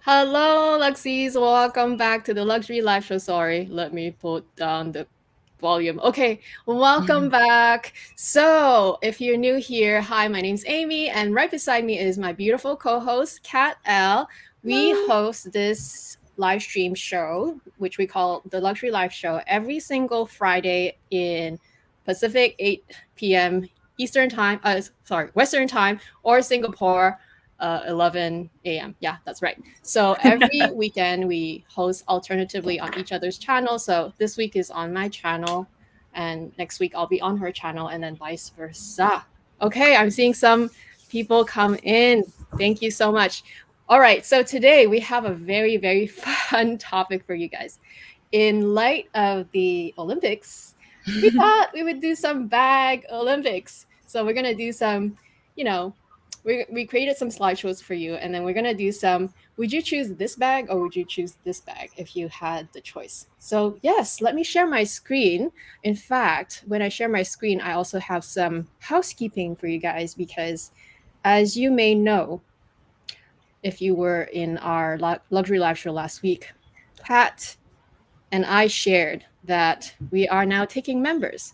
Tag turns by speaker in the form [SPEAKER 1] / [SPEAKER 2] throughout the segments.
[SPEAKER 1] Hello, Luxies. Welcome back to the Luxury Live Show. Sorry, let me put down the volume. Okay, welcome back. So, if you're new here, hi, my name's Amy, and right beside me is my beautiful co-host, Kat L. We host this live stream show, which we call the Luxury Live Show, every single Friday in Pacific 8 p.m. Eastern Time. Western Time, or Singapore 11 a.m. Yeah, that's right. So every weekend we host alternatively on each other's channel. So this week is on my channel, and next week I'll be on her channel, and then vice versa. Okay, I'm seeing some people come in. Thank you so much. All right, so today we have a very, very fun topic for you guys. In light of the Olympics, we thought we would do some bag Olympics. So we're gonna do some, you know, we created some slideshows for you, and then we're gonna do some. Would you choose this bag or would you choose this bag if you had the choice? So yes, let me share my screen. In fact, when I share my screen, I also have some housekeeping for you guys because, as you may know, if you were in our luxury live show last week, Pat and I shared that we are now taking members.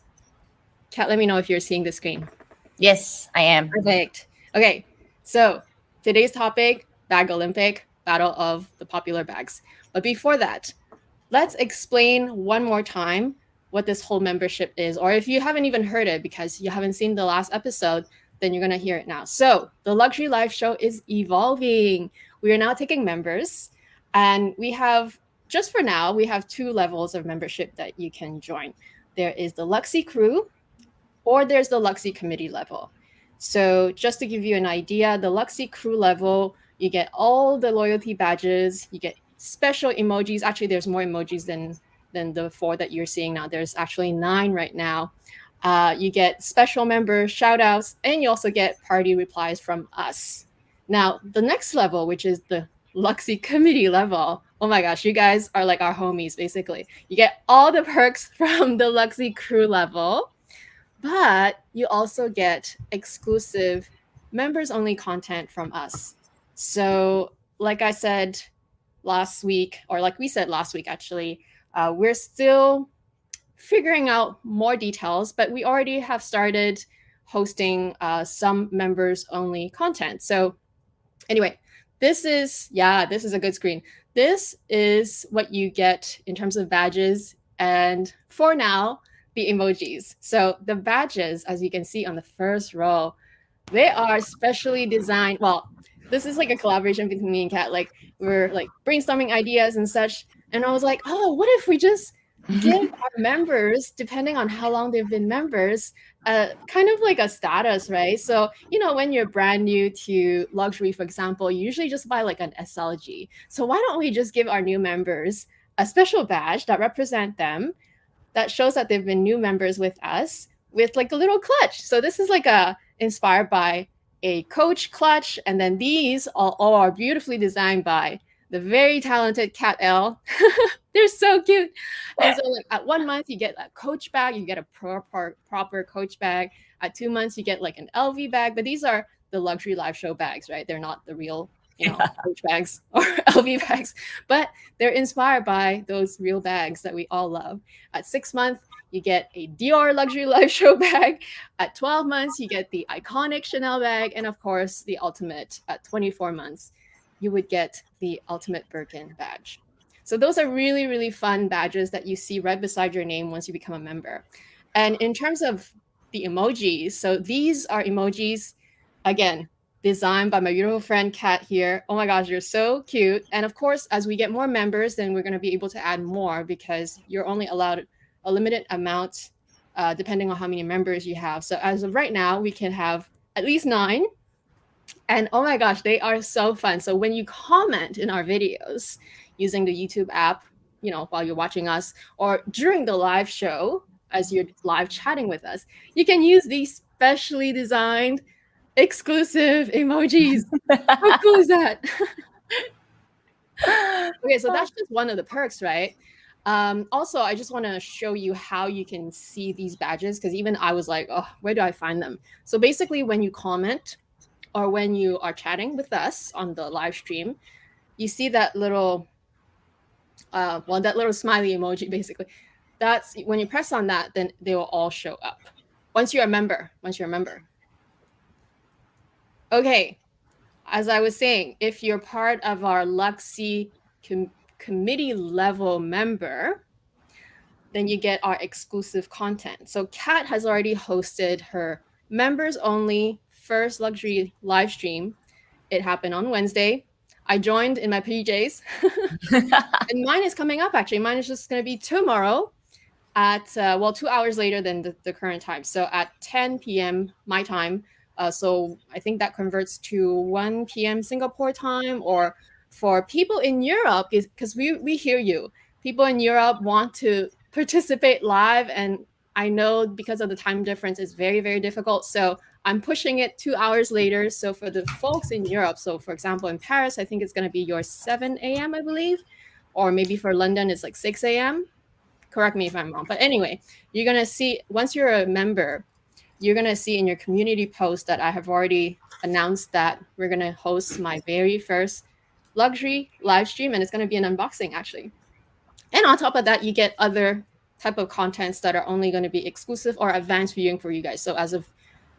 [SPEAKER 1] Kat, let me know if you're seeing the screen.
[SPEAKER 2] Yes, I am.
[SPEAKER 1] Perfect. Okay, so today's topic, Bag Olympic, Battle of the Popular Bags. But before that, let's explain one more time what this whole membership is. Or if you haven't even heard it because you haven't seen the last episode, then you're going to hear it now. So the Luxury Live Show is evolving. We are now taking members, and we have, just for now, we have two levels of membership that you can join. There is the Luxy Crew, or there's the Luxy Committee level. So just to give you an idea, the Luxy Crew level, you get all the loyalty badges, you get special emojis. Actually, there's more emojis than the 4 that you're seeing now. There's actually 9 right now. You get special member shout outs, and you also get party replies from us. Now, the next level, which is the Luxy Committee level, oh my gosh, you guys are like our homies, basically. You get all the perks from the Luxy Crew level, but you also get exclusive members only content from us. So, like I said last week, or like we said last week, actually, we're still figuring out more details, but we already have started hosting some members only content. So, anyway, this is a good screen. This is what you get in terms of badges, and for now, the emojis. So the badges, as you can see on the first row, they are specially designed. Well, this is like a collaboration between me and Kat. Like, we're like brainstorming ideas and such. And I was like, oh, what if we just give our members, depending on how long they've been members, kind of like a status, right? So, when you're brand new to luxury, for example, you usually just buy like an SLG. So why don't we just give our new members a special badge that represent them, that shows that they've been new members with us, with like a little clutch. So this is like inspired by a Coach clutch, and then these all are beautifully designed by the very talented Kat L. They're so cute. And so like at 1 month you get a Coach bag, you get a proper Coach bag. At 2 months you get like an LV bag, but these are the luxury live show bags, right? They're not the real Coach bags or LV bags, but they're inspired by those real bags that we all love. At 6 months, you get a Dior luxury live show bag. At 12 months, you get the iconic Chanel bag, and of course, the ultimate. At 24 months, you would get the ultimate Birkin badge. So those are really, really fun badges that you see right beside your name once you become a member. And in terms of the emojis, so these are emojis, again, designed by my beautiful friend Kat here. Oh my gosh, you're so cute. And of course, as we get more members, then we're going to be able to add more, because you're only allowed a limited amount depending on how many members you have. So as of right now, we can have at least 9. And oh my gosh, they are so fun. So when you comment in our videos using the YouTube app, while you're watching us, or during the live show, as you're live chatting with us, you can use these specially designed exclusive emojis. How cool is that? Okay, so that's just one of the perks, right? Also, I just want to show you how you can see these badges, because even I was like, oh, where do I find them? So basically, when you comment or when you are chatting with us on the live stream, you see that little, that little smiley emoji, basically. That's when you press on that, then they will all show up. Once you're a member. Okay, as I was saying, if you're part of our Luxy committee level member, then you get our exclusive content. So Kat has already hosted her members only first luxury live stream. It happened on Wednesday. I joined in my PJs. And mine is coming up, actually. Mine is just going to be tomorrow at, 2 hours later than the current time. So at 10 p.m. my time. So I think that converts to 1 p.m. Singapore time, or for people in Europe, because we hear you. People in Europe want to participate live, and I know because of the time difference, it's very, very difficult. So I'm pushing it 2 hours later. So for the folks in Europe, so for example, in Paris, I think it's going to be your 7 a.m., I believe, or maybe for London, it's like 6 a.m. Correct me if I'm wrong. But anyway, you're going to see, once you're a member, you're going to see in your community post that I have already announced that we're going to host my very first luxury live stream, and it's going to be an unboxing, actually. And on top of that, you get other type of contents that are only going to be exclusive or advanced viewing for you guys. So as of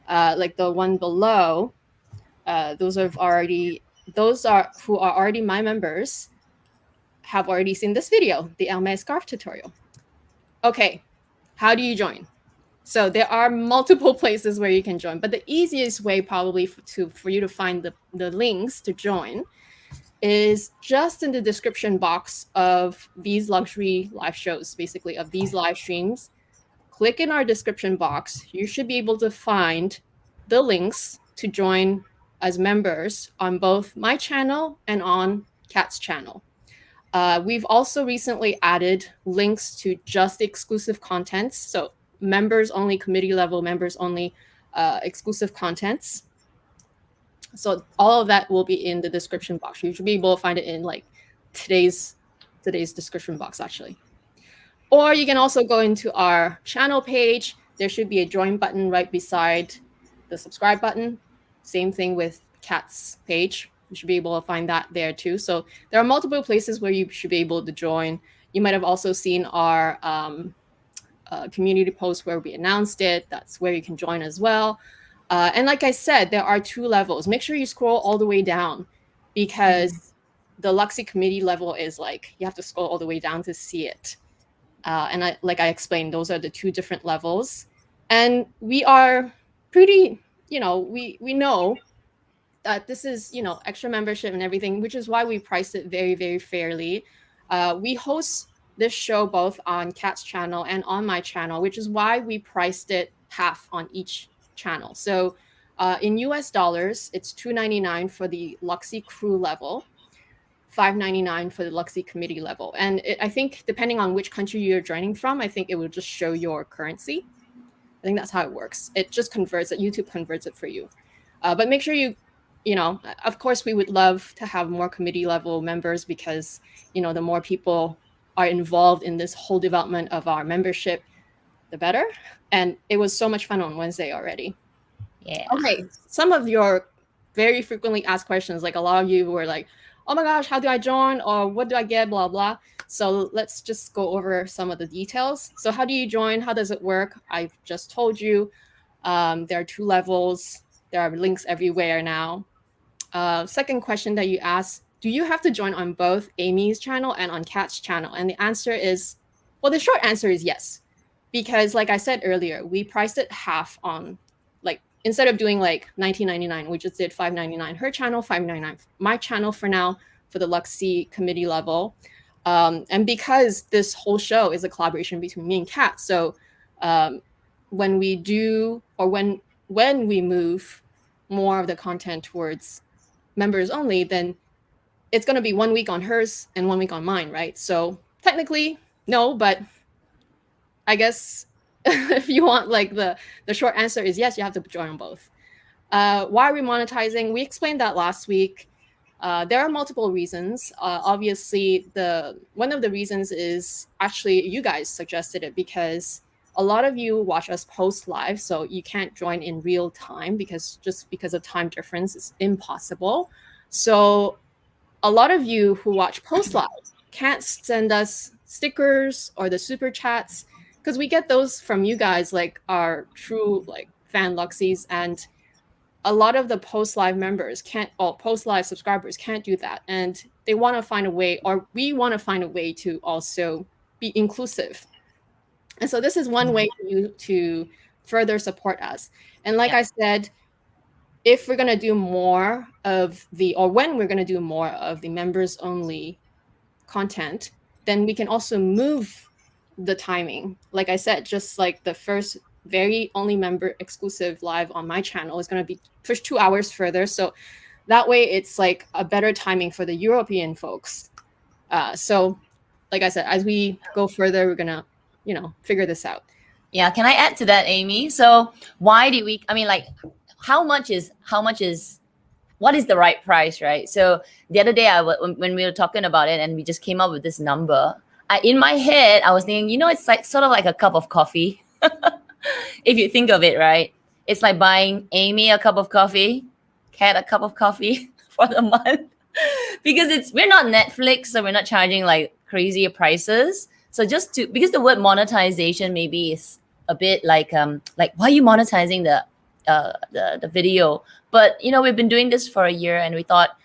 [SPEAKER 1] like the one below, those are who are already my members have already seen this video, the AmysArmy scarf tutorial. Okay, how do you join? So there are multiple places where you can join, but the easiest way probably for you to find the links to join is just in the description box of these luxury live shows, basically of these live streams. Click in our description box. You should be able to find the links to join as members on both my channel and on Kat's channel. We've also recently added links to just exclusive contents. So members only, committee level members only, exclusive contents. So all of that will be in the description box. You should be able to find it in like today's description box, actually. Or you can also go into our channel page. There should be a join button right beside the subscribe button. Same thing with Kat's page. You should be able to find that there too. So there are multiple places where you should be able to join. You might have also seen our community post where we announced it. That's where you can join as well. And like I said, there are 2 levels. Make sure you scroll all the way down, because the Luxy committee level is like, you have to scroll all the way down to see it. And like I explained, those are the 2 different levels. And we are pretty, we know that this is, extra membership and everything, which is why we priced it very, very fairly. We host this show both on Kat's channel and on my channel, which is why we priced it half on each channel. So in US dollars, it's $2.99 for the Luxy crew level, $5.99 for the Luxy committee level. And I think depending on which country you're joining from, I think it will just show your currency. I think that's how it works. It just converts it. YouTube converts it for you. But make sure of course, we would love to have more committee level members, because, the more people are involved in this whole development of our membership, the better. And it was so much fun on Wednesday already.
[SPEAKER 2] Yeah.
[SPEAKER 1] Okay. Some of your very frequently asked questions, like a lot of you were like, oh my gosh, how do I join? Or what do I get? Blah, blah. So let's just go over some of the details. So how do you join? How does it work? I've just told you. There are 2 levels. There are links everywhere now. Second question that you asked, do you have to join on both Amy's channel and on Kat's channel? And the answer is, well, the short answer is yes. Because like I said earlier, we priced it half on, like, instead of doing like $19.99, we just did $5.99 her channel, $5.99 my channel for now, for the Luxy committee level. And because this whole show is a collaboration between me and Kat, so when we do, or when we move more of the content towards members only, then it's going to be 1 week on hers and 1 week on mine, right? So technically, no, but I guess if you want, like, the short answer is yes, you have to join on both. Why are we monetizing? We explained that last week. There are multiple reasons. Obviously, one of the reasons is actually you guys suggested it, because a lot of you watch us post live, so you can't join in real time because of time difference, it's impossible. So a lot of you who watch post live can't send us stickers or the super chats because we get those from you guys, like our true like fan Luxies, and a lot of the post live members can't, or post live subscribers can't do that, and they want to find a way, or we want to find a way to also be inclusive. And so this is one way for you to further support us. And like I said, if we're going to do more of the, or when we're going to do more of the members only content, then we can also move the timing. Like I said, just like the first very only member exclusive live on my channel is going to be pushed 2 hours further. So that way it's like a better timing for the European folks. So like I said, as we go further, we're going to, you know, figure this out.
[SPEAKER 2] Yeah. Can I add to that, Amy? So why did we, I mean, like, how much is, what is the right price, right? So the other day, when we were talking about it and we just came up with this number, in my head, I was thinking, you know, it's like sort of like a cup of coffee. If you think of it, right? It's like buying Amy a cup of coffee, Kat a cup of coffee for the month. Because we're not Netflix, so we're not charging like crazy prices. So because the word monetization maybe is a bit like why are you monetizing the video? But you know, we've been doing this for a year, and we thought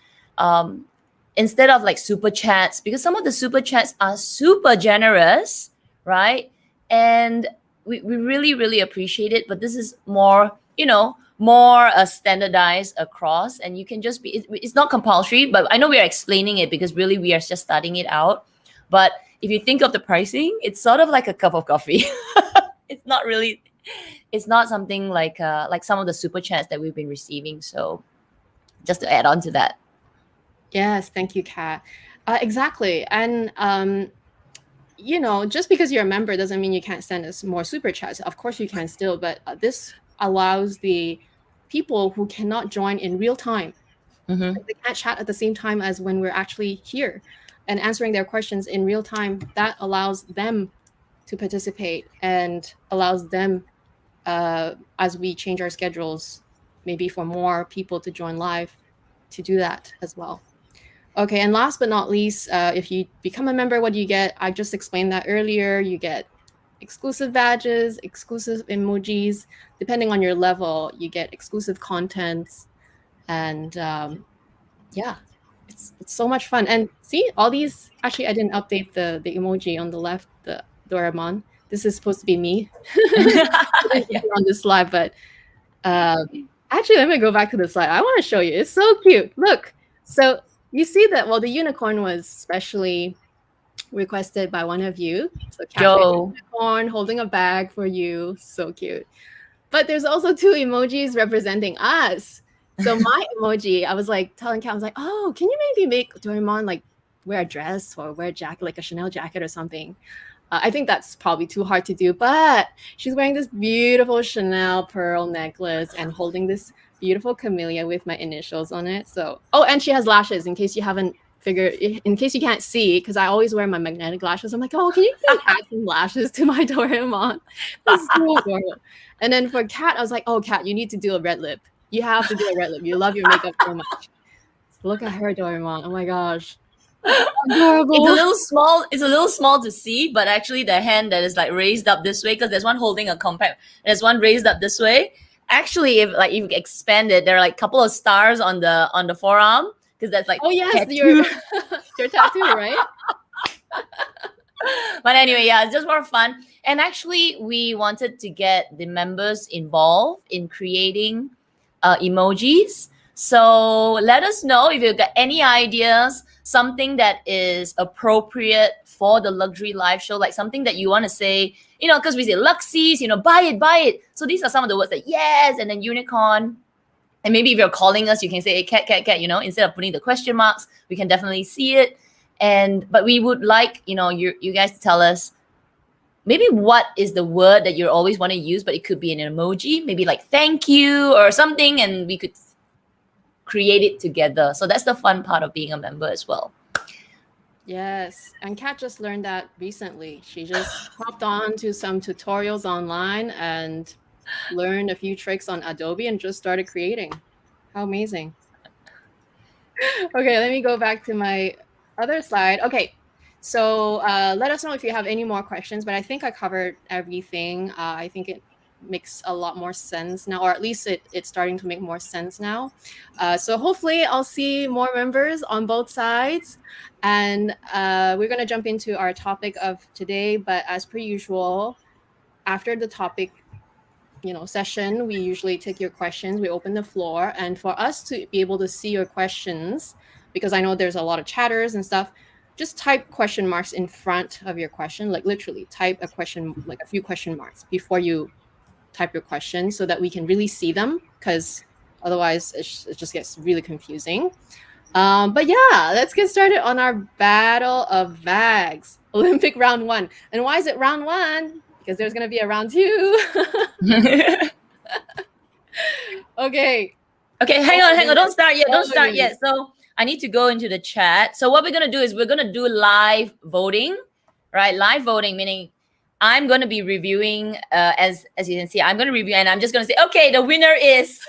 [SPEAKER 2] instead of like super chats, because some of the super chats are super generous, right? And we really, really appreciate it. But this is more, you know, more standardized across, and you can just be, it's not compulsory, but I know we are explaining it because really we are just starting it out. But if you think of the pricing, it's sort of like a cup of coffee. It's not really, it's not something like some of the super chats that we've been receiving. So just to add on to that.
[SPEAKER 1] Yes, thank you, Kat. Exactly. And you know, just because you're a member doesn't mean you can't send us more super chats. Of course you can still, but this allows the people who cannot join in real time.
[SPEAKER 2] Mm-hmm.
[SPEAKER 1] They can't chat at the same time as when we're actually here and answering their questions in real time. That allows them to participate and allows them, as we change our schedules, maybe for more people to join live, to do that as well. Okay, and last but not least, if you become a member, what do you get? I just explained that earlier. You get exclusive badges, exclusive emojis. Depending on your level, you get exclusive contents. And yeah, it's so much fun. And see, all these, actually, I didn't update the emoji on the left, the Doraemon. This is supposed to be me on this slide, but actually, let me go back to the slide. I want to show you. It's so cute. Look. So you see that, well, the unicorn was specially requested by one of you. So
[SPEAKER 2] Joe.
[SPEAKER 1] Unicorn holding a bag for you. So cute. But there's also 2 emojis representing us. So my emoji, I was like telling Kat, I was like, oh, can you maybe make Doraemon like wear a dress or wear a jacket, like a Chanel jacket or something? I think that's probably too hard to do, but she's wearing this beautiful Chanel pearl necklace and holding this beautiful camellia with my initials on it. So, oh, and she has lashes in case you haven't figured, in case you can't see, because I always wear my magnetic lashes. I'm like, oh, can you add some lashes to my Doraemon? That's so adorable. And then for Kat, I was like, oh, Kat, you need to do a red lip. You have to do a red lip. You love your makeup so much. So look at her, Doraemon. Oh my gosh. Adorable.
[SPEAKER 2] It's a little small. It's a little small to see, but actually the hand that is like raised up this way, because there's one holding a compact, there's one raised up this way. Actually, if you expand it, there are like a couple of stars on the forearm, because that's like,
[SPEAKER 1] oh yes, your tattoo, right?
[SPEAKER 2] But anyway, yeah, it's just more fun. And actually, we wanted to get the members involved in creating emojis. So let us know if you've got any ideas, something that is appropriate for the luxury live show, like something that you want to say, you know, because we say Luxies, you know, buy it. So these are some of the words that yes, and then unicorn. And maybe if you're calling us, you can say, hey, cat, you know, instead of putting the question marks, we can definitely see it. But we would like, you know, you guys to tell us maybe what is the word that you always want to use, but it could be an emoji, maybe like thank you or something, and we could create it together. So that's the fun part of being a member as well.
[SPEAKER 1] Yes, and Kat just learned that recently. She just hopped on to some tutorials online and learned a few tricks on Adobe and just started creating. How amazing. Okay, let me go back to my other slide. Okay, so let us know if you have any more questions, but I think I covered everything. I think it makes a lot more sense now, or at least it's starting to make more sense now. So hopefully I'll see more members on both sides. And we're going to jump into our topic of today. But as per usual, after the topic session, we usually take your questions, we open the floor, and for us to be able to see your questions, because I know there's a lot of chatters and stuff, just type question marks in front of your question, like literally type a question, like a few question marks before you type your question, so that we can really see them, because otherwise it just gets really confusing. But yeah, let's get started on our battle of bags, Olympic round 1. And why is it round 1? Because there's going to be a round 2. Okay.
[SPEAKER 2] Okay, hang on. Don't start yet. So I need to go into the chat. So what we're gonna do is we're gonna do live voting, right? Live voting, meaning I'm gonna be reviewing. As you can see, I'm gonna review, and I'm just gonna say, okay, the winner is.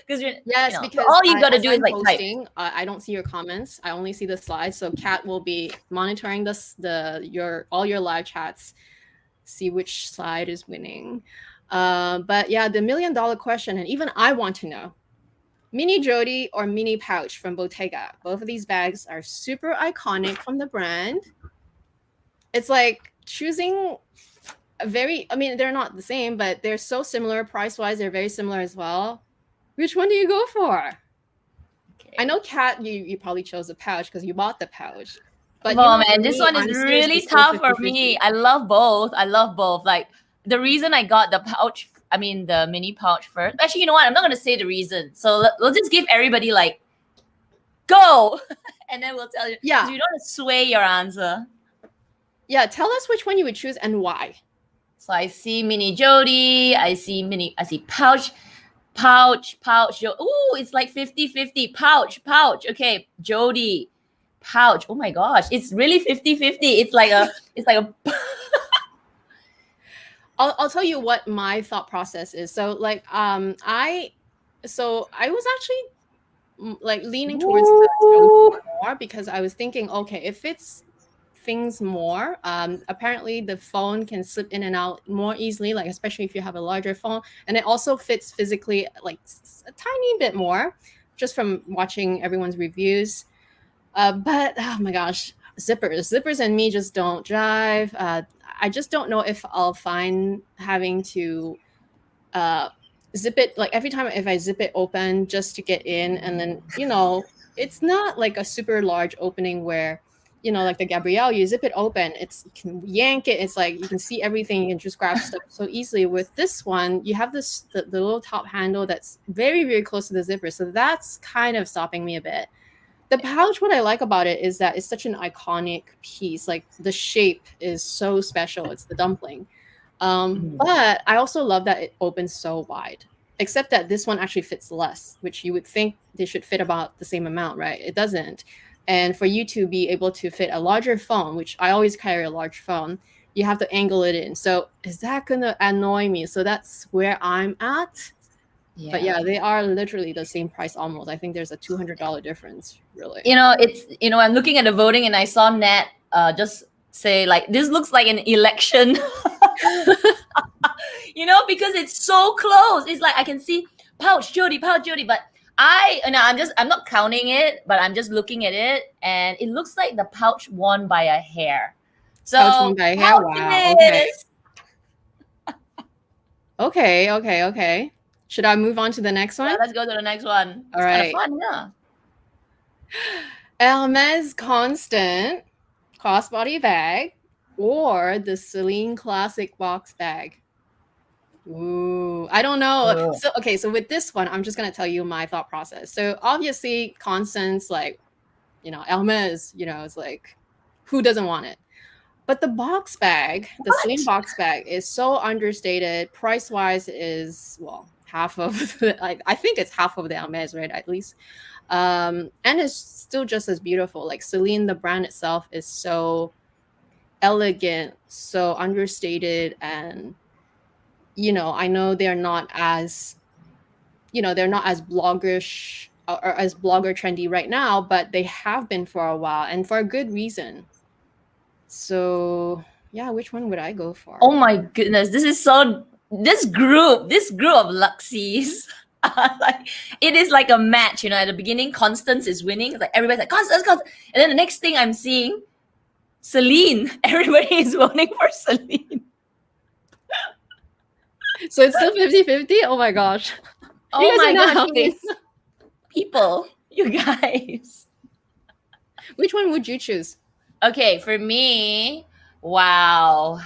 [SPEAKER 2] Because
[SPEAKER 1] yes, because
[SPEAKER 2] all you gotta do is like
[SPEAKER 1] posting, I don't see your comments. I only see the slides. So Kat will be monitoring all your live chats, see which slide is winning. But yeah, the $1 million question, and even I want to know, mini Jody or mini pouch from Bottega. Both of these bags are super iconic from the brand. It's like choosing they're not the same, but they're so similar price-wise. They're very similar as well. Which one do you go for? Okay. I know, Kat, you probably chose the pouch because you bought the pouch. But
[SPEAKER 2] man, this one is really tough for me. I love both. Like, the reason I got the pouch, the mini pouch first. Actually, you know what? I'm not going to say the reason. So we'll just give everybody like, go. And then we'll tell you.
[SPEAKER 1] Yeah.
[SPEAKER 2] You don't sway your answer.
[SPEAKER 1] Yeah, tell us which one you would choose and why.
[SPEAKER 2] So I see mini Jody. I see pouch. Ooh, it's like 50-50. Pouch. Okay, Jody. Pouch. Oh my gosh, it's really 50-50. It's like a
[SPEAKER 1] I'll tell you what my thought process is. So like I was actually like leaning towards the more, because I was thinking, okay, it fits things more. Apparently the phone can slip in and out more easily, like especially if you have a larger phone, and it also fits physically like a tiny bit more, just from watching everyone's reviews. But oh my gosh, zippers and me just don't jive. I just don't know if I'll find having to zip it, like every time if I zip it open just to get in, and then it's not like a super large opening where like the Gabrielle, you zip it open, you can yank it, it's like you can see everything, you can just grab stuff so easily. With this one, you have the little top handle that's very, very close to the zipper, so that's kind of stopping me a bit. The pouch, what I like about it is that it's such an iconic piece. Like the shape is so special. It's the dumpling. But I also love that it opens so wide, except that this one actually fits less, which you would think they should fit about the same amount, right? It doesn't. And for you to be able to fit a larger phone, which I always carry a large phone, you have to angle it in. So is that going to annoy me? So that's where I'm at. Yeah. But yeah, they are literally the same price almost. I think there's a $200 difference, really.
[SPEAKER 2] I'm looking at the voting and I saw Nat just say like, this looks like an election. Because it's so close. It's like I can see pouch Jody, but I'm not counting it, but I'm just looking at it, and it looks like the pouch won by a hair. So
[SPEAKER 1] pouch won by a hair. Wow. Okay. Should I move on to the next one?
[SPEAKER 2] Yeah, let's go to the next one.
[SPEAKER 1] All right.
[SPEAKER 2] Kind of fun,
[SPEAKER 1] yeah. Hermes Constant crossbody bag or the Celine Classic box bag? Ooh, I don't know. Oh. So with this one, I'm just going to tell you my thought process. So obviously Constance, like, Hermes, it's like, who doesn't want it? But the box bag, the Celine box bag, is so understated. Price-wise is, well, half of I think it's half of the Hermes, right? At least. And it's still just as beautiful. Like Celine, the brand itself, is so elegant, so understated, and I know they're not as bloggerish are as blogger trendy right now, but they have been for a while and for a good reason. So yeah, which one would I go for?
[SPEAKER 2] Oh my goodness, this group of Luxies. Like, it is like a match, at the beginning Constance is winning. It's like everybody's like Constance, and then the next thing I'm seeing Celine. Everybody is voting for Celine.
[SPEAKER 1] So it's still 50-50? Oh my gosh.
[SPEAKER 2] Oh
[SPEAKER 1] You guys
[SPEAKER 2] my
[SPEAKER 1] are not
[SPEAKER 2] gosh,
[SPEAKER 1] helping.
[SPEAKER 2] people, you guys.
[SPEAKER 1] Which one would you choose?
[SPEAKER 2] Okay, for me, wow.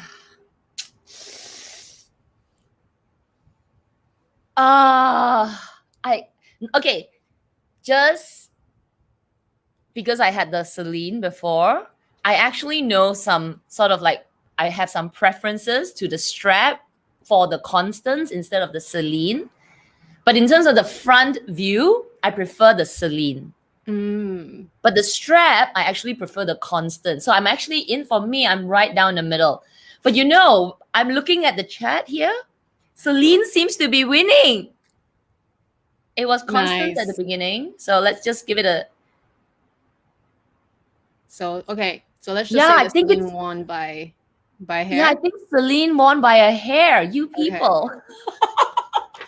[SPEAKER 2] Okay, just because I had the Celine before, I actually know some sort of like, I have some preferences to the strap for the Constance instead of the Celine. But in terms of the front view, I prefer the Celine. But the strap, I actually prefer the Constance. So I'm actually I'm right down the middle. But I'm looking at the chat here. Celine seems to be winning. It was Constance at the beginning. So let's just give it a...
[SPEAKER 1] So, okay. So let's just say that Celine won by hair.
[SPEAKER 2] Yeah, I think Celine won by a hair. You people.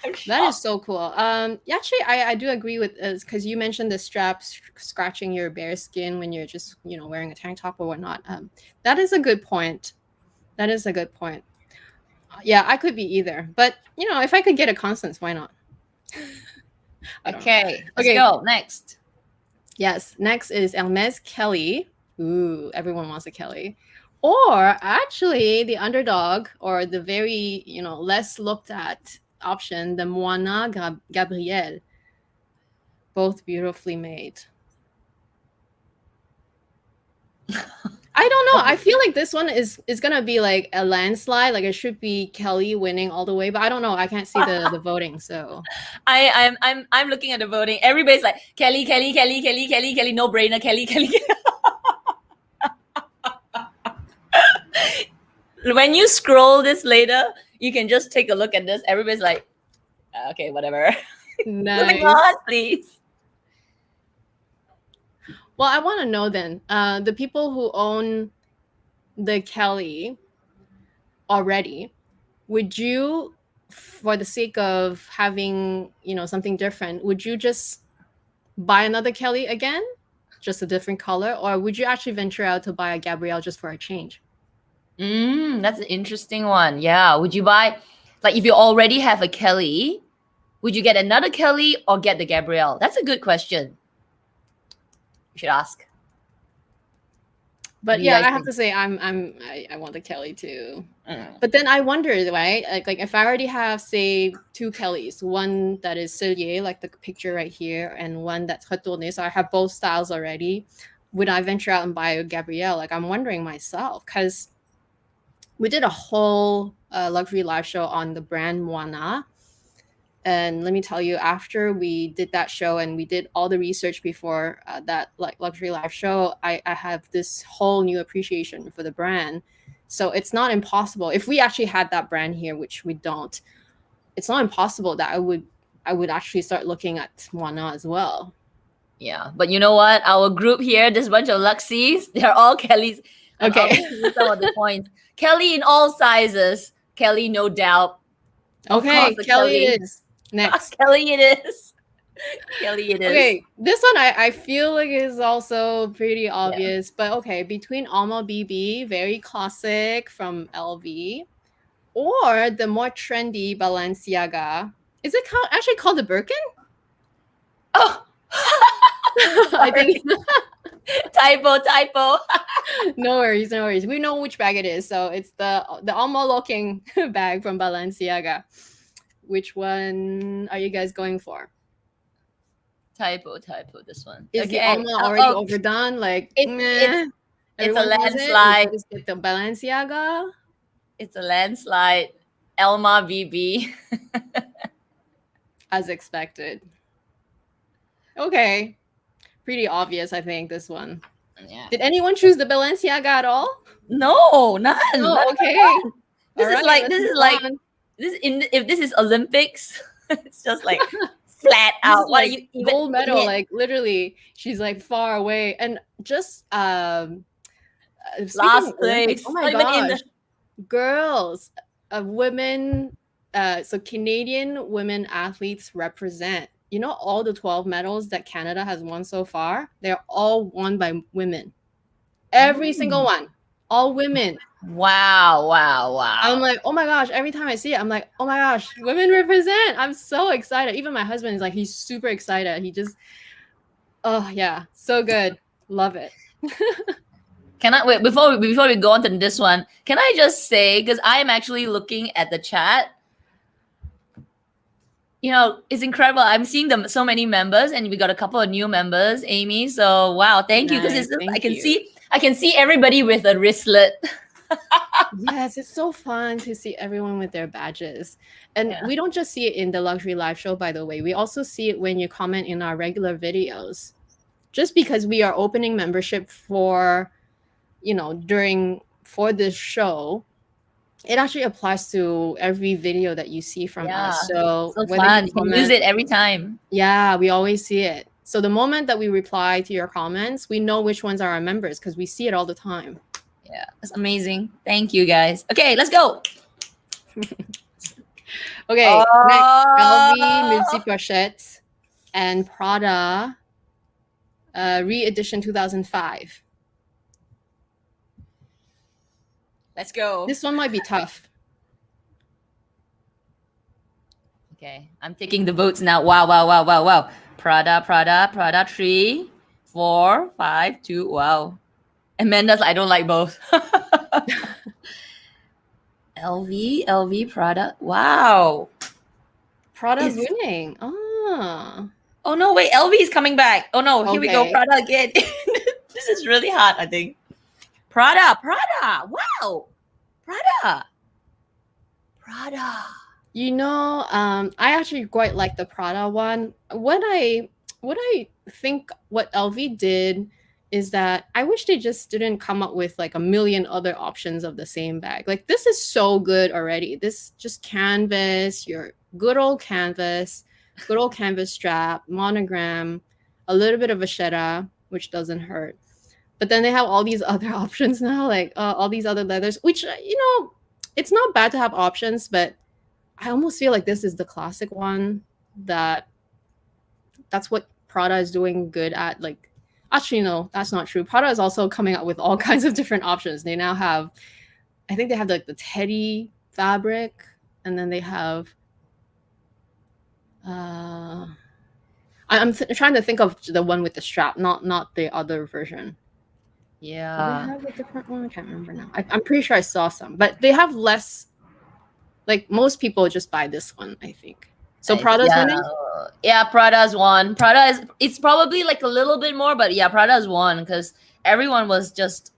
[SPEAKER 1] Okay. That is so cool. Actually, I do agree with this because you mentioned the straps scratching your bare skin when you're just, wearing a tank top or whatnot. That is a good point. That is a good point. Yeah, I could be either. But, if I could get a Constance, why not?
[SPEAKER 2] Okay, let's go. Next.
[SPEAKER 1] Yes, next is Hermes Kelly. Ooh, everyone wants a Kelly. Or actually the underdog or the very, less looked at option, the Moana Gabrielle. Both beautifully made. I don't know. I feel like this one is gonna be like a landslide. Like it should be Kelly winning all the way, but I don't know. I can't see the voting. So
[SPEAKER 2] I'm looking at the voting. Everybody's like Kelly, no brainer, Kelly. When you scroll this later, you can just take a look at this. Everybody's like, okay, whatever.
[SPEAKER 1] Nice.
[SPEAKER 2] Moving on, please.
[SPEAKER 1] Well, I want to know then, the people who own the Kelly already, would you, for the sake of having, something different, would you just buy another Kelly again, just a different color, or would you actually venture out to buy a Gabrielle just for a change?
[SPEAKER 2] That's an interesting one. Yeah. Would you buy, like, if you already have a Kelly, would you get another Kelly or get the Gabrielle? That's a good question. You should ask.
[SPEAKER 1] But yeah, I have to say I want the Kelly too. But then I wonder, right? Like if I already have, say, two Kellys, one that is Cellier, like the picture right here, and one that's retourné, so I have both styles already, would I venture out and buy a Gabrielle? Like I'm wondering myself, because we did a whole luxury live show on the brand Moana. And let me tell you, after we did that show and we did all the research before that luxury live show, I have this whole new appreciation for the brand. So it's not impossible. If we actually had that brand here, which we don't, it's not impossible that I would actually start looking at Moana as well.
[SPEAKER 2] Yeah, but you know what? Our group here, this bunch of Luxies, they're all Kellys.
[SPEAKER 1] Okay.
[SPEAKER 2] Some of the points. Kelly in all sizes. Kelly, no doubt.
[SPEAKER 1] Okay, Kelly it is. Next.
[SPEAKER 2] Kelly it is. Kelly it is.
[SPEAKER 1] Okay, this one I feel like is also pretty obvious, but okay, between Alma BB, very classic from LV, or the more trendy Balenciaga. Is it actually called the Birkin?
[SPEAKER 2] Oh,
[SPEAKER 1] I think
[SPEAKER 2] typo.
[SPEAKER 1] No worries. We know which bag it is. So it's the Alma looking bag from Balenciaga. Which one are you guys going for?
[SPEAKER 2] Typo. This one.
[SPEAKER 1] Is the Alma already overdone? Like
[SPEAKER 2] it's a landslide.
[SPEAKER 1] Just get the Balenciaga.
[SPEAKER 2] It's a landslide. Alma BB.
[SPEAKER 1] As expected. Okay. Pretty obvious, I think, this one.
[SPEAKER 2] Yeah.
[SPEAKER 1] Did anyone choose the Balenciaga at all?
[SPEAKER 2] No, none.
[SPEAKER 1] Oh, okay.
[SPEAKER 2] If this is Olympics, it's just like flat
[SPEAKER 1] This is
[SPEAKER 2] out. What are
[SPEAKER 1] like
[SPEAKER 2] you even
[SPEAKER 1] gold medal,
[SPEAKER 2] in it?
[SPEAKER 1] like literally, she's like far away. And just speaking
[SPEAKER 2] Last
[SPEAKER 1] of Olympics,
[SPEAKER 2] place.
[SPEAKER 1] oh my
[SPEAKER 2] Not even in
[SPEAKER 1] gosh,
[SPEAKER 2] the
[SPEAKER 1] girls, women, so Canadian women athletes represent. You know, all the 12 medals that Canada has won so far, they're all won by women. Every single one, all women.
[SPEAKER 2] Wow, wow,
[SPEAKER 1] I'm
[SPEAKER 2] wow.
[SPEAKER 1] like, oh my gosh, every time I see it, I'm like, oh my gosh, women represent. I'm so excited. Even my husband is like, he's super excited. He just, oh yeah, so good. Love it.
[SPEAKER 2] Can I wait before we go on to this one? Can I just say, because I am actually looking at the chat, you know, it's incredible. I'm seeing them so many members, and we got a couple of new members, Amy. So wow, thank you. Because
[SPEAKER 1] Nice,
[SPEAKER 2] it's just,
[SPEAKER 1] thank you.
[SPEAKER 2] I can see everybody with a wristlet.
[SPEAKER 1] Yes, it's so fun to see everyone with their badges. And
[SPEAKER 2] Yeah.
[SPEAKER 1] we don't just see it in the luxury live show, by the way. We also see it when you comment in our regular videos. Just because we are opening membership for, you know, for this show, it actually applies to every video that you see from
[SPEAKER 2] Yeah.
[SPEAKER 1] us. So
[SPEAKER 2] So
[SPEAKER 1] whether
[SPEAKER 2] fun.
[SPEAKER 1] you
[SPEAKER 2] You can
[SPEAKER 1] comment,
[SPEAKER 2] use it every time.
[SPEAKER 1] yeah, we always see it. So the moment that we reply to your comments, we know which ones are our members because we see it all the time.
[SPEAKER 2] Yeah, that's amazing. Thank you, guys. Okay, let's go.
[SPEAKER 1] Okay, next, LV Multi Pochette and Prada re-edition 2005.
[SPEAKER 2] Let's go.
[SPEAKER 1] This one might be tough.
[SPEAKER 2] Okay, I'm taking the votes now. Wow, wow, wow, wow, wow. Prada, 3, 4, 5, 2. Wow. Amanda's, I don't like both. LV, Prada. Wow.
[SPEAKER 1] Prada's
[SPEAKER 2] It's-
[SPEAKER 1] winning. Ah.
[SPEAKER 2] Oh no, wait, LV is coming back. Oh no, here we go.
[SPEAKER 1] Okay.
[SPEAKER 2] Prada again. This is really hard, I think. Prada. Wow. Prada.
[SPEAKER 1] You know, I actually quite like the Prada one. What I think what LV did is that I wish they just didn't come up with like a million other options of the same bag. Like this is so good already. This just canvas, your good old canvas strap, monogram, a little bit of vachetta, which doesn't hurt. But then they have all these other options now, like all these other leathers, which you know, it's not bad to have options, but I almost feel like this is the classic one that's what Prada is doing good at. Like, actually, no, that's not true. Prada is also coming up with all kinds of different options. They now have, I think they have like the teddy fabric, and then they have. I'm trying to think of the one with the strap, not the other version. Do they
[SPEAKER 2] Yeah.
[SPEAKER 1] have a different one? I can't remember now. I'm pretty sure I saw some, but they have less. Like most people just buy this one, I think. So Prada's winning?
[SPEAKER 2] Yeah, Prada's one. It's probably like a little bit more, but yeah, Prada's one because everyone was just,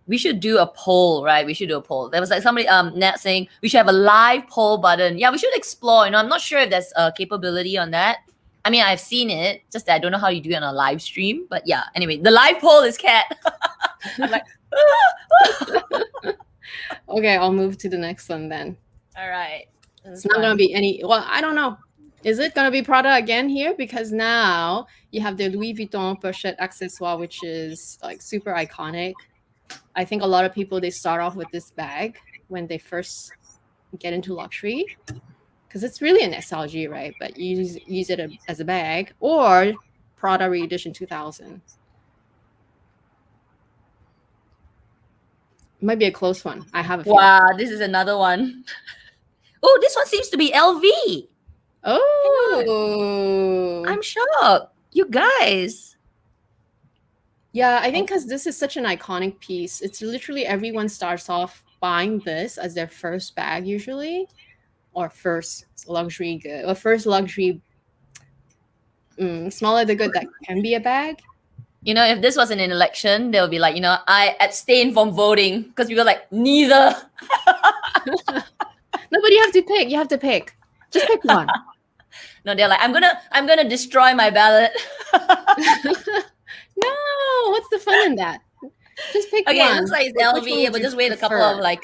[SPEAKER 2] we should do a poll, right? We should do a poll. There was like somebody Nat saying we should have a live poll button. Yeah, we should explore. You know, I'm not sure if there's a capability on that. I mean, I've seen it, just that I don't know how you do it on a live stream. But yeah, anyway, the live poll is cat. I'm like,
[SPEAKER 1] Okay, I'll move to the next one then.
[SPEAKER 2] all right.
[SPEAKER 1] It's not going to be any, well, I don't know. Is it going to be Prada again here? Because now you have the Louis Vuitton pochette accessoire, which is like super iconic. I think a lot of people, they start off with this bag when they first get into luxury because it's really an SLG, right? But you use it as a bag, or Prada re-edition 2000. It might be a close one. I have a feeling.
[SPEAKER 2] Wow, this is another one. Oh, this one seems to be LV.
[SPEAKER 1] Oh,
[SPEAKER 2] I'm shocked. You guys.
[SPEAKER 1] yeah, I think because this is such an iconic piece. It's literally everyone starts off buying this as their first bag usually, or first luxury good, or first luxury smaller the good that can be a bag.
[SPEAKER 2] You know, if this was an election, they'll be like, you know, I abstain from voting because people are like, neither.
[SPEAKER 1] No, but you have to pick. You have to pick. Just pick one.
[SPEAKER 2] No, they're like, I'm gonna destroy my ballot.
[SPEAKER 1] No, what's the fun in that? Just pick
[SPEAKER 2] Okay,
[SPEAKER 1] one.
[SPEAKER 2] it looks like it's
[SPEAKER 1] Which one
[SPEAKER 2] LV.
[SPEAKER 1] would
[SPEAKER 2] But
[SPEAKER 1] you
[SPEAKER 2] just wait a couple
[SPEAKER 1] prefer?
[SPEAKER 2] of like,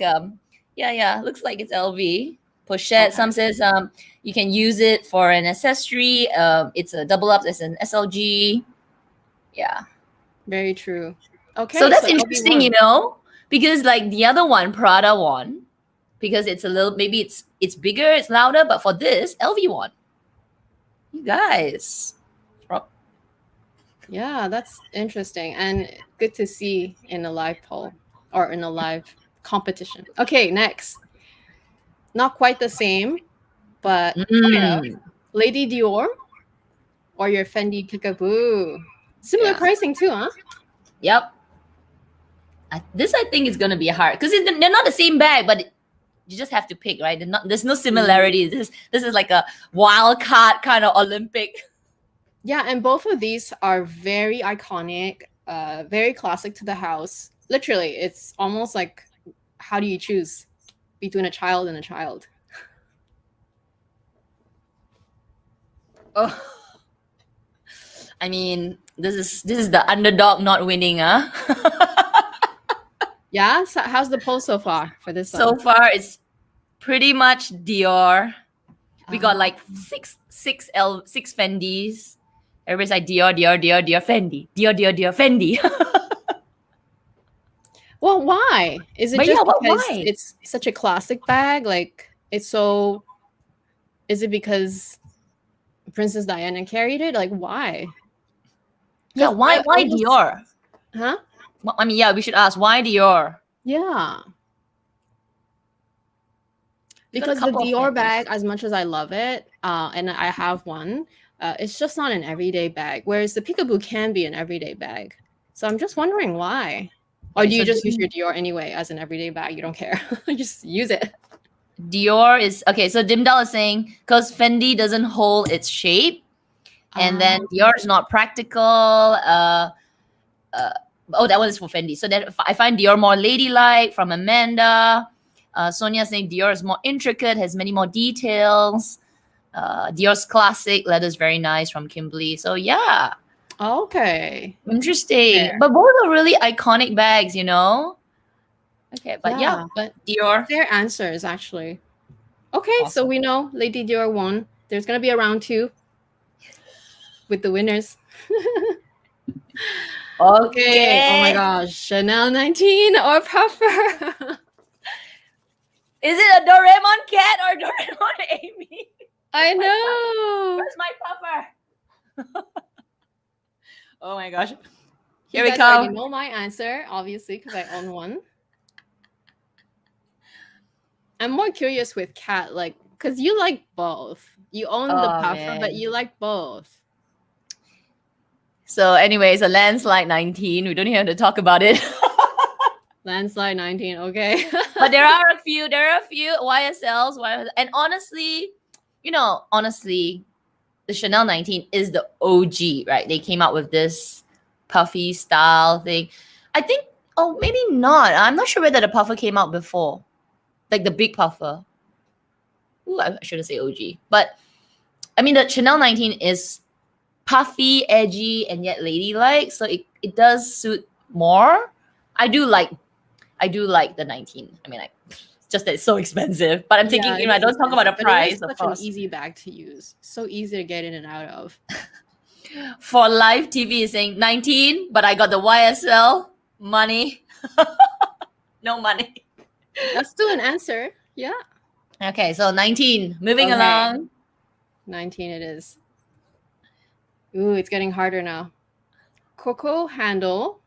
[SPEAKER 2] yeah, looks like it's LV. pochette.
[SPEAKER 1] Okay.
[SPEAKER 2] Some says you can use it for an accessory. It's a double up as an SLG. Yeah.
[SPEAKER 1] Very true. Okay,
[SPEAKER 2] So that's
[SPEAKER 1] LV1.
[SPEAKER 2] interesting, you know, because like the other one, Prada one, because it's a little, maybe it's bigger, it's louder, but for this LV one, you guys.
[SPEAKER 1] Yeah, that's interesting and good to see in a live poll or in a live competition. Okay, next. Not quite the same, but kind of.
[SPEAKER 2] Mm,
[SPEAKER 1] Lady Dior or your Fendi Peekaboo. Similar
[SPEAKER 2] yeah.
[SPEAKER 1] pricing too, huh?
[SPEAKER 2] Yep. This I think is gonna be hard because they're not the same bag, but you just have to pick, right? There's no similarity. This is like a wild card kind of Olympic.
[SPEAKER 1] Yeah, and both of these are very iconic, very classic to the house. Literally, it's almost like, how do you choose between a child and a child?
[SPEAKER 2] Oh, I mean, this is the underdog not winning, huh?
[SPEAKER 1] Yeah, so how's the poll so far for this
[SPEAKER 2] So
[SPEAKER 1] one?
[SPEAKER 2] far, it's pretty much Dior. We got like six Fendis. Everybody's like Dior, Dior, Dior, Dior, Fendi, Dior, Dior, Dior, Fendi.
[SPEAKER 1] Well, why? Is it
[SPEAKER 2] But
[SPEAKER 1] just
[SPEAKER 2] yeah, but
[SPEAKER 1] because
[SPEAKER 2] why?
[SPEAKER 1] it's such a classic bag? Like, it's so. Is it because Princess Diana carried it? Like, why?
[SPEAKER 2] Yeah,
[SPEAKER 1] 'Cause
[SPEAKER 2] why
[SPEAKER 1] I almost-
[SPEAKER 2] Dior?
[SPEAKER 1] Huh?
[SPEAKER 2] Well, I mean, yeah, we should ask why Dior.
[SPEAKER 1] Yeah.
[SPEAKER 2] We got a
[SPEAKER 1] Because the
[SPEAKER 2] couple of
[SPEAKER 1] Dior
[SPEAKER 2] Fendis.
[SPEAKER 1] bag, as much as I love it, and I have one, it's just not an everyday bag. Whereas the Peekaboo can be an everyday bag. So I'm just wondering why. Or
[SPEAKER 2] Okay,
[SPEAKER 1] do you
[SPEAKER 2] so
[SPEAKER 1] just use your Dior anyway as an everyday bag? You don't care. You just use it.
[SPEAKER 2] Dior is okay. So Dimdal is saying because Fendi doesn't hold its shape, and then Dior is not practical. Oh, that one is for Fendi. So that I find Dior more ladylike from Amanda. Sonia saying Dior is more intricate, has many more details. Dior's classic leather's very nice from Kimberly. So yeah,
[SPEAKER 1] Okay.
[SPEAKER 2] interesting.
[SPEAKER 1] Fair.
[SPEAKER 2] But both are really iconic bags, you know. Okay, but yeah,
[SPEAKER 1] but
[SPEAKER 2] Dior.
[SPEAKER 1] fair answers actually. Okay, so
[SPEAKER 2] Awesome.
[SPEAKER 1] we know Lady Dior won. There's gonna be a round 2 with the winners. Okay. Oh my gosh, Chanel 19 or Puffer?
[SPEAKER 2] Is it a Doraemon cat or Doraemon Amy?
[SPEAKER 1] I know.
[SPEAKER 2] Where's my puffer? Oh my gosh. Here
[SPEAKER 1] You
[SPEAKER 2] we
[SPEAKER 1] guys already
[SPEAKER 2] come.
[SPEAKER 1] know my answer, obviously, because I own one. I'm more curious with cat, like, because you like both. You own the
[SPEAKER 2] Oh,
[SPEAKER 1] Puffer, but
[SPEAKER 2] man.
[SPEAKER 1] you like both.
[SPEAKER 2] So, anyways, a landslide 19. We don't even have to talk about it.
[SPEAKER 1] Landslide 19, okay.
[SPEAKER 2] But there are a few YSLs, and honestly, the Chanel 19 is the OG, right? They came out with this puffy style thing. I think, oh, maybe not. I'm not sure whether the puffer came out before, like the big puffer. Ooh, I shouldn't say OG, but I mean the Chanel 19 is puffy, edgy, and yet ladylike, so it does suit more. I do like the 19. I mean, it's just that it's so expensive. But I'm thinking,
[SPEAKER 1] it
[SPEAKER 2] I
[SPEAKER 1] is
[SPEAKER 2] don't talk about the
[SPEAKER 1] expensive, but
[SPEAKER 2] price,
[SPEAKER 1] it is
[SPEAKER 2] of
[SPEAKER 1] such
[SPEAKER 2] course.
[SPEAKER 1] an easy bag to use. So easy to get in and out of.
[SPEAKER 2] For live TV is saying 19, but I got the YSL money. No money.
[SPEAKER 1] That's still an answer. Yeah.
[SPEAKER 2] Okay, so 19. Moving
[SPEAKER 1] Okay.
[SPEAKER 2] along.
[SPEAKER 1] 19 it is. Ooh, it's getting harder now. Coco handle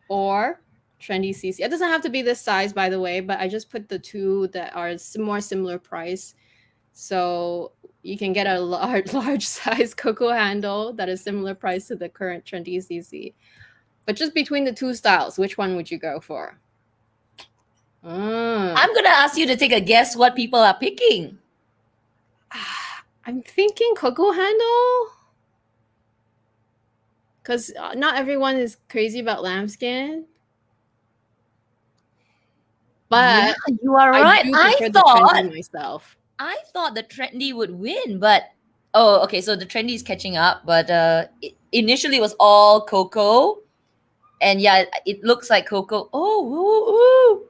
[SPEAKER 1] or trendy CC. It doesn't have to be this size, by the way, but I just put the two that are more similar price. So you can get a large size Coco handle that is similar price to the current trendy CC. But just between the two styles, which one would you go for?
[SPEAKER 2] I'm going to ask you to take a guess what people are picking.
[SPEAKER 1] I'm thinking Coco handle. Because not everyone is crazy about lambskin. But
[SPEAKER 2] yeah, you are right.
[SPEAKER 1] I prefer the trendy myself.
[SPEAKER 2] I thought the trendy would win, but okay. So the trendy is catching up, but initially it was all Coco, and yeah, it looks like Coco. Oh, ooh, ooh.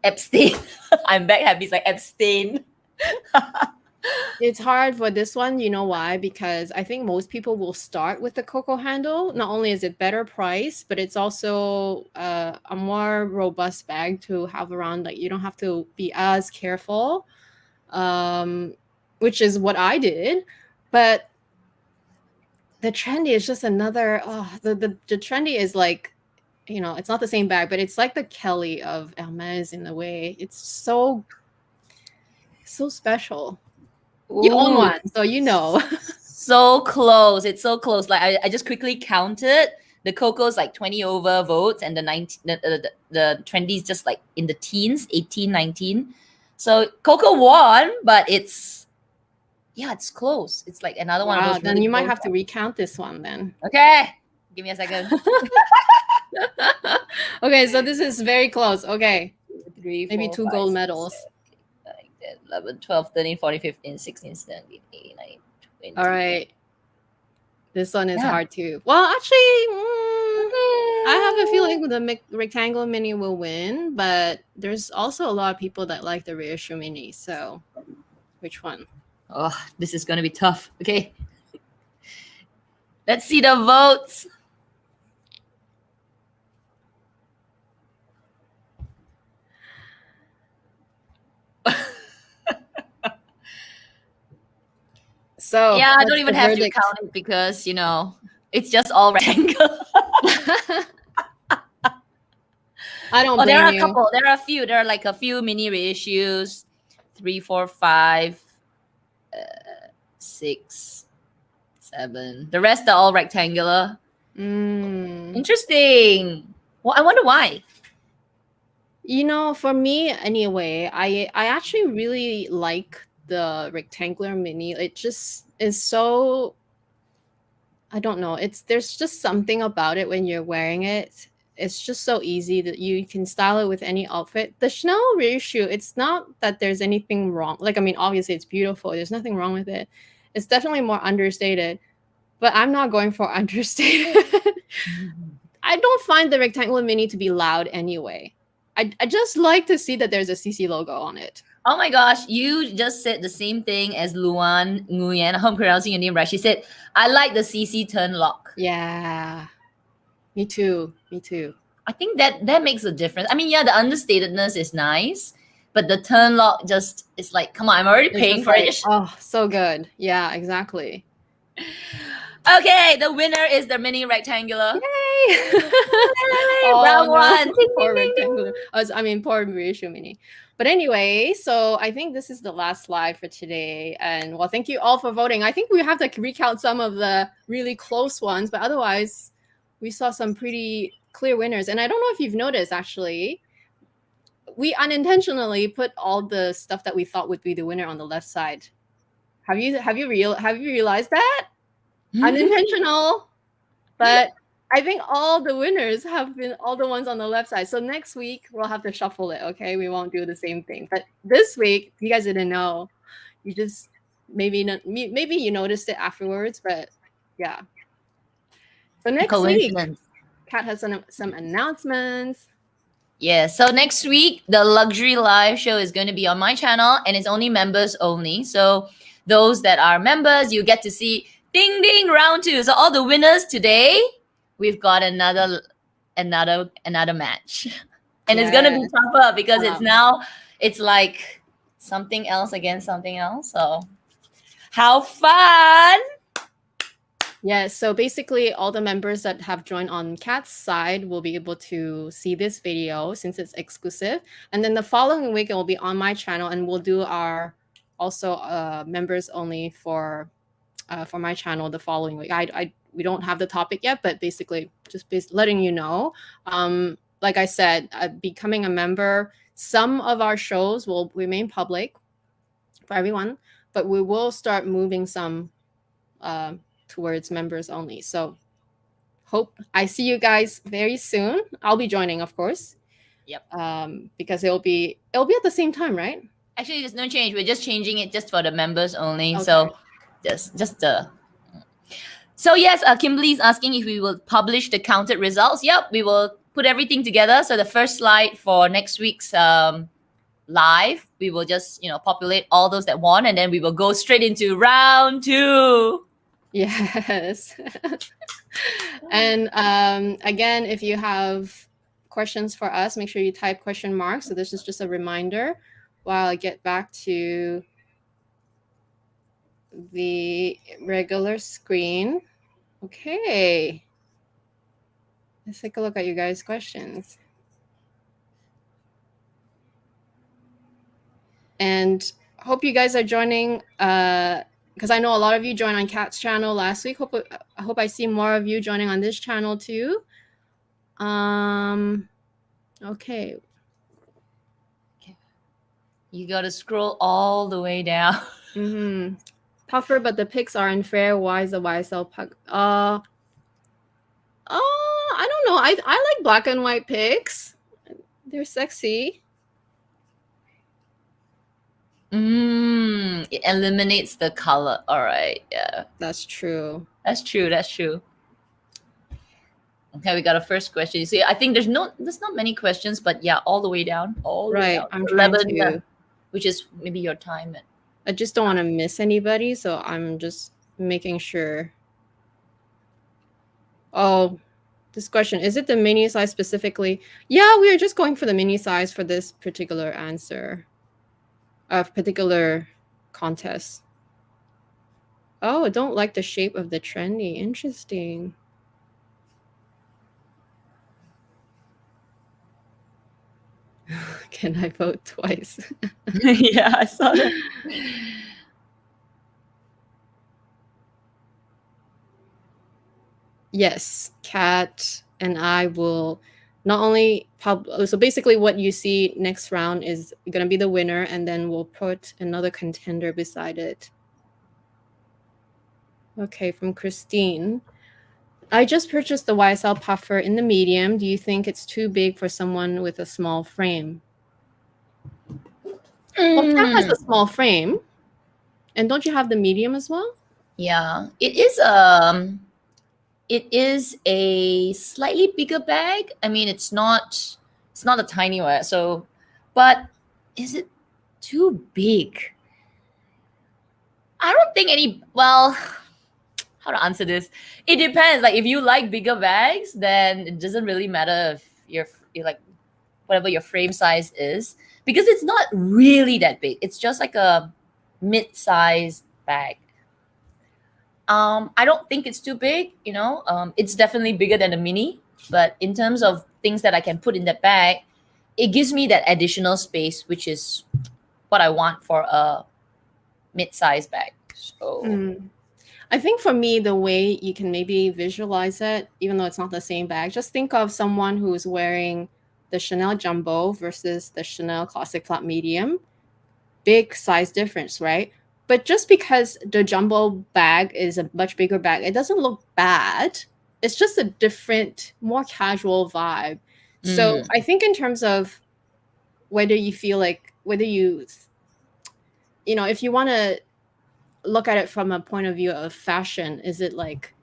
[SPEAKER 2] abstain. I'm back happy. It's like abstain.
[SPEAKER 1] It's hard for this one. You know why? Because I think most people will start with the Coco handle. Not only is it better price, but it's also a more robust bag to have around. Like you don't have to be as careful, which is what I did. But the trendy is just another. The trendy is like, you know, it's not the same bag, but it's like the Kelly of Hermes in a way. It's so special. You own
[SPEAKER 2] Ooh,
[SPEAKER 1] one, so you know.
[SPEAKER 2] so close. It's so close. Like I just quickly counted. The Coco's like 20 over votes, and the trendy's just like in the teens, 18, 19. So Coco won, but it's close. It's like another one of
[SPEAKER 1] Wow,
[SPEAKER 2] those.
[SPEAKER 1] then
[SPEAKER 2] really
[SPEAKER 1] you might
[SPEAKER 2] close
[SPEAKER 1] have to
[SPEAKER 2] ones.
[SPEAKER 1] recount this one then.
[SPEAKER 2] Okay, give me a second.
[SPEAKER 1] Okay, so this is very close. Okay,
[SPEAKER 2] 3,
[SPEAKER 1] maybe
[SPEAKER 2] 4,
[SPEAKER 1] 2
[SPEAKER 2] 5,
[SPEAKER 1] gold
[SPEAKER 2] 6,
[SPEAKER 1] medals.
[SPEAKER 2] 7, 8, 9, 10, 11, 12, 13, 14, 15, 16, 17, 18, 19, 20.
[SPEAKER 1] All right. This one is
[SPEAKER 2] Yeah.
[SPEAKER 1] hard too. Well, actually, I have a feeling the rectangle mini will win, but there's also a lot of people that like the reissue mini. So, which one?
[SPEAKER 2] Oh, this is gonna be tough. Okay. Let's see the votes.
[SPEAKER 1] So
[SPEAKER 2] Yeah, I
[SPEAKER 1] what's
[SPEAKER 2] don't even
[SPEAKER 1] the
[SPEAKER 2] have
[SPEAKER 1] verdict?
[SPEAKER 2] to count it because it's just all rectangle.
[SPEAKER 1] I don't
[SPEAKER 2] Oh, there
[SPEAKER 1] blame
[SPEAKER 2] are a
[SPEAKER 1] you.
[SPEAKER 2] couple. There are a few. There are like a few mini reissues. 3, 4, 5, 6, 7. The rest are all rectangular. Interesting. Well, I wonder why.
[SPEAKER 1] You know, for me anyway, I actually really like the rectangular mini. It just is so, I don't know. There's just something about it when you're wearing it. It's just so easy that you can style it with any outfit. The Chanel reissue, it's not that there's anything wrong. Like, I mean, obviously it's beautiful. There's nothing wrong with it. It's definitely more understated, but I'm not going for understated. I don't find the rectangular mini to be loud anyway. I just like to see that there's a CC logo on it.
[SPEAKER 2] Oh my gosh, you just said the same thing as Luan Nguyen. I hope I'm pronouncing your name right. She said, I like the CC turn lock.
[SPEAKER 1] Yeah. Me too. Me too.
[SPEAKER 2] I think that makes a difference. I mean, yeah, the understatedness is nice, but the turn lock just is like, come on, I'm already
[SPEAKER 1] It's
[SPEAKER 2] paying
[SPEAKER 1] just
[SPEAKER 2] for
[SPEAKER 1] like,
[SPEAKER 2] it.
[SPEAKER 1] oh, so good. Yeah, exactly.
[SPEAKER 2] Okay, the winner is the mini rectangular.
[SPEAKER 1] Yay!
[SPEAKER 2] Round one. Ding,
[SPEAKER 1] Poor
[SPEAKER 2] ding, ding, ding.
[SPEAKER 1] rectangular. I mean, poor reissue mini. But anyway, so I think this is the last slide for today. And well, thank you all for voting. I think we have to recount some of the really close ones, but otherwise, we saw some pretty clear winners. And I don't know if you've noticed, actually, we unintentionally put all the stuff that we thought would be the winner on the left side. Have you realized that? Unintentional, but I think all the winners have been all the ones on the left side. So next week we'll have to shuffle it. Okay, we won't do the same thing. But this week, you guys didn't know. You just maybe you noticed it afterwards. But yeah. So next week, Kat has some announcements.
[SPEAKER 2] Yeah, so next week, the luxury live show is going to be on my channel, and it's only members only. So those that are members, you get to see ding ding round 2. So all the winners today, we've got another match. And it's going to be tougher because it's like something else against something else. So how fun.
[SPEAKER 1] Yeah, so basically all the members that have joined on Kat's side will be able to see this video since it's exclusive. And then the following week it will be on my channel, and we'll do our also members only for my channel the following week. We don't have the topic yet, but basically just letting you know. Like I said, becoming a member, some of our shows will remain public for everyone, but we will start moving some towards members only. So hope I see you guys very soon. I'll be joining, of course.
[SPEAKER 2] Yep.
[SPEAKER 1] Because it'll be at the same time, right?
[SPEAKER 2] Actually, there's no change. We're just changing it just for the members only.
[SPEAKER 1] Okay.
[SPEAKER 2] So just the. So yes, Kimberly's asking if we will publish the counted results. Yep, we will put everything together. So the first slide for next week's live, we will just, populate all those that won, and then we will go straight into round 2.
[SPEAKER 1] Yes. And again, if you have questions for us, make sure you type question marks. So this is just a reminder while I get back to the regular screen. Okay. Let's take a look at you guys' questions. And hope you guys are joining because I know a lot of you joined on Kat's channel last week. I hope I see more of you joining on this channel too. Okay.
[SPEAKER 2] You got to scroll all the way down.
[SPEAKER 1] Mm-hmm. Puffer, but the pics are unfair. Why is the YSL puck? I don't know. I like black and white pics. They're sexy.
[SPEAKER 2] It eliminates the color. All right. Yeah.
[SPEAKER 1] That's true.
[SPEAKER 2] That's true. Okay, we got a first question. You see, I think there's not many questions, but yeah, all the way down. All the way down.
[SPEAKER 1] I'm trying
[SPEAKER 2] 11,
[SPEAKER 1] to.
[SPEAKER 2] Which is maybe your time.
[SPEAKER 1] I just don't want to miss anybody, so I'm just making sure. Oh, this question, is it the mini size specifically? Yeah, we are just going for the mini size for this particular answer of particular contest. Oh, I don't like the shape of the trendy. Interesting. Can I vote twice?
[SPEAKER 2] Yeah, I saw that.
[SPEAKER 1] Yes, Kat and I will not only so basically what you see next round is going to be the winner, and then we'll put another contender beside it. Okay, from Christine. I just purchased the YSL puffer in the medium. Do you think it's too big for someone with a small frame? Well, Kat has a small frame. And don't you have the medium as well?
[SPEAKER 2] Yeah, it is a slightly bigger bag. I mean, it's not a tiny one. So, but is it too big? I don't think well, how to answer this? It depends. Like if you like bigger bags, then it doesn't really matter if you're like whatever your frame size is, because it's not really that big. It's just like a mid-size bag. I don't think it's too big, it's definitely bigger than a mini, but in terms of things that I can put in that bag, it gives me that additional space, which is what I want for a mid-size bag. So
[SPEAKER 1] I think for me, the way you can maybe visualize it, even though it's not the same bag, just think of someone who's wearing the Chanel Jumbo versus the Chanel Classic Flat Medium. Big size difference, right? But just because the jumbo bag is a much bigger bag, it doesn't look bad. It's just a different, more casual vibe. So I think in terms of whether you feel like, if you want to look at it from a point of view of fashion, is it like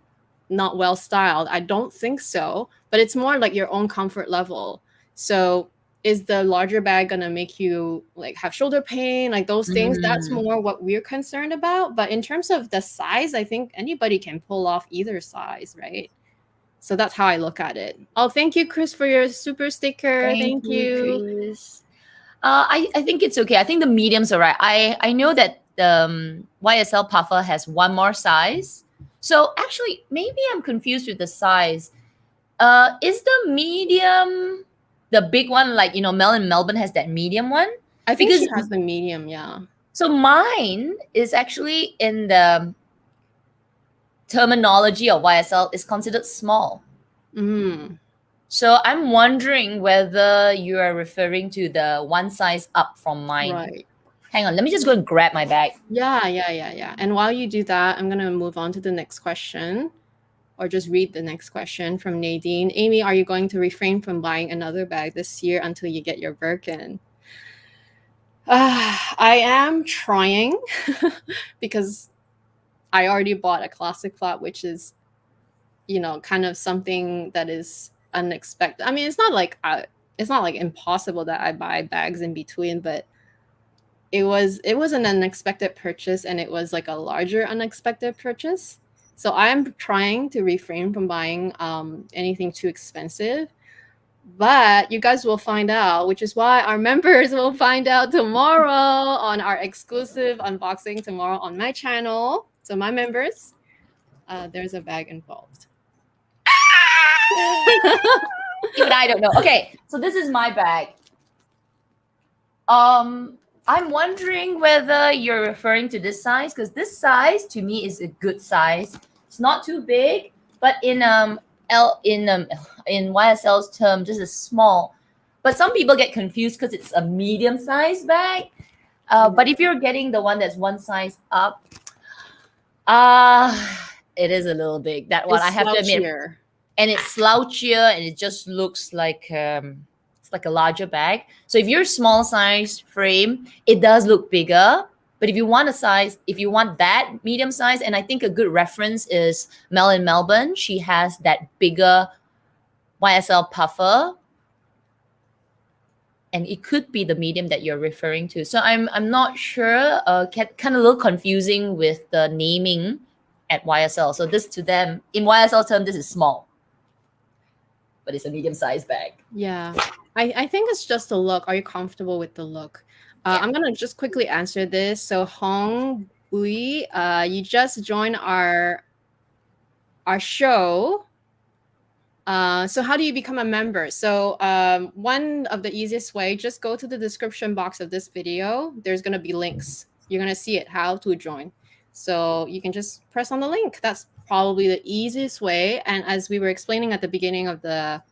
[SPEAKER 1] not well styled? I don't think so, but it's more like your own comfort level. So is the larger bag gonna make you like have shoulder pain, like those things? That's more what we're concerned about. But in terms of the size, I think anybody can pull off either size, right? So that's how I look at it. Oh, thank you, Chris, for your super sticker. Thank you.
[SPEAKER 2] Chris. I think it's okay. I think the mediums are right. I know that the YSL puffer has one more size. So actually, maybe I'm confused with the size. Is the medium the big one, like, Mel in Melbourne has that medium one?
[SPEAKER 1] I think she has the medium, yeah.
[SPEAKER 2] So mine is actually, in the terminology of YSL, is considered small. So I'm wondering whether you are referring to the one size up from mine.
[SPEAKER 1] Right.
[SPEAKER 2] Hang on, let me just go and grab my bag.
[SPEAKER 1] Yeah. And while you do that, I'm going to move on to the next question. Or just read the next question from Nadine. Amy, are you going to refrain from buying another bag this year until you get your Birkin? I am trying because I already bought a classic flat, which is, kind of something that is unexpected. I mean, it's not like it's not like impossible that I buy bags in between, but it was an unexpected purchase, and it was like a larger unexpected purchase. So I'm trying to refrain from buying anything too expensive. But you guys will find out, which is why our members will find out tomorrow on our exclusive unboxing tomorrow on my channel. So my members, there's a bag involved.
[SPEAKER 2] Even I don't know. Okay, so this is my bag. I'm wondering whether you're referring to this size, because this size to me is a good size. It's not too big, but in YSL's term, this is small. But some people get confused because it's a medium-sized bag. But if you're getting the one that's one size up, it is a little big. That one, I have to admit. And it's slouchier, and it just looks like it's like a larger bag. So if you're small size frame, it does look bigger. But if you want that medium size, and I think a good reference is Mel in Melbourne. She has that bigger YSL puffer, and it could be the medium that you're referring to. So I'm not sure. Kind of a little confusing with the naming at YSL. So this to them in YSL term, this is small, but it's a medium-sized bag.
[SPEAKER 1] Yeah, I think it's just the look. Are you comfortable with the look? I'm gonna just quickly answer this. So Hong Bui, you just joined our show. So how do you become a member? So one of the easiest way, just go to the description box of this video. There's gonna be links. You're gonna see it, how to join. So you can just press on the link. That's probably the easiest way. And as we were explaining at the beginning of the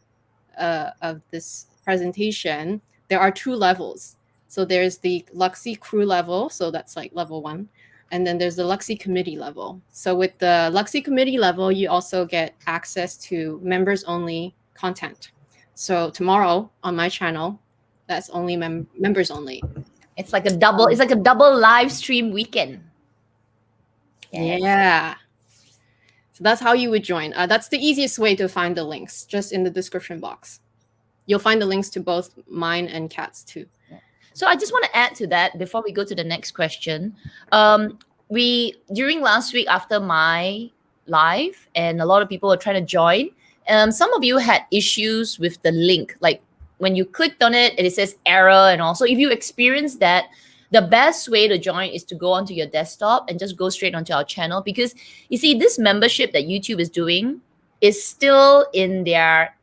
[SPEAKER 1] of this presentation, there are 2 levels. So there's the Luxy crew level, so that's like level 1, and then there's the Luxy committee level. So with the Luxy committee level, you also get access to members only content. So tomorrow on my channel, that's only members only.
[SPEAKER 2] It's like a double live stream weekend.
[SPEAKER 1] Yes. Yeah. So that's how you would join. That's the easiest way to find the links, just in the description box. You'll find the links to both mine and Kat's too.
[SPEAKER 2] So I just want to add to that before we go to the next question. During last week after my live, and a lot of people were trying to join, some of you had issues with the link. Like when you clicked on it, it says error and all. So if you experience that, the best way to join is to go onto your desktop and just go straight onto our channel, because you see this membership that YouTube is doing is still in their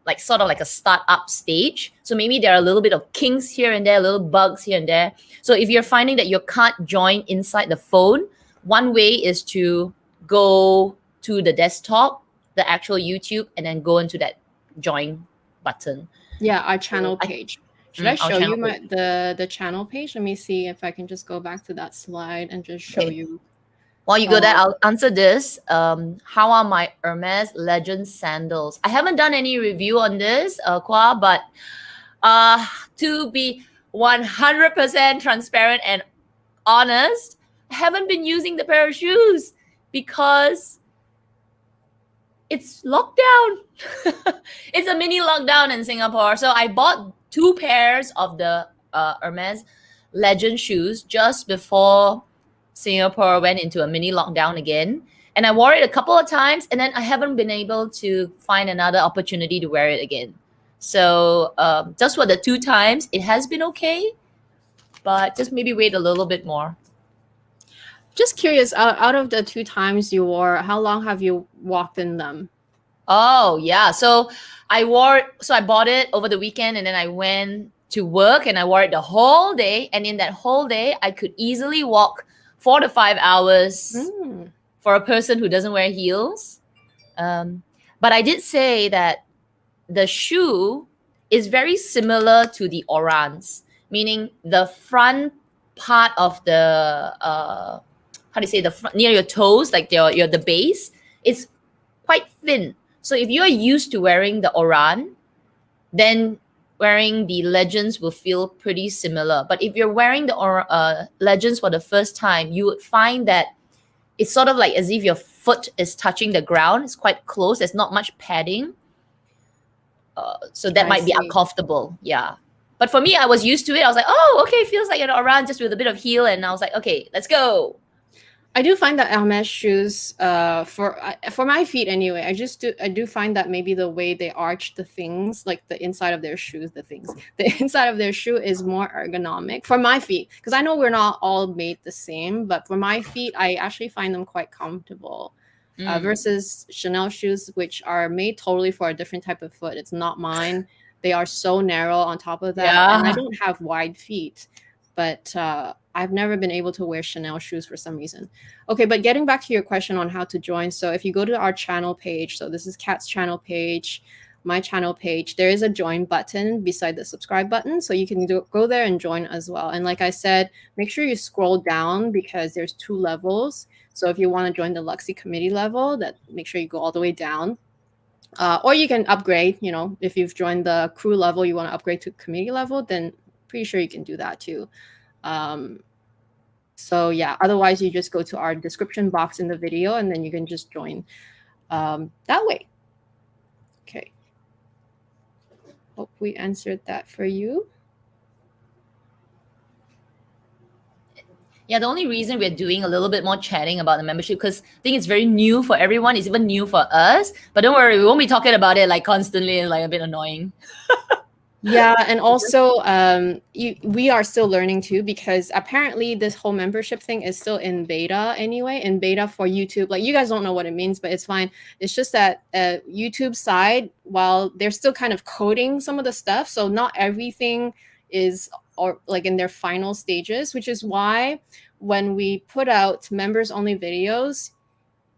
[SPEAKER 2] like sort of like a startup stage. So maybe there are a little bit of kinks here and there, little bugs here and there. So if you're finding that you can't join inside the phone, one way is to go to the desktop, the actual YouTube, and then go into that join button.
[SPEAKER 1] Yeah, our channel page. Should I show you the channel page? Let me see if I can just go back to that slide and just show you.
[SPEAKER 2] While you go there, I'll answer this. How are my Hermes Legend sandals? I haven't done any review on this, Kwa, but to be 100% transparent and honest, I haven't been using the pair of shoes because it's lockdown. It's a mini lockdown in Singapore. So I bought 2 pairs of the Hermes Legend shoes just before Singapore went into a mini lockdown again. And I wore it a couple of times, and then I haven't been able to find another opportunity to wear it again. So just for the 2 times, it has been okay, but just maybe wait a little bit more.
[SPEAKER 1] Just curious, out of the 2 times you wore, how long have you walked in them?
[SPEAKER 2] Oh, yeah. So I bought it over the weekend, and then I went to work and I wore it the whole day. And in that whole day, I could easily walk 4 to 5 hours for a person who doesn't wear heels. But I did say that the shoe is very similar to the Orans, meaning the front part of the, how do you say, the front, near your toes, like the base, it's quite thin. So if you are used to wearing the Oran, then wearing the Legends will feel pretty similar. But if you're wearing the Legends for the first time, you would find that it's sort of like as if your foot is touching the ground. It's quite close. There's not much padding. So that
[SPEAKER 1] I
[SPEAKER 2] might be
[SPEAKER 1] see.
[SPEAKER 2] uncomfortable. Yeah. But for me, I was used to it. I was like, oh, okay, feels like, around just with a bit of heel. And I was like, okay, let's go.
[SPEAKER 1] I do find that Hermes shoes, for my feet anyway, I do find that maybe the way they arch the things, like the inside of their shoes, the inside of their shoe is more ergonomic for my feet, because I know we're not all made the same, but for my feet, I actually find them quite comfortable. Versus Chanel shoes, which are made totally for a different type of foot. It's not mine. They are so narrow on top of that, and I
[SPEAKER 2] Yeah.
[SPEAKER 1] don't have wide feet, but I've never been able to wear Chanel shoes for some reason. Okay, but getting back to your question on how to join. So if you go to our channel page, so this is Kat's channel page, my channel page, there is a join button beside the subscribe button. So you can go there and join as well. And like I said, make sure you scroll down because there's 2 levels. So if you want to join the Luxy committee level, that make sure you go all the way down. Or you can upgrade, if you've joined the crew level, you want to upgrade to committee level, then pretty sure you can do that too. So yeah, otherwise you just go to our description box in the video and then you can just join that way. Okay. Hope we answered that for you.
[SPEAKER 2] Yeah, the only reason we're doing a little bit more chatting about the membership, because I think it's very new for everyone. It's even new for us. But don't worry, we won't be talking about it like constantly and like a bit annoying.
[SPEAKER 1] Yeah, and also we are still learning too, because apparently this whole membership thing is still in beta anyway, in beta for YouTube. Like, you guys don't know what it means, but it's fine. It's just that YouTube side, while they're still kind of coding some of the stuff, so not everything is or like in their final stages, which is why when we put out members only videos,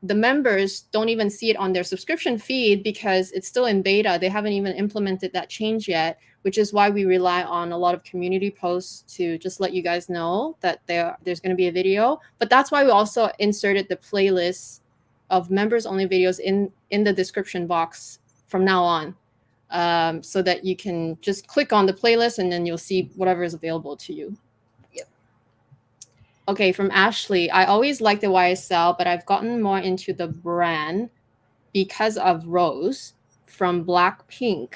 [SPEAKER 1] the members don't even see it on their subscription feed because it's still in beta. They haven't even implemented that change yet, which is why we rely on a lot of community posts to just let you guys know that there's going to be a video. But that's why we also inserted the playlist of members only videos in the description box from now on, so that you can just click on the playlist and then you'll see whatever is available to you. Okay, from Ashley, I always liked the YSL, but I've gotten more into the brand because of Rose from Blackpink.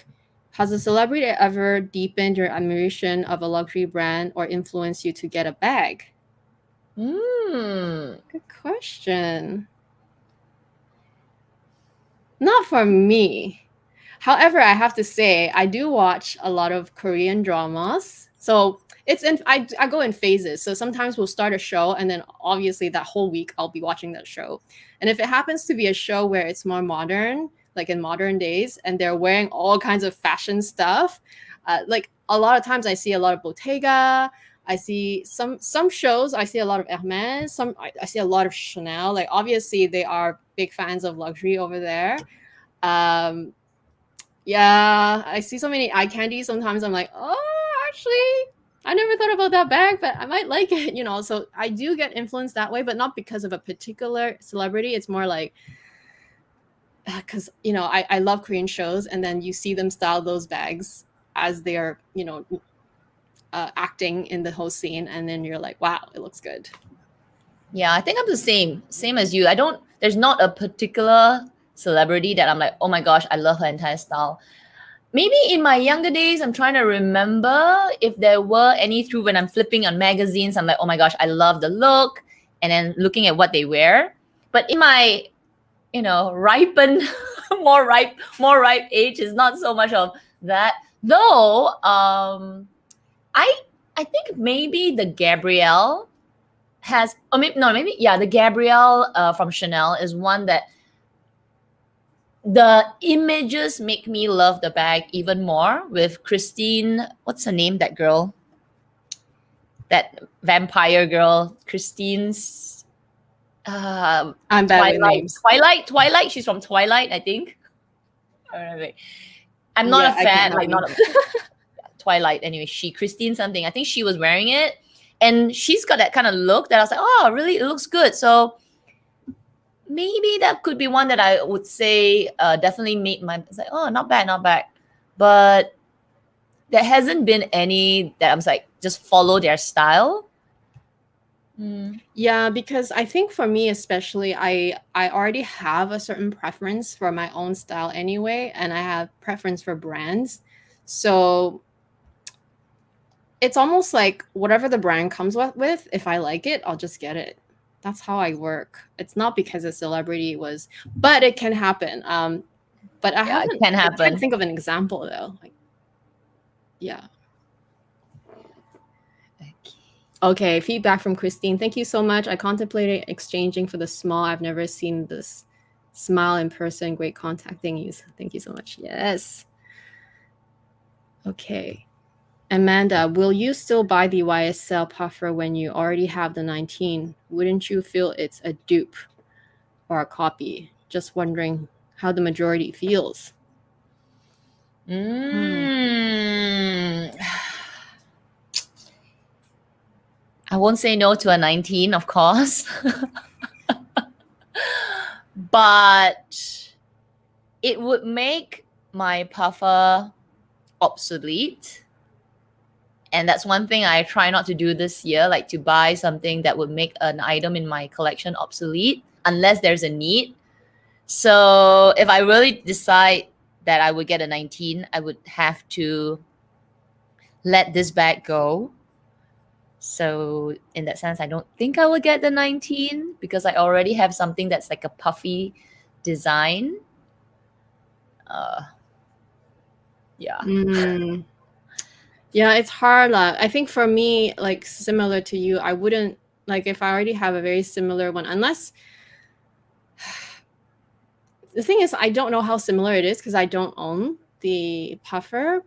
[SPEAKER 1] Has a celebrity ever deepened your admiration of a luxury brand or influenced you to get a bag? Good question. Not for me. However, I have to say, I do watch a lot of Korean dramas. So I go in phases. So sometimes we'll start a show and then obviously that whole week I'll be watching that show. And if it happens to be a show where it's more modern, like in modern days, and they're wearing all kinds of fashion stuff, like a lot of times I see a lot of Bottega. I see some shows, I see a lot of Hermes, I see a lot of Chanel. Like, obviously they are big fans of luxury over there. Yeah, I see so many eye candy. Sometimes I'm like, oh, actually, I never thought about that bag, but I might like it, So I do get influenced that way, but not because of a particular celebrity. It's more like, because, I love Korean shows, and then you see them style those bags as they're, acting in the whole scene, and then you're like, wow, it looks good.
[SPEAKER 2] Yeah, I think I'm the same as you. There's not a particular celebrity that I'm like, oh my gosh, I love her entire style. Maybe in my younger days, I'm trying to remember if there were any through when I'm flipping on magazines. I'm like, oh my gosh, I love the look, and then looking at what they wear. But in my, ripened, more ripe age is not so much of that. Though, I think maybe the Gabrielle has, or the Gabrielle from Chanel is one that the images make me love the bag even more. With Christine, what's her name? That girl, that vampire girl, Christine's.
[SPEAKER 1] I'm bad with names.
[SPEAKER 2] Twilight. She's from Twilight, I think. I'm not a fan. Like, not a, Twilight. Anyway, Christine something. I think she was wearing it, and she's got that kind of look that I was like, oh, really? It looks good. So maybe that could be one that I would say definitely made my, it's like, oh, not bad. But there hasn't been any that I'm like, just follow their style.
[SPEAKER 1] Yeah, because I think for me especially, I already have a certain preference for my own style anyway, and I have preference for brands. So it's almost like whatever the brand comes with, if I like it, I'll just get it. That's how I work. It's not because a celebrity was, but it can happen. But I
[SPEAKER 2] Yeah, it
[SPEAKER 1] haven't.
[SPEAKER 2] can
[SPEAKER 1] I can't
[SPEAKER 2] happen.
[SPEAKER 1] think of an example though. Like, yeah. Okay, feedback from Christine. Thank you so much. I contemplated exchanging for the small. I've never seen this smile in person. Great contacting you. Thank you so much. Yes. Okay. Amanda, will you still buy the YSL puffer when you already have the 19? Wouldn't you feel it's a dupe or a copy? Just wondering how the majority feels.
[SPEAKER 2] I won't say no to a 19, of course. But it would make my puffer obsolete. And that's one thing I try not to do this year, like to buy something that would make an item in my collection obsolete unless there's a need. So if I really decide that I would get a 19, I would have to let this bag go. So in that sense, I don't think I will get the 19 because I already have something that's like a puffy design. Yeah.
[SPEAKER 1] Yeah, it's hard. I think for me, like similar to you, I wouldn't like if I already have a very similar one, unless the thing is, I don't know how similar it is because I don't own the puffer.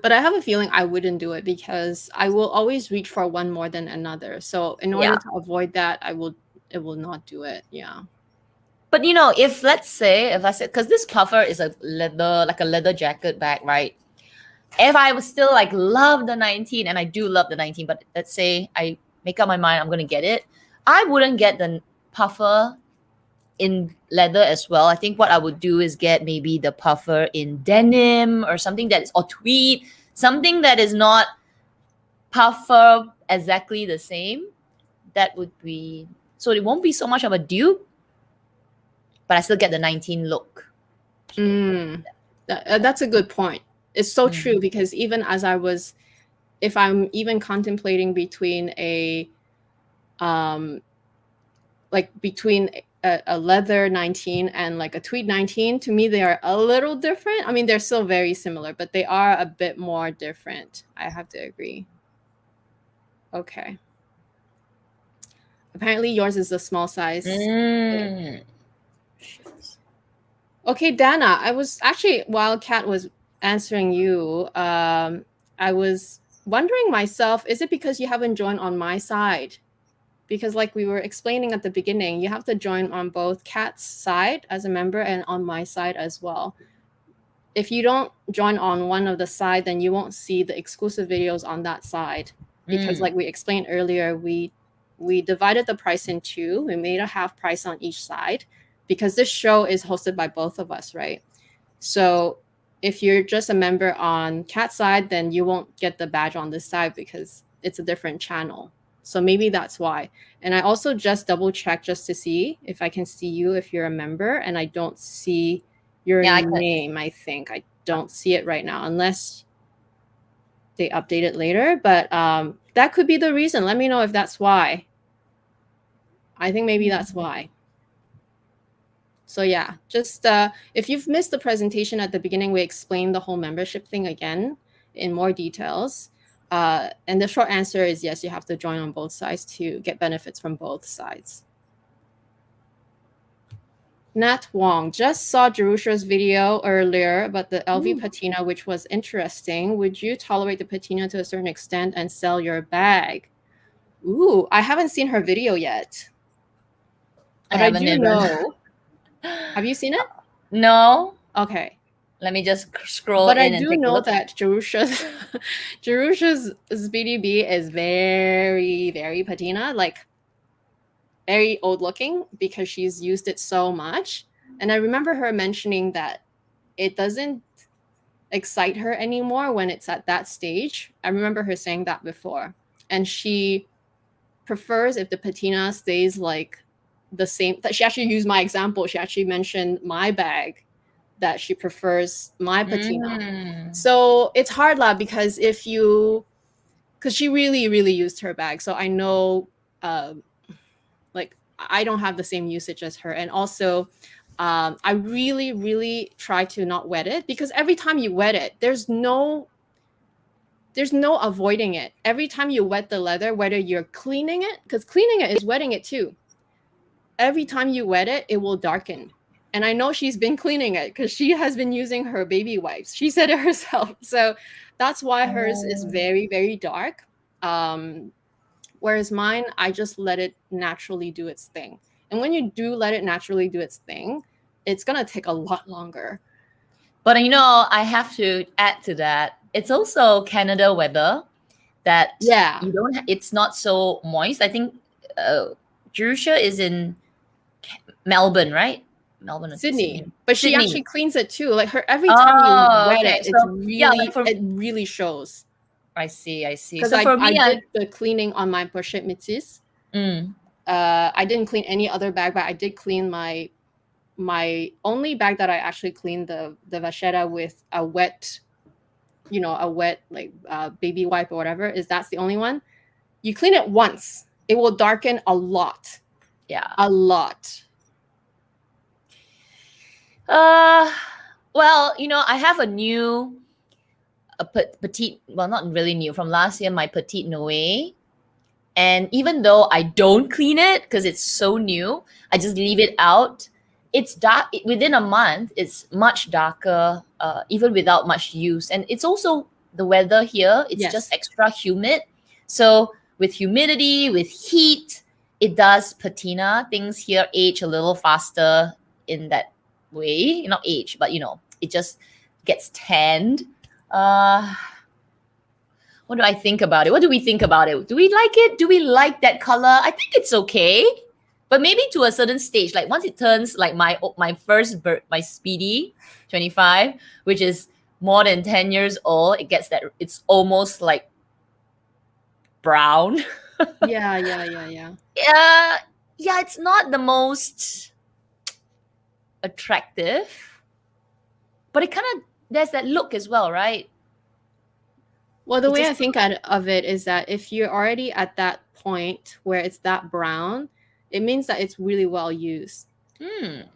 [SPEAKER 1] But I have a feeling I wouldn't do it because I will always reach for one more than another. So in order to avoid that, it will not do it. Yeah.
[SPEAKER 2] But you know, if let's say, if I said, because this puffer is a leather, like a leather jacket bag, right? If I was still like love the 19, and I do love the 19, but let's say I make up my mind I'm gonna get it, I wouldn't get the puffer in leather as well. I think what I would do is get maybe the puffer in denim or something that is, or tweed, something that is not puffer exactly the same. That would be, so it won't be so much of a dupe, but I still get the 19 look.
[SPEAKER 1] That's a good point. It's so true because even as I was, if I'm even contemplating between a like between a leather 19 and like a tweed 19, to me they are a little different. I mean, they're still very similar, but they are a bit more different. I have to agree. Okay. Apparently yours is a small size. Okay, Dana, I was actually, while Kat was answering you, I was wondering myself, is it because you haven't joined on my side? Because like we were explaining at the beginning, you have to join on both Kat's side as a member and on my side as well. If you don't join on one of the side, then you won't see the exclusive videos on that side. Because like we explained earlier, we divided the price in two. We made a half price on each side because this show is hosted by both of us, right? So if you're just a member on Kat's side, then you won't get the badge on this side because it's a different channel. So maybe that's why. And I also just double check just to see if I can see you if you're a member, and I don't see your name. I think I don't see it right now unless they update it later, but that could be the reason. Let me know if that's why. I think maybe that's why. So yeah, just if you've missed the presentation at the beginning, we explained the whole membership thing again in more details. And the short answer is yes, you have to join on both sides to get benefits from both sides. Nat Wong, just saw Jerusha's video earlier about the LV patina, which was interesting. Would you tolerate the patina to a certain extent and sell your bag? Ooh, I haven't seen her video yet. But I do know. Have you seen it?
[SPEAKER 2] No.
[SPEAKER 1] Okay.
[SPEAKER 2] Let me just scroll
[SPEAKER 1] but
[SPEAKER 2] in
[SPEAKER 1] I
[SPEAKER 2] and
[SPEAKER 1] do
[SPEAKER 2] take a
[SPEAKER 1] know
[SPEAKER 2] look.
[SPEAKER 1] that Jerusha's BDB is very, very patina, like very old looking because she's used it so much. And I remember her mentioning that it doesn't excite her anymore when it's at that stage. I remember her saying that before. and she prefers if the patina stays like the same. That she actually used my example. She actually mentioned my bag, that she prefers my patina. So it's hard lah, because because she really used her bag, so I know like I don't have the same usage as her. And also I really try to not wet it, because every time you wet it, there's no avoiding it. Every time you wet the leather, whether you're cleaning it, because cleaning it is wetting it too, every time you wet it, it will darken. And I know she's been cleaning it because she has been using her baby wipes. She said it herself. So that's why hers is very dark. Whereas mine, I just let it naturally do its thing. And when you do let it naturally do its thing, it's going to take a lot longer.
[SPEAKER 2] But I have to add to that. It's also Canada weather that you don't. It's not so moist. I think Jerusha is in Melbourne, right? Melbourne,
[SPEAKER 1] Sydney. But she actually cleans it too. Like her, every time you wet it, it's really it really shows.
[SPEAKER 2] I see.
[SPEAKER 1] Because so I did the cleaning on my pochette métisse. I didn't clean any other bag, but I did clean my only bag that I actually cleaned the vachetta with a wet, like baby wipe or whatever. That's the only one. You clean it once, it will darken a lot.
[SPEAKER 2] Yeah,
[SPEAKER 1] a lot.
[SPEAKER 2] Well, I have a new. Petite, well, not really new, from last year, my Petite Noe. And even though I don't clean it because it's so new, I just leave it out. It's dark within a month. It's much darker, even without much use. And it's also the weather here. It's just extra humid. So with humidity, with heat, it does patina. Things here age a little faster in that way. Not age, but it just gets tanned. What do I think about it? What do we think about it? Do we like it? Do we like that color? I think it's okay, but maybe to a certain stage, like once it turns like my Speedy 25, which is more than 10 years old, it gets that it's almost like brown.
[SPEAKER 1] Yeah.
[SPEAKER 2] It's not the most attractive, but it kind of, there's that look as well, right?
[SPEAKER 1] Well, the way I think of it is that if you're already at that point where it's that brown, it means that it's really well used.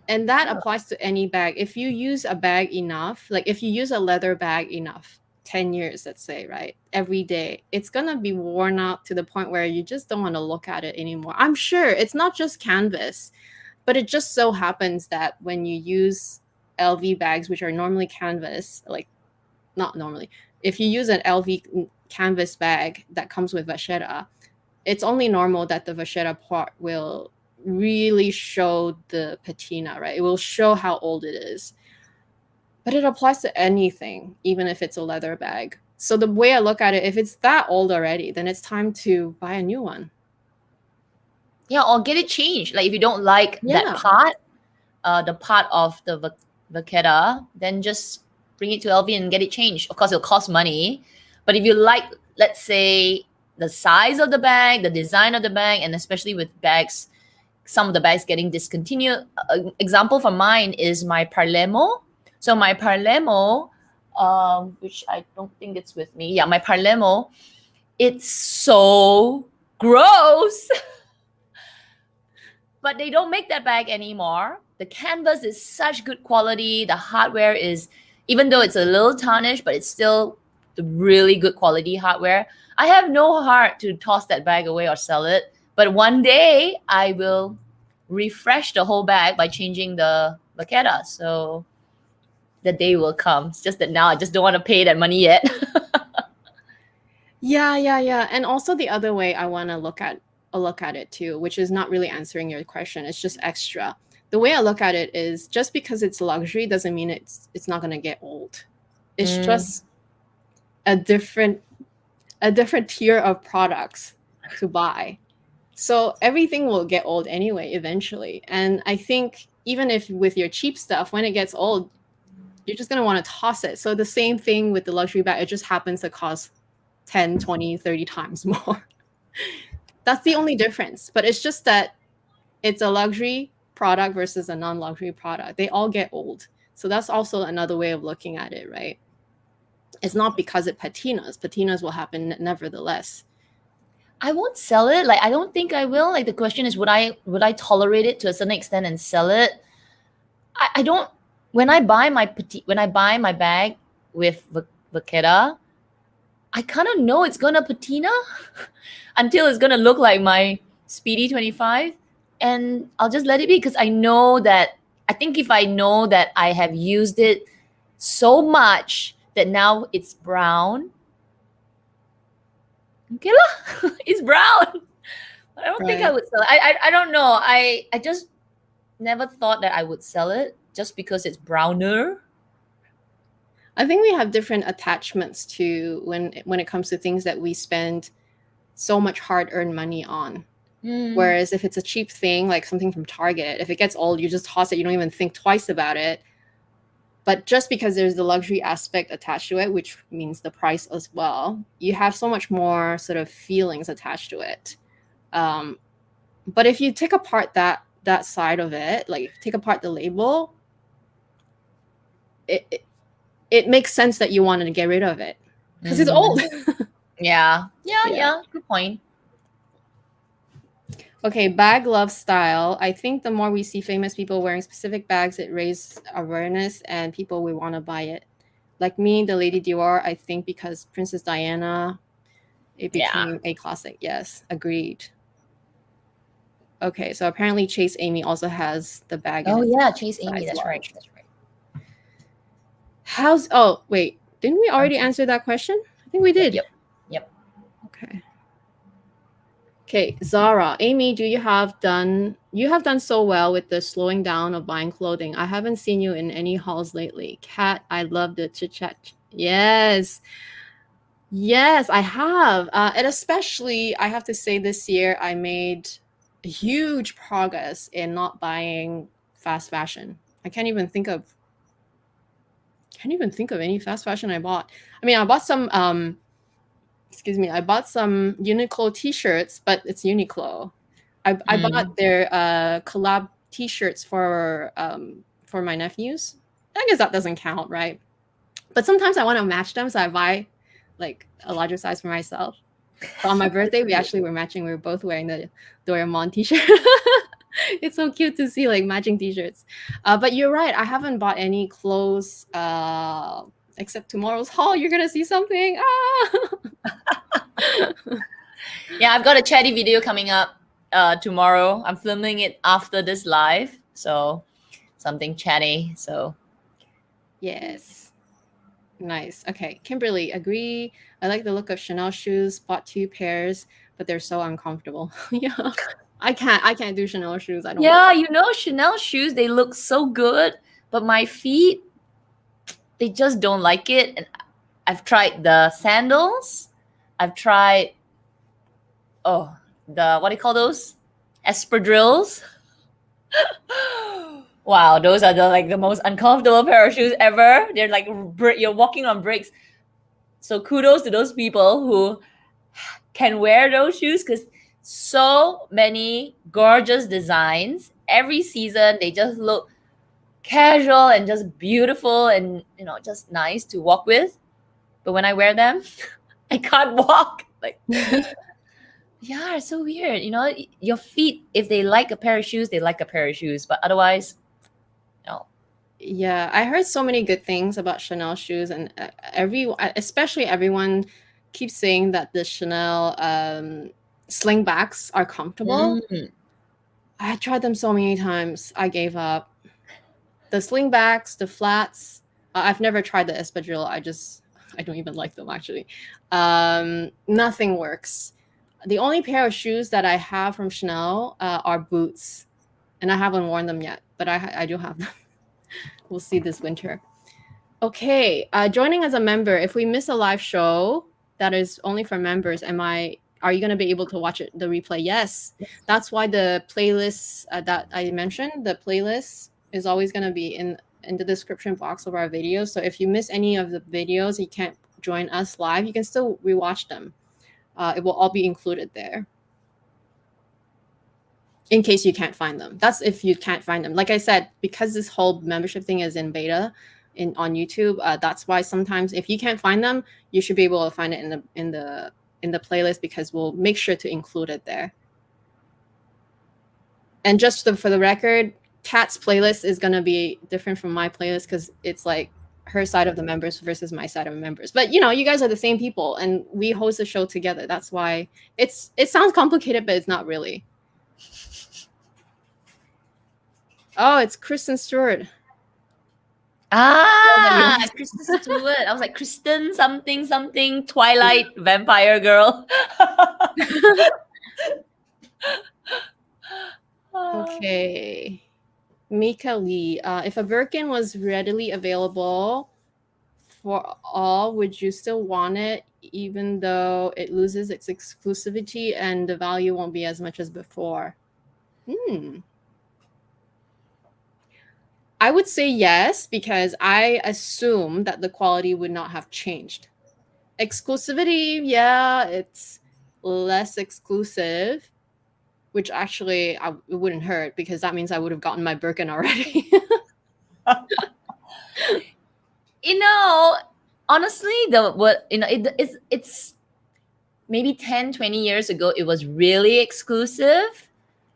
[SPEAKER 1] And that applies to any bag. If you use a bag enough, like if you use a leather bag enough, 10 years, let's say, right, every day, it's going to be worn out to the point where you just don't want to look at it anymore. I'm sure it's not just canvas, but it just so happens that when you use LV bags, which are normally canvas, like not normally, if you use an LV canvas bag that comes with vachetta, it's only normal that the vachetta part will really show the patina, right? It will show how old it is. But it applies to anything, even if it's a leather bag. So the way I look at it, if it's that old already, then it's time to buy a new one.
[SPEAKER 2] Yeah, or get it changed. Like if you don't like that part, the part of the vachetta, then just bring it to LV and get it changed. Of course, it'll cost money. But if you like, let's say, the size of the bag, the design of the bag, and especially with bags, some of the bags getting discontinued. Example for mine is my Parlemo. So my Parlemo, which I don't think it's with me. Yeah, my Parlemo, it's so gross. But they don't make that bag anymore. The canvas is such good quality. The hardware is, even though it's a little tarnished, but it's still really good quality hardware. I have no heart to toss that bag away or sell it. But one day I will refresh the whole bag by changing the vachetta. So the day will come. It's just that now I just don't want to pay that money yet.
[SPEAKER 1] Yeah. And also the other way I want to look at it too, which is not really answering your question. It's just extra. The way I look at it is just because it's luxury doesn't mean it's not going to get old. It's just a different tier of products to buy. So everything will get old anyway, eventually. And I think even if with your cheap stuff, when it gets old, you're just going to want to toss it. So the same thing with the luxury bag, it just happens to cost 10, 20, 30 times more. That's the only difference. But it's just that it's a luxury product versus a non-luxury product. They all get old. So that's also another way of looking at it, right? It's not because it patinas. Patinas will happen nevertheless.
[SPEAKER 2] I won't sell it. Like, I don't think I will. Like, the question is, would I tolerate it to a certain extent and sell it? I don't. When I buy my bag with Vaqueta, I kind of know it's gonna patina until it's gonna look like my Speedy 25, and I'll just let it be because I know that. I think if I know that I have used it so much that now it's brown, okay lah, it's brown. But I don't think I
[SPEAKER 1] Right.
[SPEAKER 2] would sell it. I don't know. I just never thought that I would sell it just because it's browner.
[SPEAKER 1] I think we have different attachments to when it comes to things that we spend so much hard-earned money on. Whereas if it's a cheap thing, like something from Target, if it gets old, you just toss it. You don't even think twice about it. But just because there's the luxury aspect attached to it, which means the price as well, you have so much more sort of feelings attached to it. But if you take apart that side of it, like take apart the label, it makes sense that you wanted to get rid of it because it's old.
[SPEAKER 2] Yeah.
[SPEAKER 1] Yeah.
[SPEAKER 2] Good point.
[SPEAKER 1] Okay, bag love style. I think the more we see famous people wearing specific bags, it raises awareness and people will want to buy it. Like me, the Lady Dior, I think because Princess Diana, it became a classic. Yes, agreed. Okay, so apparently Chase Amy also has the bag.
[SPEAKER 2] Oh yeah, Chase Amy.
[SPEAKER 1] size
[SPEAKER 2] That's right.
[SPEAKER 1] large.
[SPEAKER 2] That's right.
[SPEAKER 1] Oh, wait. Didn't we already answer that question? I think we did.
[SPEAKER 2] Yep.
[SPEAKER 1] Okay. Okay, Zara, Amy, you have done so well with the slowing down of buying clothing. I haven't seen you in any hauls lately. Kat, I love the chit chat. Yes, I have. And especially, I have to say, this year I made huge progress in not buying fast fashion. I can't even think of any fast fashion I bought. I mean, I bought some I bought some Uniqlo t-shirts, but it's Uniqlo. I bought their collab t-shirts for my nephews. I guess that doesn't count, right? But sometimes I want to match them, so I buy like a larger size for myself. But on my birthday, we actually were matching. We were both wearing the Doraemon t-shirt. It's so cute to see like matching t-shirts. But you're right. I haven't bought any clothes except tomorrow's haul. You're gonna see something.
[SPEAKER 2] Yeah, I've got a chatty video coming up tomorrow. I'm filming it after this live, so something chatty. So
[SPEAKER 1] yes, nice. Okay, Kimberly, agree. I like the look of Chanel shoes. Bought 2 pairs, but they're so uncomfortable. Yeah, I can't do Chanel shoes. I don't.
[SPEAKER 2] yeah, Chanel shoes, they look so good, but my feet, they just don't like it. And I've tried the sandals. I've tried the what do you call those? Espadrilles. Wow, those are the most uncomfortable pair of shoes ever. They're like you're walking on bricks. So kudos to those people who can wear those shoes because so many gorgeous designs. Every season, they just look casual and just beautiful and just nice to walk with. But when I wear them, I can't walk. Like, yeah, it's so weird. Your feet, if they like a pair of shoes, they like a pair of shoes. But otherwise, no.
[SPEAKER 1] Yeah, I heard so many good things about Chanel shoes, and especially everyone keeps saying that the Chanel slingbacks are comfortable. I tried them so many times. I gave up. The slingbacks, the flats. I've never tried the espadrille. I don't even like them actually. Nothing works. The only pair of shoes that I have from Chanel are boots, and I haven't worn them yet, but I do have them. We'll see this winter. Okay, joining as a member. If we miss a live show that is only for members, are you going to be able to watch the replay? Yes. That's why the playlist that I mentioned, the playlist is always going to be in the description box of our videos. So if you miss any of the videos, you can't join us live, you can still rewatch them. It will all be included there, in case you can't find them. That's if you can't find them. Like I said, because this whole membership thing is in beta on YouTube, that's why sometimes if you can't find them, you should be able to find it in the playlist, because we'll make sure to include it there. And just for the record, Kat's playlist is going to be different from my playlist, because it's like her side of the members versus my side of the members. But you know, you guys are the same people and we host a show together. That's why it sounds complicated, but it's not really. Oh, it's Kristen Stewart.
[SPEAKER 2] Kristen Stewart. I was like, Kristen something Twilight vampire girl.
[SPEAKER 1] Okay. Mika Lee, if a Birkin was readily available for all, would you still want it, even though it loses its exclusivity and the value won't be as much as before? I would say yes, because I assume that the quality would not have changed. Exclusivity, yeah, it's less exclusive, which actually it wouldn't hurt, because that means I would have gotten my Birkin already.
[SPEAKER 2] You know, honestly, it's maybe 10, 20 years ago, it was really exclusive,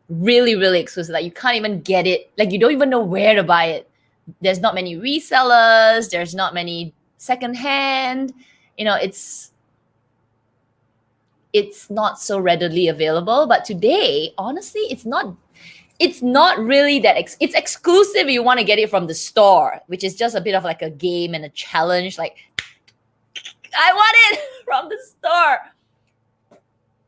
[SPEAKER 2] really exclusive. Like you can't even get it. Like you don't even know where to buy it. There's not many resellers. There's not many secondhand. You know, it's not so readily available. But today, honestly, it's not really that it's exclusive. You want to get it from the store, which is just a bit of like a game and a challenge. Like, I want it from the store.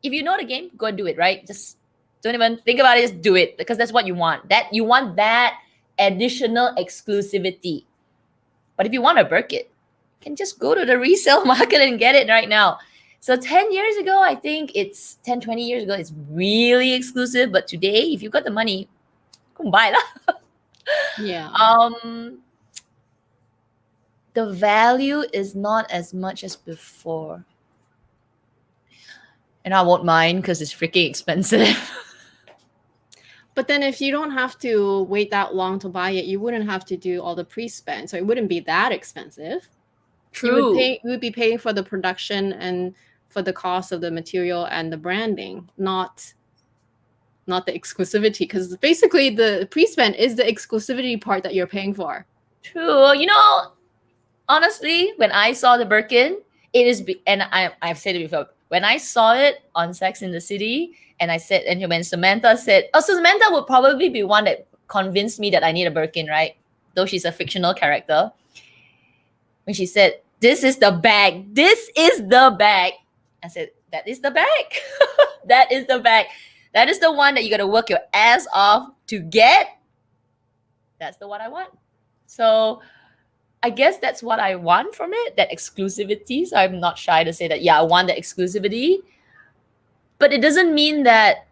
[SPEAKER 2] If you know the game, go and do it, right? Just don't even think about it. Just do it, because that's what you want. You want that additional exclusivity. But if you want a Birkin, you can just go to the resale market and get it right now. So 10 years ago, I think it's 10, 20 years ago, it's really exclusive. But today, if you got the money, go and buy it.
[SPEAKER 1] Yeah.
[SPEAKER 2] The value is not as much as before. And I won't mind, because it's freaking expensive.
[SPEAKER 1] But then if you don't have to wait that long to buy it, you wouldn't have to do all the pre-spend. So it wouldn't be that expensive.
[SPEAKER 2] True.
[SPEAKER 1] You would be paying for the production and for the cost of the material and the branding, not the exclusivity. Because basically the pre-spend is the exclusivity part that you're paying for.
[SPEAKER 2] True. You know, honestly, when I saw the Birkin, and I've said it before, when I saw it on Sex in the City, and when Samantha said, so Samantha would probably be one that convinced me that I need a Birkin, right? Though she's a fictional character. When she said, this is the bag. This is the bag. I said, that is the bag. That is the bag. That is the one that you got to work your ass off to get. That's the one I want. So I guess that's what I want from it, that exclusivity. So I'm not shy to say that, yeah, I want the exclusivity. But it doesn't mean that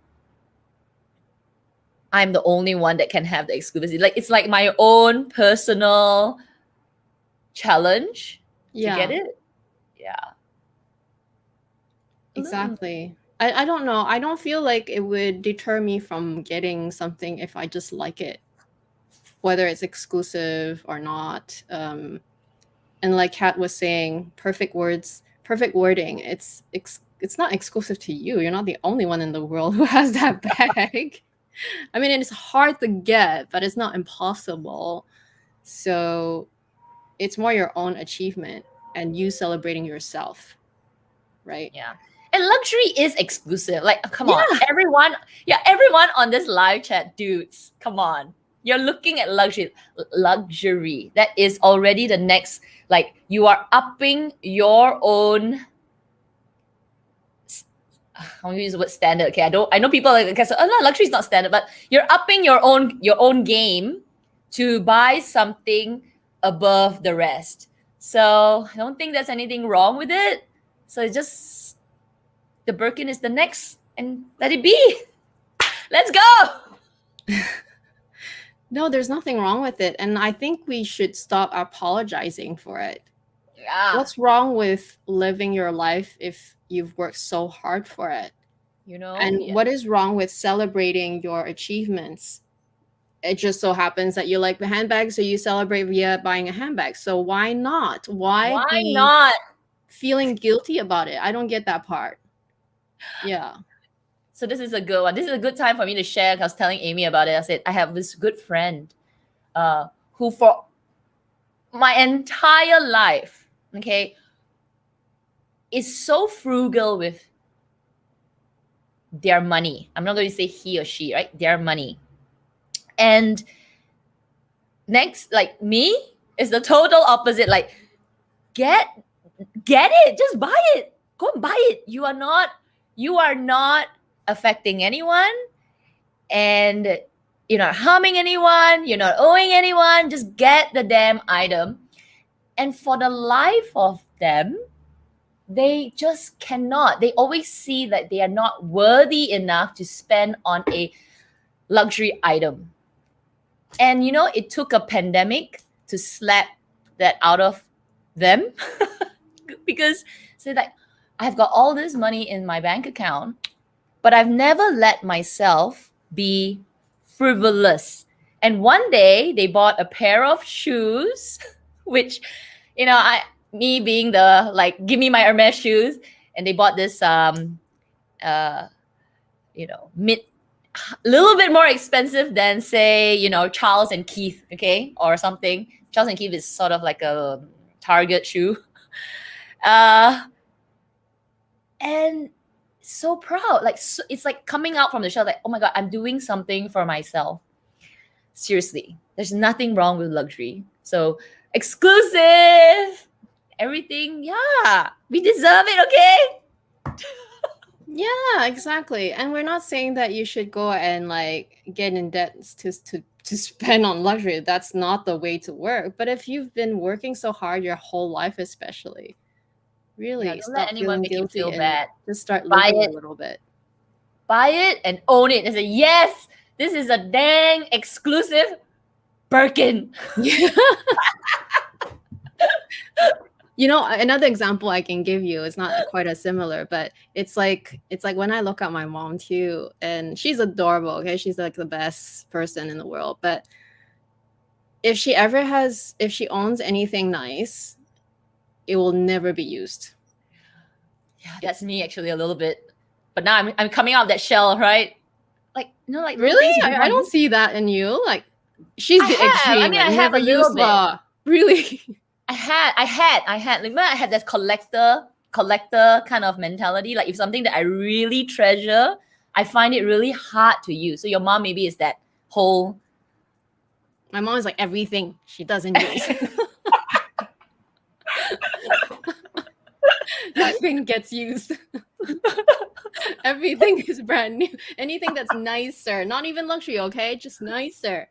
[SPEAKER 2] I'm the only one that can have the exclusivity. Like, it's like my own personal challenge to get it. Yeah.
[SPEAKER 1] Exactly. I don't know. I don't feel like it would deter me from getting something if I just like it, whether it's exclusive or not. And like Kat was saying, perfect wording. It's not exclusive to you. You're not the only one in the world who has that bag. I mean, it's hard to get, but it's not impossible. So it's more your own achievement and you celebrating yourself, right?
[SPEAKER 2] Yeah. And luxury is exclusive. Like, come on, everyone on this live chat, dudes, come on. You're looking at luxury. That is already the next, like, you are upping your own, I'm gonna use the word standard. Okay, I know people like, okay, so no, luxury is not standard, but you're upping your own game to buy something above the rest. So I don't think there's anything wrong with it. So it's just, the Birkin is the next, and let it be. Let's go.
[SPEAKER 1] No, there's nothing wrong with it. And I think we should stop apologizing for it.
[SPEAKER 2] Yeah.
[SPEAKER 1] What's wrong with living your life if you've worked so hard for it?
[SPEAKER 2] You know?
[SPEAKER 1] And
[SPEAKER 2] Yeah.
[SPEAKER 1] what is wrong with celebrating your achievements? It just so happens that you like the handbag, so you celebrate via buying a handbag. So why not? Why
[SPEAKER 2] Why
[SPEAKER 1] be
[SPEAKER 2] not?
[SPEAKER 1] feeling guilty about it? I don't get that part. Yeah.
[SPEAKER 2] So this is a good one. This is a good time for me to share. I was telling Amy about it. I said, I have this good friend who for my entire life, okay, is so frugal with their money. I'm not going to say he or she, right? Their money. And next, like me, is the total opposite. Like, get it, just buy it. Go and buy it. You are not affecting anyone, and you're not harming anyone, you're not owing anyone. Just get the damn item. And for the life of them, they just cannot. They always see that they are not worthy enough to spend on a luxury item. And it took a pandemic to slap that out of them because say like, I've got all this money in my bank account, but I've never let myself be frivolous. And one day they bought a pair of shoes, which, me being the like, give me my Hermes shoes, and they bought this mid little bit more expensive than say, Charles and Keith, okay, or something. Charles and Keith is sort of like a Target shoe. And so proud, like it's like coming out from the shelf, like, oh my god, I'm doing something for myself. Seriously, there's nothing wrong with luxury. So exclusive, everything, yeah, we deserve it, okay?
[SPEAKER 1] Yeah, exactly. And we're not saying that you should go and like get in debt to spend on luxury. That's not the way to work. But if you've been working so hard your whole life, especially,
[SPEAKER 2] Yeah,
[SPEAKER 1] really
[SPEAKER 2] don't let
[SPEAKER 1] stop
[SPEAKER 2] anyone
[SPEAKER 1] feeling
[SPEAKER 2] make you
[SPEAKER 1] guilty
[SPEAKER 2] feel
[SPEAKER 1] and
[SPEAKER 2] bad.
[SPEAKER 1] just start
[SPEAKER 2] Buy
[SPEAKER 1] living a
[SPEAKER 2] it.
[SPEAKER 1] little bit.
[SPEAKER 2] Buy it and own it and say, yes, this is a dang exclusive Birkin.
[SPEAKER 1] Yeah. Another example I can give you is not quite as similar, but it's like when I look at my mom too, and she's adorable, okay? She's like the best person in the world. But if she owns anything nice, it will never be used.
[SPEAKER 2] Yeah, that's me actually a little bit. But now I'm coming out of that shell, right? Like, like little
[SPEAKER 1] Really?
[SPEAKER 2] things you
[SPEAKER 1] I don't see that in you. Like, she's
[SPEAKER 2] I
[SPEAKER 1] the
[SPEAKER 2] have. I
[SPEAKER 1] extreme,
[SPEAKER 2] mean,
[SPEAKER 1] like
[SPEAKER 2] I have
[SPEAKER 1] never
[SPEAKER 2] a little
[SPEAKER 1] used
[SPEAKER 2] bit.
[SPEAKER 1] Really?
[SPEAKER 2] I had. Remember, I had that collector kind of mentality. Like, if something that I really treasure, I find it really hard to use. So your mom maybe is that whole.
[SPEAKER 1] My mom is like everything she doesn't use. Nothing gets used. Everything is brand new. Anything that's nicer, not even luxury, okay? Just nicer.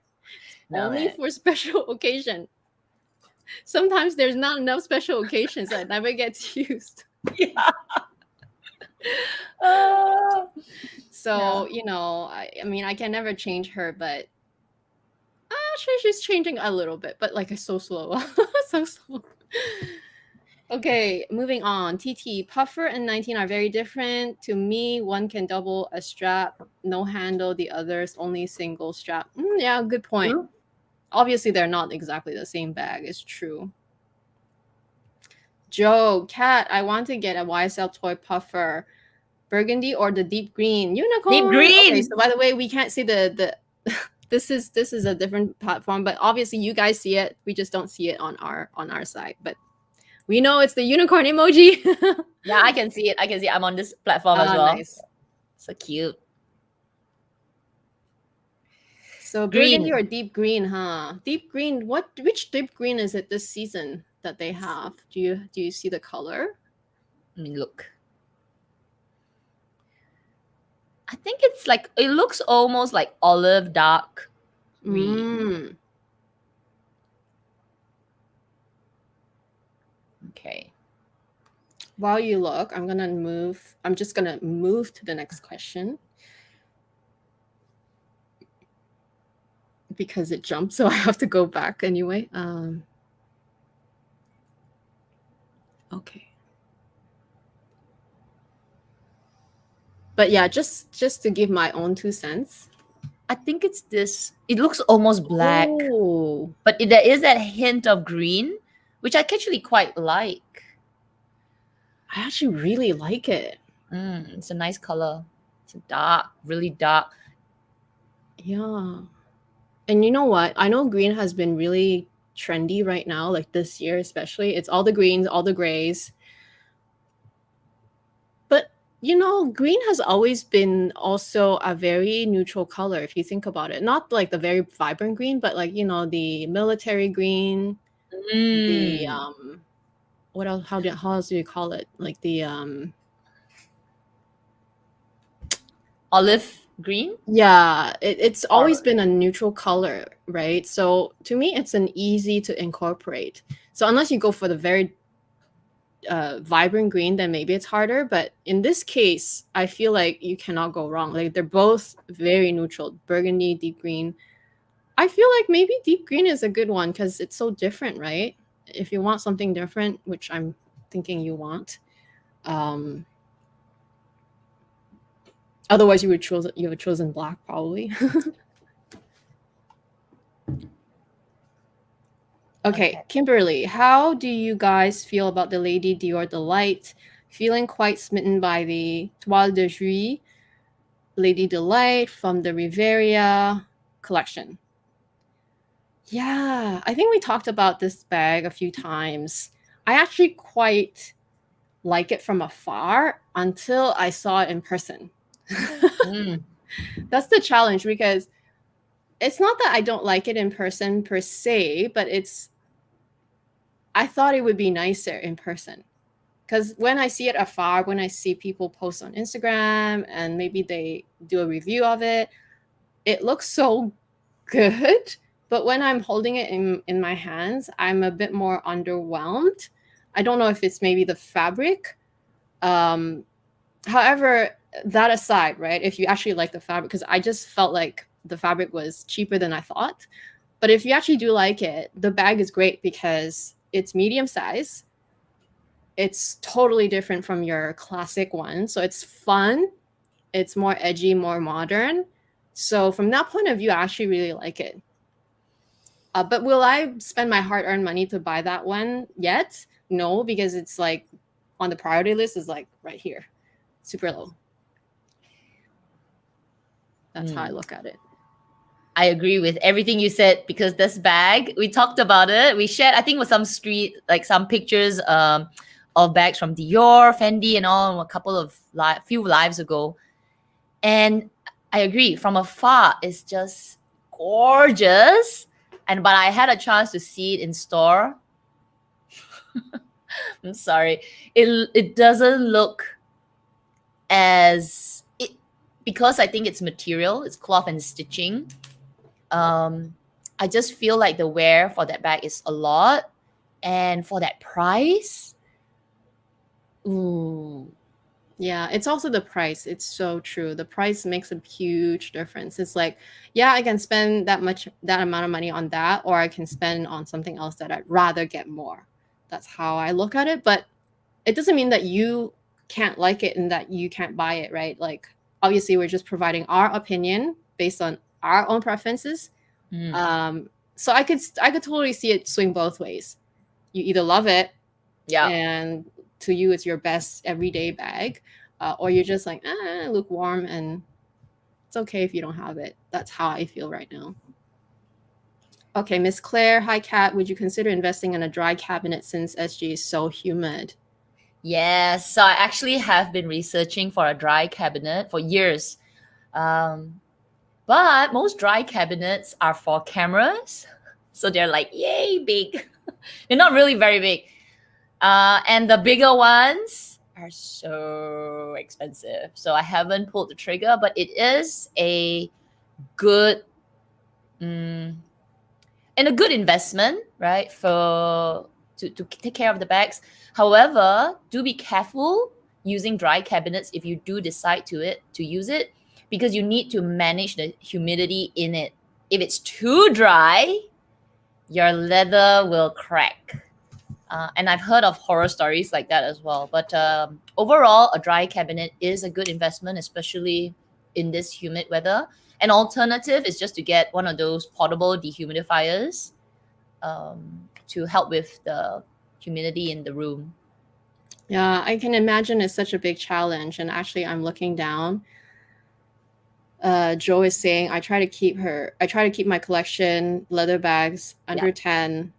[SPEAKER 2] No,
[SPEAKER 1] Only
[SPEAKER 2] man.
[SPEAKER 1] for special occasion. Sometimes there's not enough special occasions that never gets used.
[SPEAKER 2] Yeah.
[SPEAKER 1] So,
[SPEAKER 2] No.
[SPEAKER 1] I mean, I can never change her, but she's changing a little bit, but like it's so slow. So slow. Okay, moving on. TT, puffer and 19 are very different. To me, one can double a strap, no handle, the other's only single strap. Yeah, good point.
[SPEAKER 2] True.
[SPEAKER 1] Obviously, they're not exactly the same bag. It's true. Joe, Cat, I want to get a YSL toy puffer. Burgundy or the deep green? Unicorn.
[SPEAKER 2] Deep green.
[SPEAKER 1] Okay, so by the way, we can't see the this is a different platform, but obviously you guys see it. We just don't see it on our side. But we know it's the unicorn emoji.
[SPEAKER 2] Yeah, I can see it. I'm on this platform as well.
[SPEAKER 1] Nice.
[SPEAKER 2] So cute.
[SPEAKER 1] So
[SPEAKER 2] Green.
[SPEAKER 1] burgundy or deep green, huh? Deep green. Which deep green is it this season that they have? Do you see the color?
[SPEAKER 2] I mean, look. I think it's like, it looks almost like olive dark green. Okay.
[SPEAKER 1] While you look, I'm just gonna move to the next question because it jumped, so I have to go back anyway. Okay. But yeah, just to give my own 2 cents.
[SPEAKER 2] I think it's this. It looks almost black,
[SPEAKER 1] Oh,
[SPEAKER 2] but there is that hint of green, which I actually quite like.
[SPEAKER 1] I actually really like it.
[SPEAKER 2] It's a nice color. It's dark, really dark.
[SPEAKER 1] Yeah. And you know what? I know green has been really trendy right now, like this year especially. It's all the greens, all the grays. But you know, green has always been also a very neutral color if you think about it. Not like the very vibrant green, but like, you know, the military green, the what else how else do you call it? Like the
[SPEAKER 2] Olive green.
[SPEAKER 1] yeah, it's always
[SPEAKER 2] Or
[SPEAKER 1] been a neutral color, right? So to me, it's an easy to incorporate. So unless you go for the very vibrant green, then maybe it's harder. But in this case, I feel like you cannot go wrong. Like they're both very neutral, burgundy, deep green. I feel like maybe deep green is a good one because it's so different, right? If you want something different, which I'm thinking you want, otherwise you would have chosen black probably. Okay, Kimberly, how do you guys feel about the Lady Dior Delight? Feeling quite smitten by the Toile de Juillet Lady Delight from the Riviera collection. Yeah, I think we talked about this bag a few times. I actually quite like it from afar until I saw it in person. That's the challenge because it's not that I don't like it in person per se, but I thought it would be nicer in person. Because when I see it afar, when I see people post on Instagram and maybe they do a review of it, it looks so good. But when I'm holding it in my hands, I'm a bit more underwhelmed. I don't know if it's maybe the fabric. However, that aside, right, if you actually like the fabric, because I just felt like the fabric was cheaper than I thought. But if you actually do like it, the bag is great because it's medium size. It's totally different from your classic one. So it's fun. It's more edgy, more modern. So from that point of view, I actually really like it. But will I spend my hard-earned money to buy that one yet? No, because it's like on the priority list is like right here, super low. That's how I look at it.
[SPEAKER 2] I agree with everything you said because this bag, we talked about it. We shared, I think, with some some pictures of bags from Dior, Fendi, and all a couple of few lives ago. And I agree, from afar, it's just gorgeous. But I had a chance to see it in store. I'm sorry, it doesn't look as it, because I think it's material, it's cloth and stitching. I just feel like the wear for that bag is a lot, and for that price, ooh.
[SPEAKER 1] Yeah, it's also the price. It's so true. The price makes a huge difference. It's like, yeah, I can spend that amount of money on that, or I can spend on something else that I'd rather get more. That's how I look at it. But it doesn't mean that you can't like it and that you can't buy it, right? Like, obviously, we're just providing our opinion based on our own preferences. So I could totally see it swing both ways. You either love it,
[SPEAKER 2] Yeah,
[SPEAKER 1] and to you it's your best everyday bag, or you're just like lukewarm, and it's okay if you don't have it. That's how I feel right now. Okay, Miss Claire, hi Kat, would you consider investing in a dry cabinet since SG is so humid?
[SPEAKER 2] yes. So I actually have been researching for a dry cabinet for years. But most dry cabinets are for cameras. So they're like, yay, big. They're not really very big. And the bigger ones are so expensive. So I haven't pulled the trigger, but it is a good and a good investment, right? To take care of the bags. However, do be careful using dry cabinets if you do decide to use it, because you need to manage the humidity in it. If it's too dry, your leather will crack. And I've heard of horror stories like that as well. But overall, a dry cabinet is a good investment, especially in this humid weather. An alternative is just to get one of those portable dehumidifiers to help with the humidity in the room.
[SPEAKER 1] Yeah, I can imagine it's such a big challenge. And actually, I'm looking down. Joe is saying, I try to keep my collection leather bags under 10,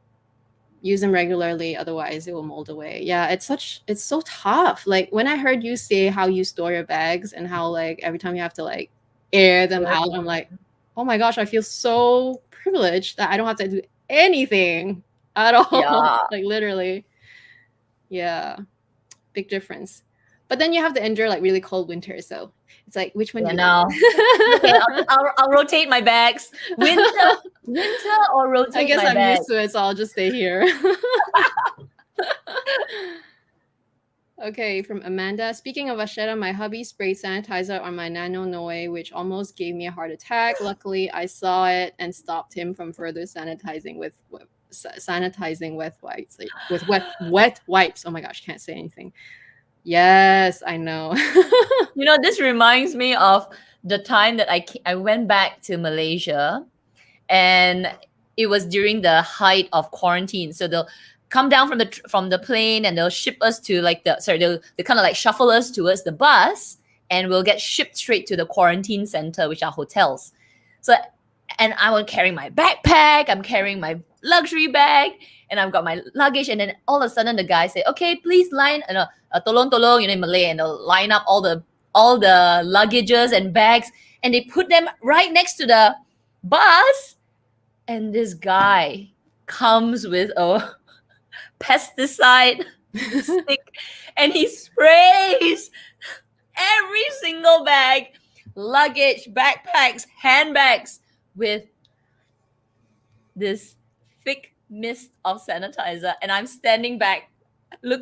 [SPEAKER 1] use them regularly, otherwise it will mold away. Yeah, it's so tough. Like when I heard you say how you store your bags and how like every time you have to like air them out, I'm like, oh my gosh, I feel so privileged that I don't have to do anything at all.
[SPEAKER 2] Yeah.
[SPEAKER 1] Like literally. Yeah, big difference. But then you have to endure like really cold winters, so it's like, which one do you
[SPEAKER 2] want? Okay, I'll rotate my bags. Winter or rotate my
[SPEAKER 1] I guess I'm
[SPEAKER 2] bags.
[SPEAKER 1] used to it, so I'll just stay here. Okay, from Amanda. Speaking of Ashera, my hubby sprayed sanitizer on my Nano Noe, which almost gave me a heart attack. Luckily, I saw it and stopped him from further sanitizing with wet wipes. With wet wipes. Oh my gosh, can't say anything. Yes, I know.
[SPEAKER 2] You know, this reminds me of the time that I went back to Malaysia, and it was during the height of quarantine. So they'll come down from the plane and they'll ship us to like they'll kind of like shuffle us towards the bus, and we'll get shipped straight to the quarantine center, which are hotels. So, and I will carry my backpack, I'm carrying my luxury bag, and I've got my luggage. And then all of a sudden the guy say, okay, please line, tolong, in Malay, and they'll line up all the luggages and bags, and they put them right next to the bus. And this guy comes with a pesticide stick, and he sprays every single bag, luggage, backpacks, handbags with this thick mist of sanitizer. And I'm standing back, look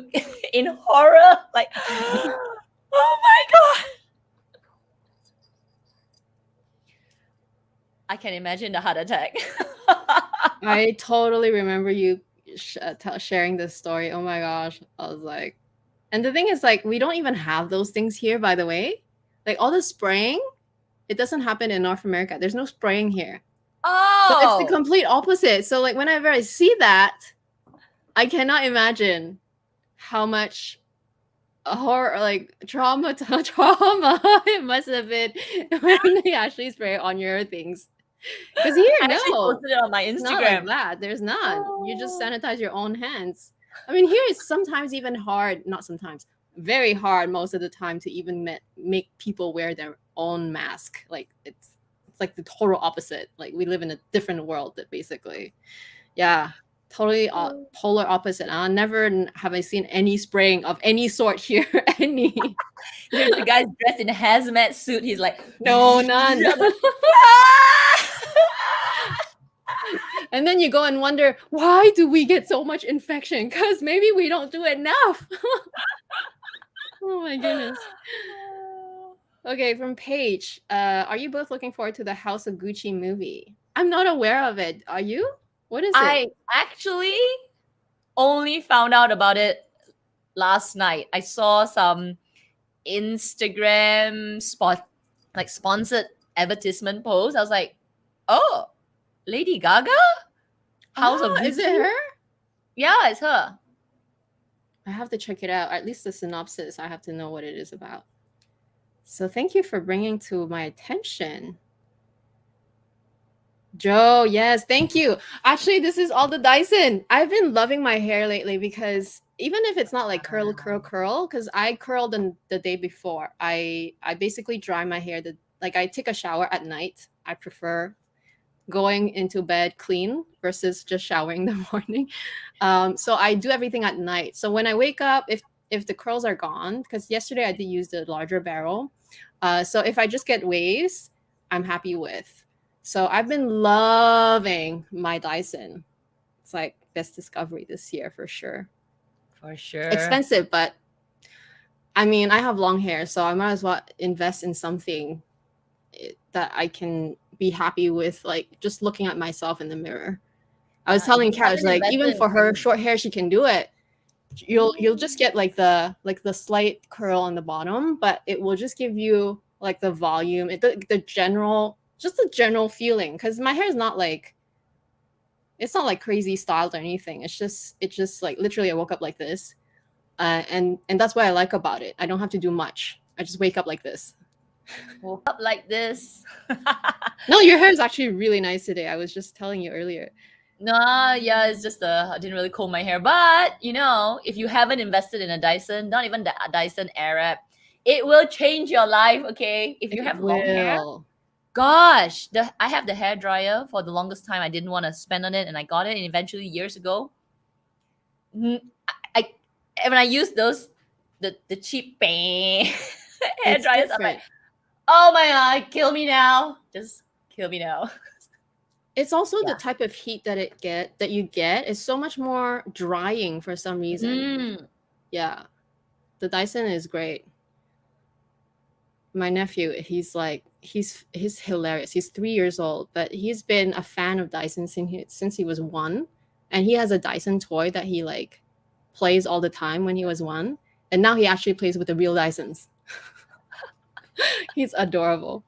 [SPEAKER 2] in horror, like, oh my God. I can imagine the heart attack.
[SPEAKER 1] I totally remember you sharing this story. Oh my gosh. I was like, and the thing is, like, we don't even have those things here, by the way. Like all the spraying, it doesn't happen in North America. There's no spraying here.
[SPEAKER 2] Oh,
[SPEAKER 1] but it's the complete opposite. So like whenever I see that, I cannot imagine how much horror, like trauma it must have been when they actually spray on your things. Because here,
[SPEAKER 2] I actually posted it on my Instagram.
[SPEAKER 1] It's not like that. There's none. You just sanitize your own hands. I mean, here it's sometimes even hard, not sometimes, very hard most of the time to even make people wear their own mask. Like it's like the total opposite. Like we live in a different world that basically, yeah, totally polar opposite. Never have I seen any spraying of any sort here. Any.
[SPEAKER 2] The guy's dressed in a hazmat suit. He's like,
[SPEAKER 1] no, none. And then you go and wonder, why do we get so much infection? Because maybe we don't do enough. Oh my goodness. Okay, from Paige. Are you both looking forward to the House of Gucci movie? I'm not aware of it. Are you? What is it?
[SPEAKER 2] I actually only found out about it last night. I saw some Instagram sponsored advertisement post. I was like, oh, Lady Gaga? House of Gucci?
[SPEAKER 1] Is it her?
[SPEAKER 2] Yeah, it's her.
[SPEAKER 1] I have to check it out. At least the synopsis. I have to know what it is about. So thank you for bringing to my attention. Joe, yes, thank you. Actually, this is all the Dyson. I've been loving my hair lately because even if it's not like curl, because I curled the day before. I basically dry my hair. I take a shower at night. I prefer going into bed clean versus just showering in the morning. So I do everything at night. So when I wake up, if the curls are gone, because yesterday I did use the larger barrel. So if I just get waves, I'm happy with. So I've been loving my Dyson. It's like best discovery this year for sure.
[SPEAKER 2] For sure.
[SPEAKER 1] Expensive, but I mean, I have long hair, so I might as well invest in something that I can be happy with, like just looking at myself in the mirror. I was telling Kat, like even for her short hair, she can do it. You'll just get like the slight curl on the bottom, but it will just give you like the volume, the general, just the general feeling. Because my hair is not like, it's not like crazy styled or anything. It's just like literally I woke up like this, and that's what I like about it. I don't have to do much. I just wake up like this.
[SPEAKER 2] Woke up like this.
[SPEAKER 1] No, your hair is actually really nice today. I was just telling you earlier.
[SPEAKER 2] Nah, yeah, it's just I didn't really comb my hair. But you know, if you haven't invested in a Dyson, not even the Dyson Airwrap, it will change your life. Okay, if you
[SPEAKER 1] It
[SPEAKER 2] have long hair,
[SPEAKER 1] will.
[SPEAKER 2] gosh, I have the hair dryer for the longest time. I didn't want to spend on it, and I got it, and eventually years ago, I when I use those the cheap bang hair
[SPEAKER 1] It's
[SPEAKER 2] dryers, I'm like,
[SPEAKER 1] different.
[SPEAKER 2] oh my god, kill me now, just kill me now.
[SPEAKER 1] It's also the
[SPEAKER 2] Yeah.
[SPEAKER 1] type of heat that you get is so much more drying for some reason.
[SPEAKER 2] Mm.
[SPEAKER 1] Yeah. The Dyson is great. My nephew, he's hilarious. He's 3 years old, but he's been a fan of Dyson since he was 1, and he has a Dyson toy that he like plays all the time when he was 1, and now he actually plays with the real Dysons. He's adorable.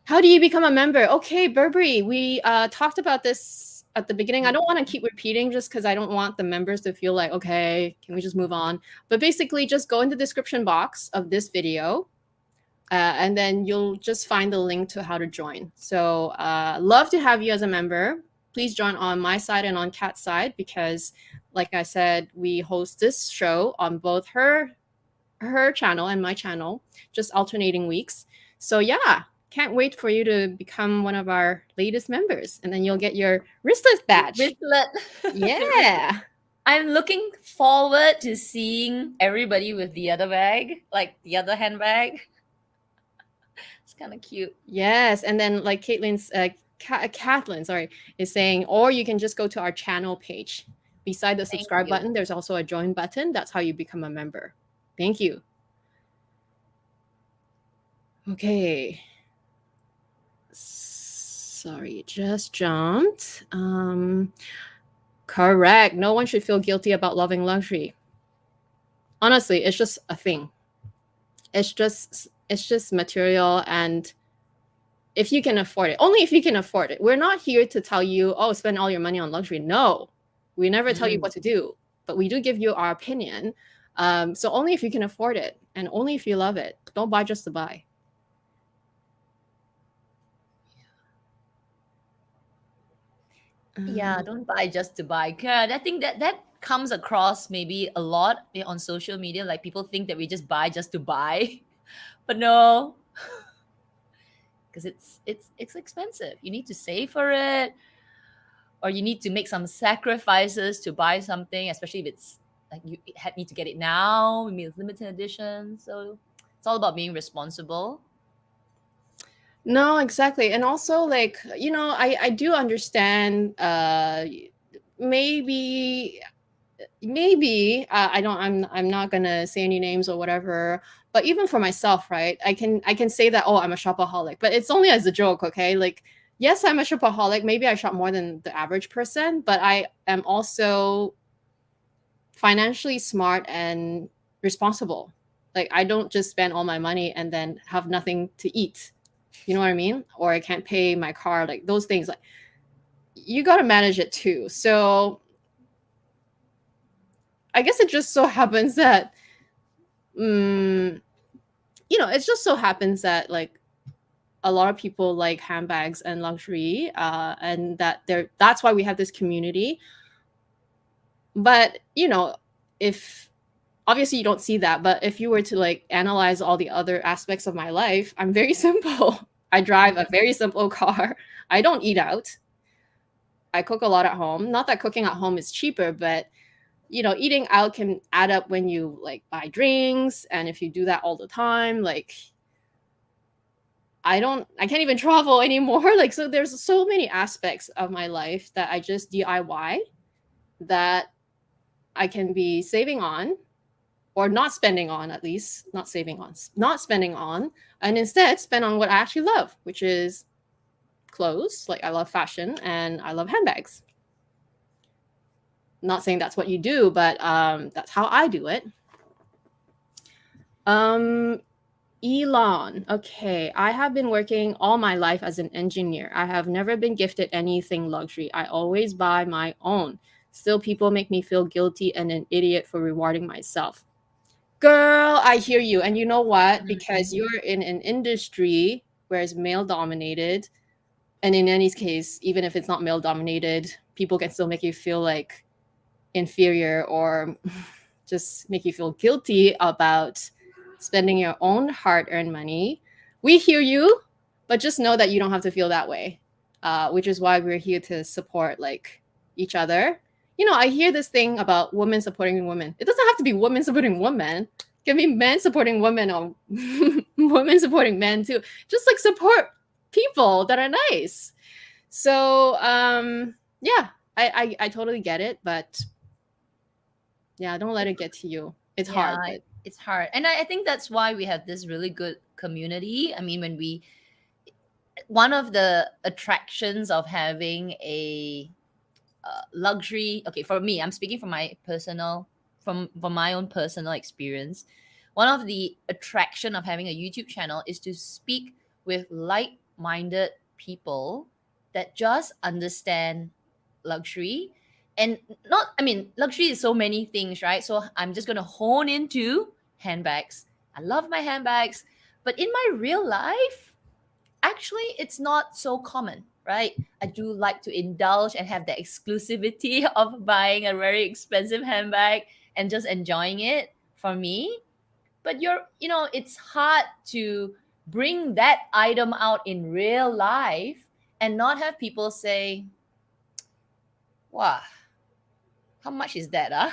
[SPEAKER 1] How do you become a member? Okay, Burberry, we talked about this at the beginning. I don't want to keep repeating just because I don't want the members to feel like, okay, can we just move on? But basically, just go in the description box of this video, and then you'll just find the link to how to join. So love to have you as a member. Please join on my side and on Kat's side because, like I said, we host this show on both her channel and my channel, just alternating weeks. So yeah, can't wait for you to become one of our latest members, and then you'll get your wristless badge.
[SPEAKER 2] Wristlet.
[SPEAKER 1] Yeah.
[SPEAKER 2] I'm looking forward to seeing everybody with the other bag, like the other handbag. It's kind of cute.
[SPEAKER 1] Yes, and then like Kathleen, sorry, is saying, or you can just go to our channel page. Beside the subscribe button, there's also a join button. That's how you become a member. Thank you. Okay. Sorry, just jumped. Correct. No one should feel guilty about loving luxury. Honestly, it's just a thing. It's just material, and if you can afford it, only if you can afford it. We're not here to tell you, oh, spend all your money on luxury. No, we never tell you what to do, but we do give you our opinion. So only if you can afford it, and only if you love it. Don't buy just to buy.
[SPEAKER 2] Yeah, don't buy just to buy. God, I think that comes across maybe a lot on social media. Like people think that we just buy just to buy, but no, because it's expensive. You need to save for it, or you need to make some sacrifices to buy something, especially if it's like you need to get it now. I mean, it's limited edition, so it's all about being responsible.
[SPEAKER 1] No, exactly. And also, like, I do understand, maybe I'm not gonna say any names or whatever, but even for myself, right, I can say that, oh, I'm a shopaholic, but it's only as a joke. Okay, like, yes, I'm a shopaholic. Maybe I shop more than the average person, but I am also financially smart and responsible. Like, I don't just spend all my money and then have nothing to eat. You know what I mean? Or I can't pay my car, like those things. Like, you got to manage it too. So I guess it just so happens that, it just so happens that like a lot of people like handbags and luxury, and that's why we have this community. But if obviously you don't see that, but if you were to like analyze all the other aspects of my life, I'm very simple. I drive a very simple car. I don't eat out. I cook a lot at home. Not that cooking at home is cheaper, but eating out can add up when you like buy drinks, and if you do that all the time, like I can't even travel anymore. Like, so there's so many aspects of my life that I just DIY that I can be saving on, or not spending on, at least not saving on, not spending on, and instead spend on what I actually love, which is clothes. Like, I love fashion and I love handbags. not saying that's what you do, but that's how I do it. Elon, okay. I have been working all my life as an engineer. I have never been gifted anything luxury. I always buy my own. Still, people make me feel guilty and an idiot for rewarding myself. Girl, I hear you. And you know what? Because you're in an industry where it's male dominated, and in any case, even if it's not male dominated, people can still make you feel like inferior or just make you feel guilty about spending your own hard-earned money. We hear you, but just know that you don't have to feel that way, which is why we're here to support like each other. You know, I hear this thing about women supporting women. It doesn't have to be women supporting women. It can be men supporting women or women supporting men too. Just like support people that are nice. So yeah, I totally get it, but yeah, don't let it get to you. It's hard, but
[SPEAKER 2] it's hard. And I think that's why we have this really good community. I mean, one of the attractions of having a luxury, okay, for me, I'm speaking from my own personal experience. One of the attraction of having a YouTube channel is to speak with like-minded people that just understand luxury. And luxury is so many things, right? So I'm just going to hone into handbags. I love my handbags, but in my real life, actually, it's not so common, right? I do like to indulge and have the exclusivity of buying a very expensive handbag and just enjoying it for me. But it's hard to bring that item out in real life and not have people say, wow, how much is that?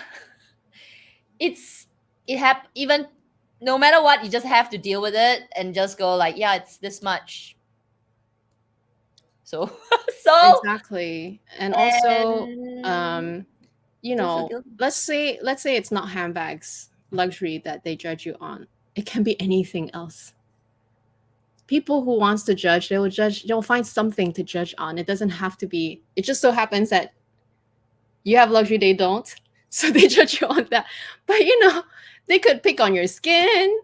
[SPEAKER 2] Even no matter what, you just have to deal with it and just go like, yeah, it's this much. So
[SPEAKER 1] exactly. And also, let's say it's not handbags, luxury that they judge you on. It can be anything else. People who wants to judge, they'll find something to judge on. It doesn't have to be, it just so happens that you have luxury, they don't. So they judge you on that. But they could pick on your skin.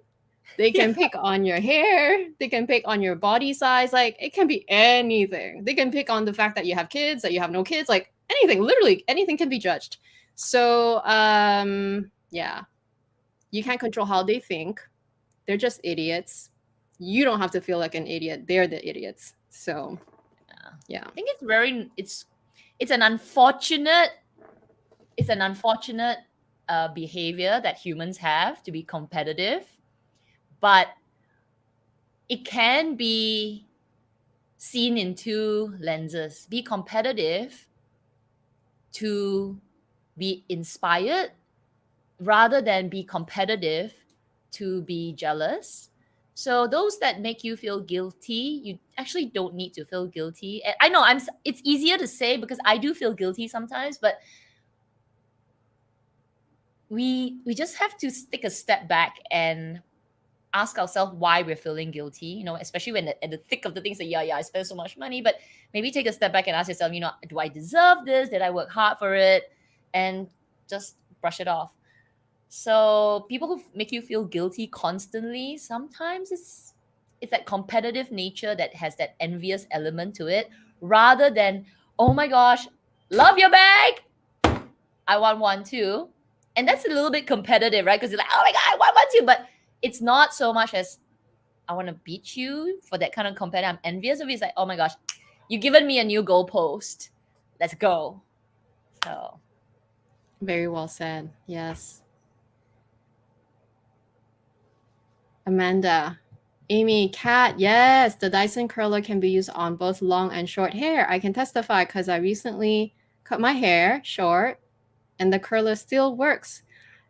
[SPEAKER 1] They can pick on your hair. They can pick on your body size. Like, it can be anything. They can pick on the fact that you have kids, that you have no kids. Like, anything, literally anything can be judged. So, yeah. You can't control how they think. They're just idiots. You don't have to feel like an idiot. They're the idiots. So, yeah.
[SPEAKER 2] I think it's an unfortunate behavior that humans have to be competitive, but it can be seen in two lenses. Be competitive to be inspired rather than be competitive to be jealous. So those that make you feel guilty, you actually don't need to feel guilty. And I know it's easier to say because I do feel guilty sometimes, but we just have to take a step back and ask ourselves why we're feeling guilty, especially when at the thick of the things that, I spent so much money, but maybe take a step back and ask yourself, do I deserve this? Did I work hard for it? And just brush it off. So people who make you feel guilty constantly, sometimes it's that competitive nature that has that envious element to it, rather than, oh my gosh, love your bag, I want one too. And that's a little bit competitive, right? Because you're like, oh my God, I want one too. But it's not so much as I want to beat you for that kind of competitive. I'm envious of you. It's like, oh my gosh, you've given me a new goalpost. Let's go. So.
[SPEAKER 1] Very well said. Yes. Amanda. Amy, Kat, yes, the Dyson curler can be used on both long and short hair. I can testify because I recently cut my hair short and the curler still works.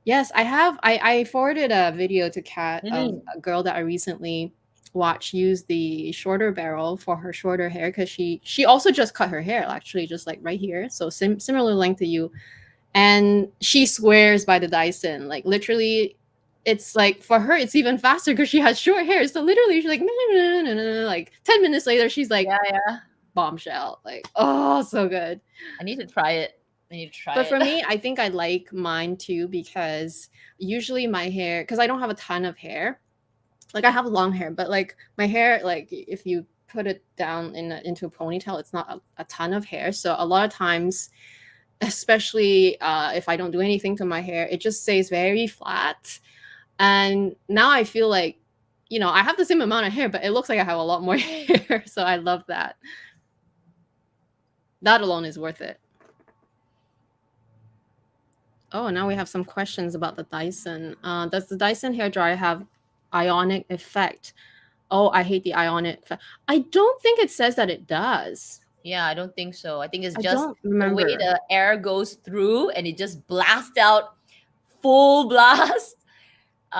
[SPEAKER 1] Yes, I have. I forwarded a video to Kat of a girl that I recently watched use the shorter barrel for her shorter hair because she also just cut her hair, actually, just like right here. So similar length to you. And she swears by the Dyson. Like, literally, it's like, for her, it's even faster because she has short hair. So literally, she's like, like 10 minutes later, she's like,
[SPEAKER 2] yeah,
[SPEAKER 1] bombshell. Like, oh, so good.
[SPEAKER 2] I need to try it. I need to try
[SPEAKER 1] But
[SPEAKER 2] it.
[SPEAKER 1] for me, I think I like mine too because usually my hair, because I don't have a ton of hair. Like I have long hair, but like my hair, like if you put it down into a ponytail, it's not a ton of hair. So a lot of times, especially if I don't do anything to my hair, it just stays very flat. And now I feel like, I have the same amount of hair, but it looks like I have a lot more hair. So I love that. That alone is worth it. Oh, now we have some questions about the Dyson. Does the Dyson hairdryer have ionic effect? Oh, I hate the ionic effect. I don't think it says that it does.
[SPEAKER 2] Yeah, I don't think so. I think it's
[SPEAKER 1] I
[SPEAKER 2] just
[SPEAKER 1] don't
[SPEAKER 2] the way
[SPEAKER 1] remember.
[SPEAKER 2] the air goes through and it just blasts out full blast. But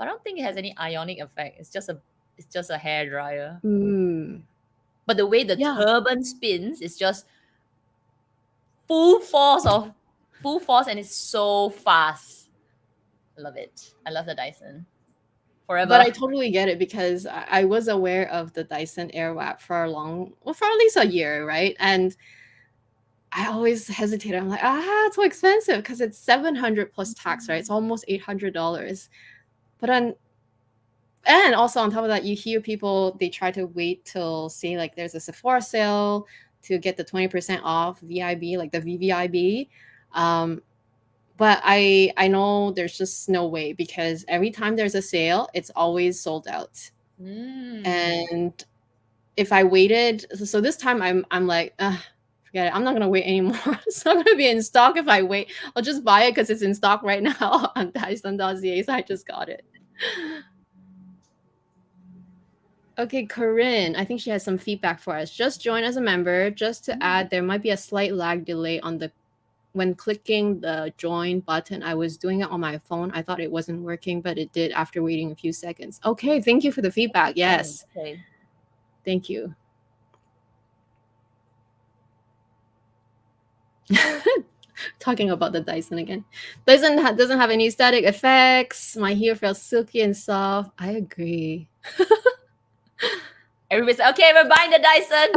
[SPEAKER 2] I don't think it has any ionic effect. It's just a hair dryer.
[SPEAKER 1] Mm,
[SPEAKER 2] But the way the
[SPEAKER 1] yeah.
[SPEAKER 2] turban spins is just full force and it's so fast. I love it. I love the Dyson. Forever.
[SPEAKER 1] But I totally get it because I was aware of the Dyson Airwrap for for at least a year, right? And I always hesitated. I'm like, it's so expensive because it's 700 plus tax, right? It's almost $800. But then, and also on top of that, you hear people, they try to wait till, say, like there's a Sephora sale to get the 20% off VIB, like the VVIB. But I know there's just no way because every time there's a sale, it's always sold out. And if I waited, so this time I'm like, forget it. I'm not gonna wait anymore. It's not gonna be in stock if I wait. I'll just buy it because it's in stock right now on Dyson.ca. So I just got it. Okay, Corinne, I think she has some feedback for us. Just join as a member. Just to add, there might be a slight lag delay when clicking the join button. I was doing it on my phone. I thought it wasn't working, but it did after waiting a few seconds. Okay, thank you for the feedback. Yes.
[SPEAKER 2] Okay.
[SPEAKER 1] Thank you. Talking about the Dyson again. Dyson doesn't have any static effects. My hair feels silky and soft. I agree.
[SPEAKER 2] Everybody's okay, we're buying the Dyson.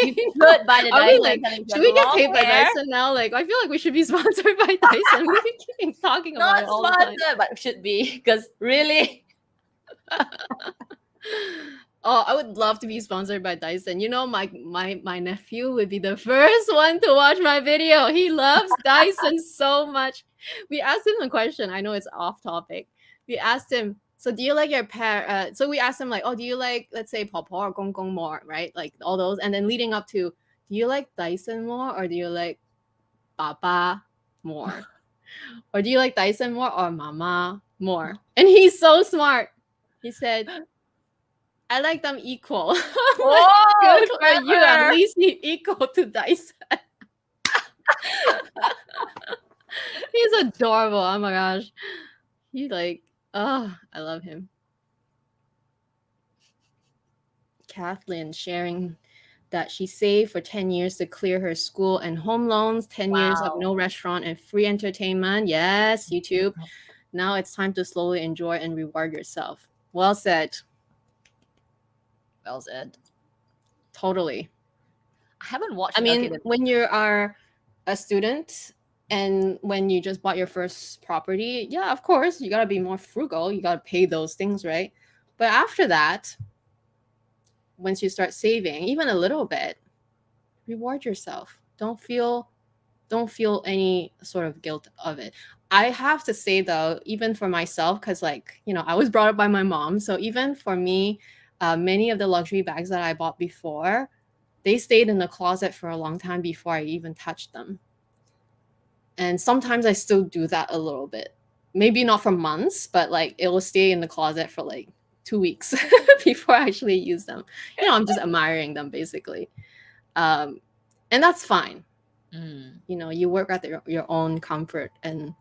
[SPEAKER 2] You could buy the
[SPEAKER 1] Are we
[SPEAKER 2] Dyson.
[SPEAKER 1] like, should we get paid by Dyson now? Like, I feel like we should be sponsored by Dyson. We keep talking about
[SPEAKER 2] Not
[SPEAKER 1] it all the time.
[SPEAKER 2] sponsored, but should be because really.
[SPEAKER 1] Oh, I would love to be sponsored by Dyson. My nephew would be the first one to watch my video. He loves Dyson so much. We asked him a question. I know it's off topic. We asked him, so do you like your parent? So we asked him like, oh, do you like, let's say, Papa or Gong Gong more, right? Like all those. And then leading up to, do you like Dyson more or do you like Papa more? Or do you like Dyson more or Mama more? And he's so smart. He said, I like them equal.
[SPEAKER 2] Oh,
[SPEAKER 1] good for
[SPEAKER 2] clever.
[SPEAKER 1] you. At least you equal to Dyson. He's adorable. Oh my gosh. He I love him. Kathleen sharing that she saved for 10 years to clear her school and home loans, 10 years of no restaurant and free entertainment. Yes, YouTube. Now it's time to slowly enjoy and reward yourself. Well said.
[SPEAKER 2] Well said.
[SPEAKER 1] Totally.
[SPEAKER 2] I haven't watched.
[SPEAKER 1] I mean, when you are a student and when you just bought your first property, yeah, of course, you got to be more frugal. You got to pay those things, right? But after that, once you start saving, even a little bit, reward yourself. Don't feel any sort of guilt of it. I have to say though, even for myself, because I was brought up by my mom. So even for me, many of the luxury bags that I bought before, they stayed in the closet for a long time before I even touched them. And sometimes I still do that a little bit. Maybe not for months, but it will stay in the closet for 2 weeks before I actually use them. I'm just admiring them basically. And that's fine. You work at your own comfort and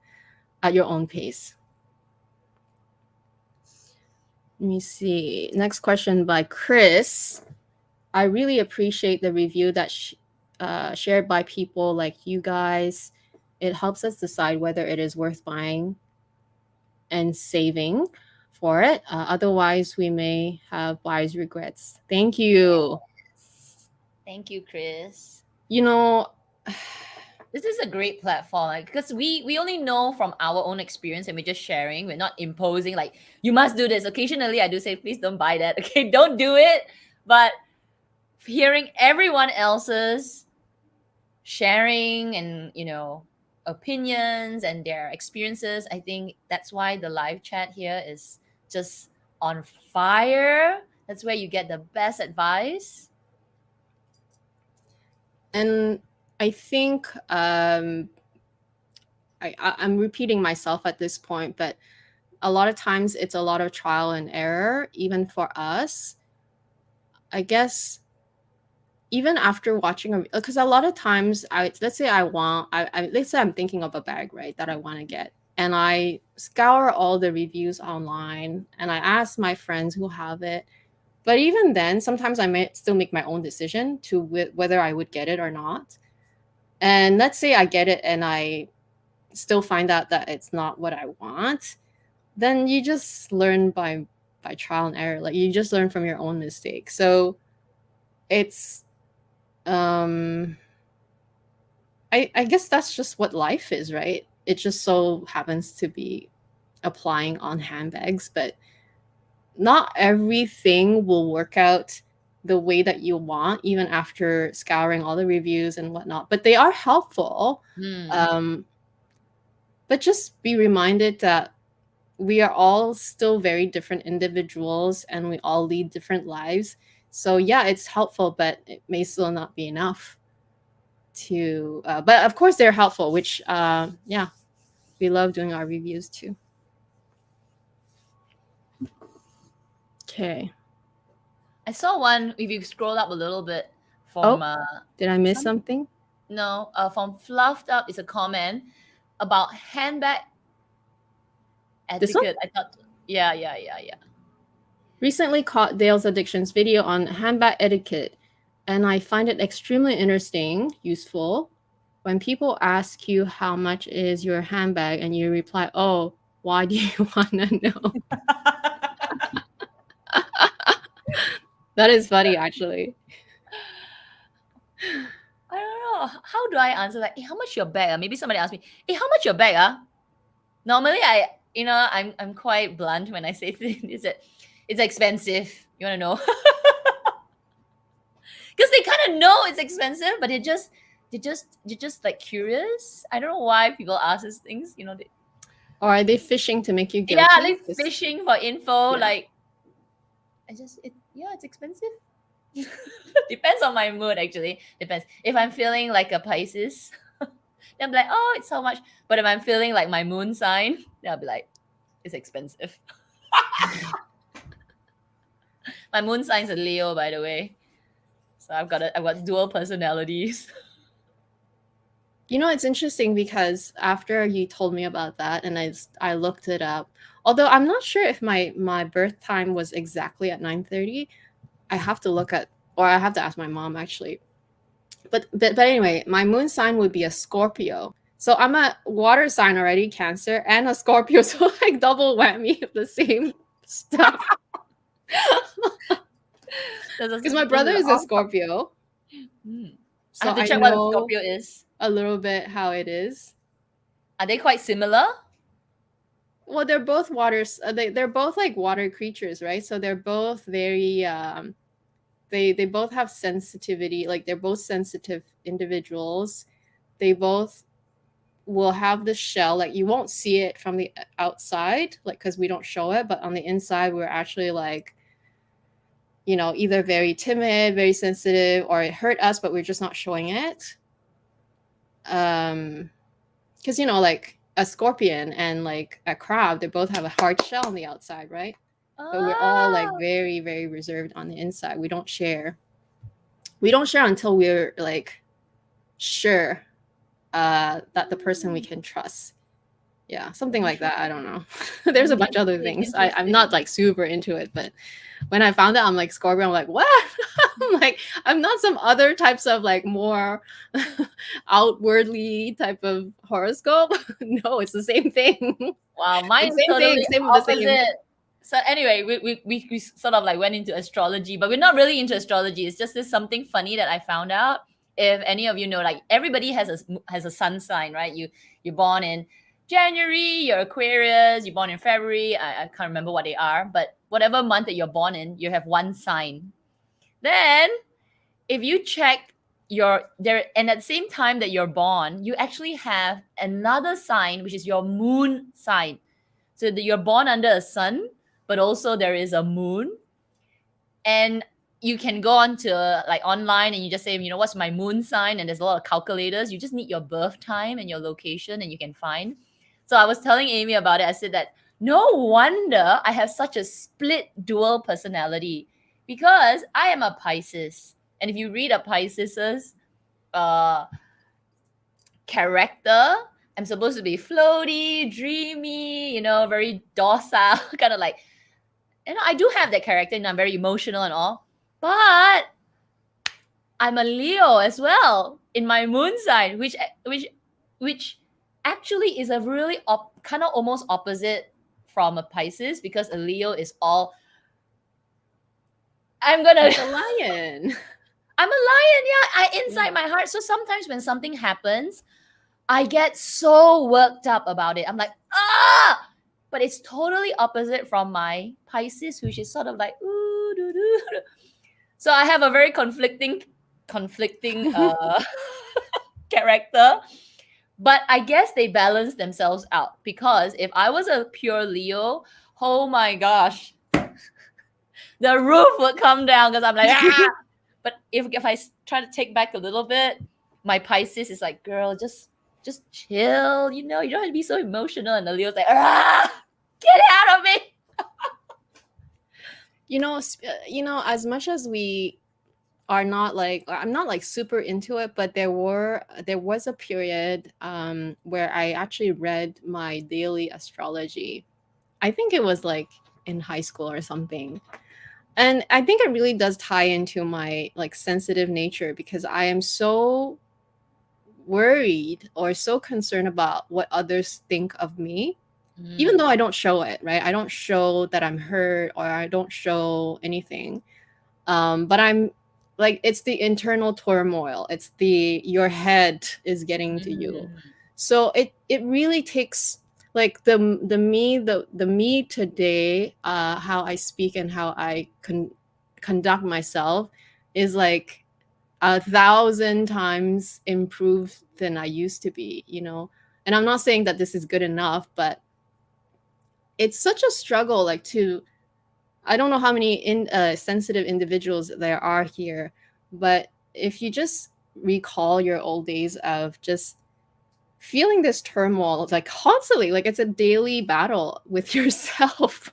[SPEAKER 1] at your own pace. Let me see. Next question by Chris. I really appreciate the review that shared by people like you guys. It helps us decide whether it is worth buying and saving for it. Otherwise, we may have buyer's regrets. Thank you.
[SPEAKER 2] Yes. Thank you, Chris. This is a great platform, like, because we only know from our own experience and we're just sharing. We're not imposing like you must do this. Occasionally, I do say, please don't buy that. Okay, don't do it. But hearing everyone else's sharing and opinions and their experiences, I think that's why the live chat here is just on fire. That's where you get the best advice.
[SPEAKER 1] And I think I'm repeating myself at this point, but a lot of times it's a lot of trial and error, even for us. I guess even after watching because a lot of times let's say I'm thinking of a bag, right, that I want to get, and I scour all the reviews online and I ask my friends who have it. But even then, sometimes I may still make my own decision to whether I would get it or not. And let's say I get it and I still find out that it's not what I want, then you just learn by trial and error. Like, you just learn from your own mistakes. So it's I guess that's just what life is, right? It just so happens to be applying on handbags, but not everything will work out the way that you want, even after scouring all the reviews and whatnot. But they are helpful. But just be reminded that we are all still very different individuals and we all lead different lives. So yeah, it's helpful, but it may still not be enough to but of course they're helpful, which yeah, we love doing our reviews too. Okay,
[SPEAKER 2] I saw one, if you scroll up a little bit, from
[SPEAKER 1] did I miss something?
[SPEAKER 2] No, from Fluffed Up is a comment about handbag etiquette. I thought, yeah.
[SPEAKER 1] Recently caught Dale's Addictions video on handbag etiquette, and I find it extremely interesting, useful. When people ask you how much is your handbag and you reply, oh, why do you want to know? That is funny, actually.
[SPEAKER 2] I don't know. How do I answer that? Hey, how much your bag? Maybe somebody asked me, hey, how much your bag? Normally, I'm quite blunt when I say things. It's expensive. You want to know? Because they kind of know it's expensive, but they're just like curious. I don't know why people ask these things.
[SPEAKER 1] Or are they fishing to make you guilty?
[SPEAKER 2] Yeah, like fishing for info. Yeah. Like, it's expensive. Depends on my mood, actually. Depends. If I'm feeling like a Pisces, then I'm like, oh, it's so much. But if I'm feeling like my moon sign, then I'll be like, it's expensive. My moon sign's a Leo, by the way. So I've got dual personalities.
[SPEAKER 1] It's interesting because after you told me about that and I looked it up, although I'm not sure if my birth time was exactly at 9:30. I have to look at, or I have to ask my mom, actually. But anyway, my moon sign would be a Scorpio. So I'm a water sign already, Cancer, and a Scorpio. So like double whammy of the same stuff. Because my brother is a Scorpio.
[SPEAKER 2] So I have to check what a Scorpio is.
[SPEAKER 1] A little bit how it is.
[SPEAKER 2] Are they quite similar?
[SPEAKER 1] Well, they're both waters. They're both like water creatures, right? So they're both very they both have sensitivity. Like, they're both sensitive individuals. They both will have the shell, like you won't see it from the outside, like, because we don't show it, but on the inside we're actually like, either very timid, very sensitive, or it hurt us but we're just not showing it. Because like a scorpion and like a crab, they both have a hard shell on the outside, right? But we're all like very, very reserved on the inside. We don't share until we're like sure that the person we can trust. Yeah, something like that. I don't know. There's a bunch of other things. I'm not like super into it, but when I found out I'm like Scorpio, I'm like, what? I'm not some other types of like more outwardly type of horoscope. No, it's the same thing.
[SPEAKER 2] Wow, mine's totally opposite. So anyway, we sort of like went into astrology, but we're not really into astrology. It's just this something funny that I found out. if any of you know, like everybody has a sun sign, right? You're born in January, you're Aquarius, you're born in February. I can't remember what they are, but whatever month that you're born in, you have one sign. Then if you check your there, and at the same time that you're born, you actually have another sign, which is your moon sign. So that you're born under a sun, but also there is a moon. And you can go on to like online and you just say, you know, what's my moon sign? And there's a lot of calculators. You just need your birth time and your location and you can find. So I was telling Amy about it. I said that no wonder I have such a split dual personality, because I am a Pisces. And if you read a Pisces's character, I'm supposed to be floaty, dreamy, you know, very docile, kind of like, you know, I do have that character and I'm very emotional and all, but I'm a Leo as well in my moon sign, which actually is a really kind of almost opposite from a Pisces, because a Leo is all I'm gonna
[SPEAKER 1] Like a lion.
[SPEAKER 2] I'm a lion, yeah. Inside my heart. So sometimes when something happens, I get so worked up about it. I'm like, ah! But it's totally opposite from my Pisces, which is sort of like, ooh, doo, doo. So I have a very conflicting character. But I guess they balance themselves out, because if I was a pure Leo, oh my gosh, the roof would come down, because I'm like, ah! But if I try to take back a little bit, my Pisces is like, girl, just chill, you know, you don't have to be so emotional. And the Leo's like, ah, get out of me.
[SPEAKER 1] You know, as much as we are not like, I'm not like super into it, but there was a period where I actually read my daily astrology. I think it was like in high school or something. And I think it really does tie into my like sensitive nature, because I am so worried or so concerned about what others think of me, even though I don't show it, right? I don't show that I'm hurt or I don't show anything. But I'm like, it's the internal turmoil. It's your head is getting to you. So it really takes like the me today, how I speak and how I conduct myself is like 1,000 times improved than I used to be, you know. And I'm not saying that this is good enough, but it's such a struggle, like to I don't know how many sensitive individuals there are here, but if you just recall your old days of just feeling this turmoil, like constantly, like it's a daily battle with yourself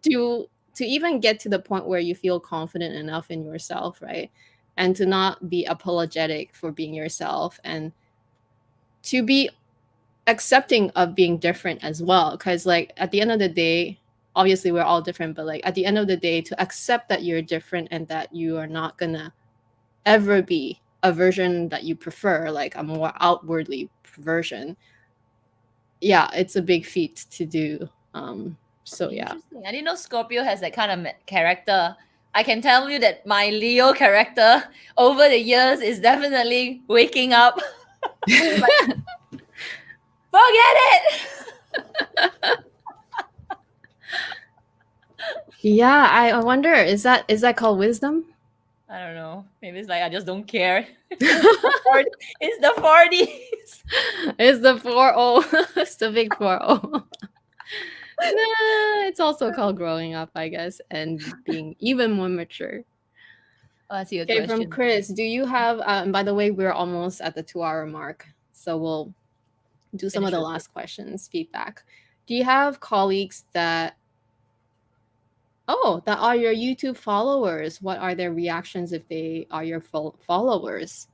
[SPEAKER 1] to even get to the point where you feel confident enough in yourself, right? And to not be apologetic for being yourself, and to be accepting of being different as well. Because like at the end of the day, obviously we're all different, but like at the end of the day, to accept that you're different and that you are not gonna ever be a version that you prefer, like a more outwardly version, yeah, it's a big feat to do. So yeah.
[SPEAKER 2] Interesting. I didn't know Scorpio has that kind of character. I can tell you that my Leo character over the years is definitely waking up. Like, forget it.
[SPEAKER 1] Yeah, I wonder, is that called wisdom?
[SPEAKER 2] I don't know. Maybe it's like I just don't care. It's the 40s.
[SPEAKER 1] It's the 4-0. It's the big 4-0. Nah, it's also called growing up, I guess, and being even more mature.
[SPEAKER 2] Oh, I see a
[SPEAKER 1] Okay,
[SPEAKER 2] question.
[SPEAKER 1] from Chris, do you have, by the way, we're almost at the 2-hour mark, so we'll do some of the last questions, feedback. Do you have colleagues that are your YouTube followers? What are their reactions if they are your followers?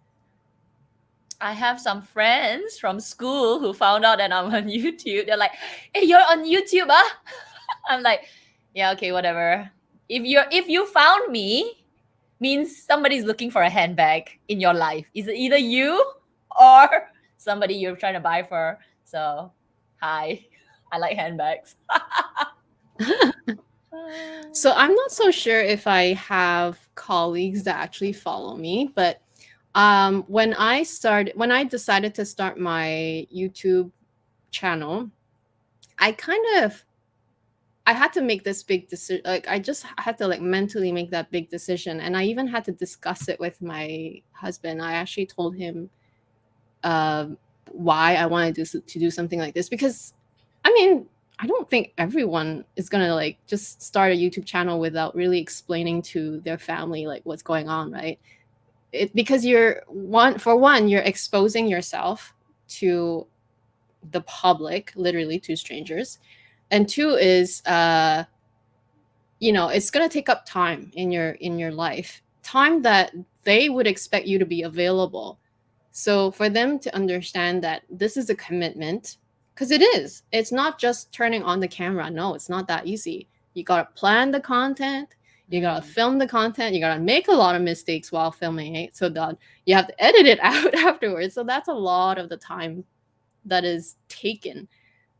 [SPEAKER 2] I have some friends from school who found out that I'm on YouTube. They're like, "Hey, you're on YouTube, ah?" I'm like, "Yeah, okay, whatever. If you found me, means somebody's looking for a handbag in your life. Is it either you or somebody you're trying to buy for? So, hi, I like handbags."
[SPEAKER 1] So I'm not so sure if I have colleagues that actually follow me, but When I decided to start my YouTube channel, I had to make this big decision. Like, I just had to like mentally make that big decision, and I even had to discuss it with my husband. I actually told him why I wanted to do something like this, because I mean, I don't think everyone is gonna like just start a YouTube channel without really explaining to their family like what's going on, right? Because you're you're exposing yourself to the public, literally to strangers, and two is it's going to take up time in your life, time that they would expect you to be available. So for them to understand that this is a commitment, because it's not just turning on the camera. No, it's not that easy. You got to plan the content, you got to film the content, you got to make a lot of mistakes while filming it, so that you have to edit it out afterwards. So that's a lot of the time that is taken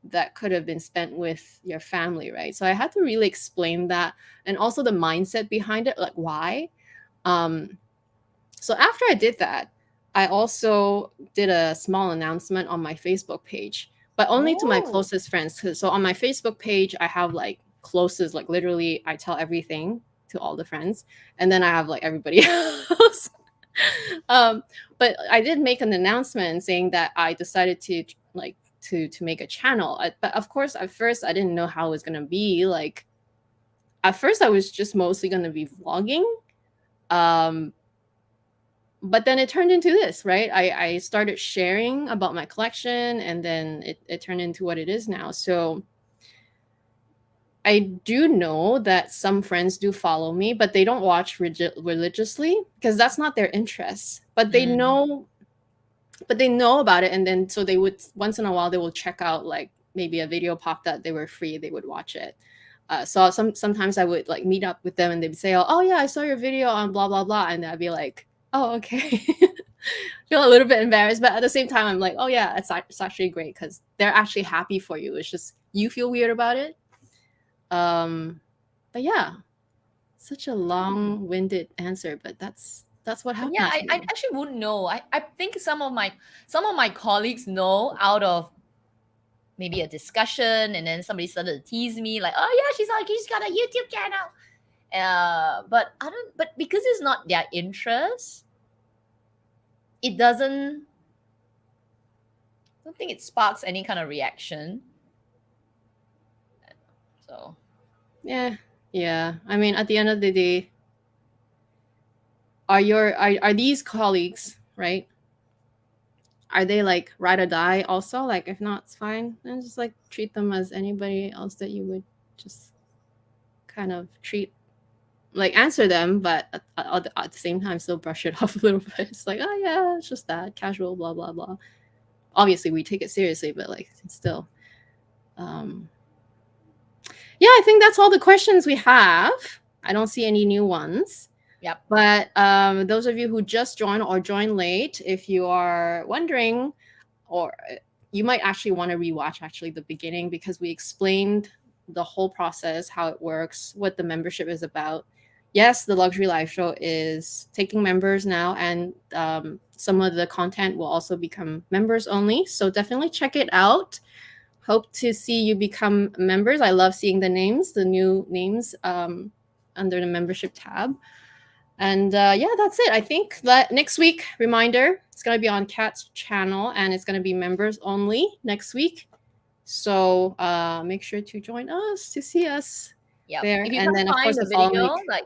[SPEAKER 1] that could have been spent with your family, right? So I had to really explain that, and also the mindset behind it, like why. So after I did that, I also did a small announcement on my Facebook page, but only to my closest friends. So on my Facebook page, I have like closest, like literally I tell everything to all the friends, and then I have like everybody else. But I did make an announcement saying that I decided to like to make a channel. But of course, at first I didn't know how it was gonna be. Like, at first I was just mostly gonna be vlogging. But then it turned into this, right? I started sharing about my collection, and then it turned into what it is now. So I do know that some friends do follow me, but they don't watch religiously, because that's not their interest. But they know about it, and then so they would, once in a while, they will check out like maybe a video popped up, they were free, they would watch it. So sometimes I would like meet up with them, and they'd say, oh yeah, I saw your video on blah blah blah, and I'd be like, oh okay. Feel a little bit embarrassed, but at the same time I'm like, oh yeah, it's actually great, because they're actually happy for you. It's just you feel weird about it. But yeah, such a long-winded answer, but that's what happens.
[SPEAKER 2] Yeah, I actually wouldn't know. I think some of my colleagues know out of maybe a discussion, and then somebody started to tease me like, oh yeah, she's got a YouTube channel. But because it's not their interest, it doesn't, I don't think it sparks any kind of reaction. So
[SPEAKER 1] yeah. I mean, at the end of the day, are these colleagues, right? Are they like ride or die also? Like, if not, it's fine. And just like treat them as anybody else that you would just kind of treat, like answer them, but at the same time still brush it off a little bit. It's like, oh yeah, it's just that casual, blah blah blah. Obviously we take it seriously, but like still. Yeah, I think that's all the questions we have. I don't see any new ones.
[SPEAKER 2] Yep.
[SPEAKER 1] But those of you who just joined or joined late, if you are wondering, or you might actually want to rewatch actually the beginning, because we explained the whole process, how it works, what the membership is about. Yes, the Luxury Live Show is taking members now, and some of the content will also become members only. So definitely check it out. Hope to see you become members. I love seeing the names, the new names under the membership tab. And yeah, that's it. I think that next week, reminder, it's going to be on Kat's channel, and it's going to be members only next week. So make sure to join us to see us there.
[SPEAKER 2] If you
[SPEAKER 1] and then of course
[SPEAKER 2] the
[SPEAKER 1] the following
[SPEAKER 2] video,
[SPEAKER 1] week.
[SPEAKER 2] like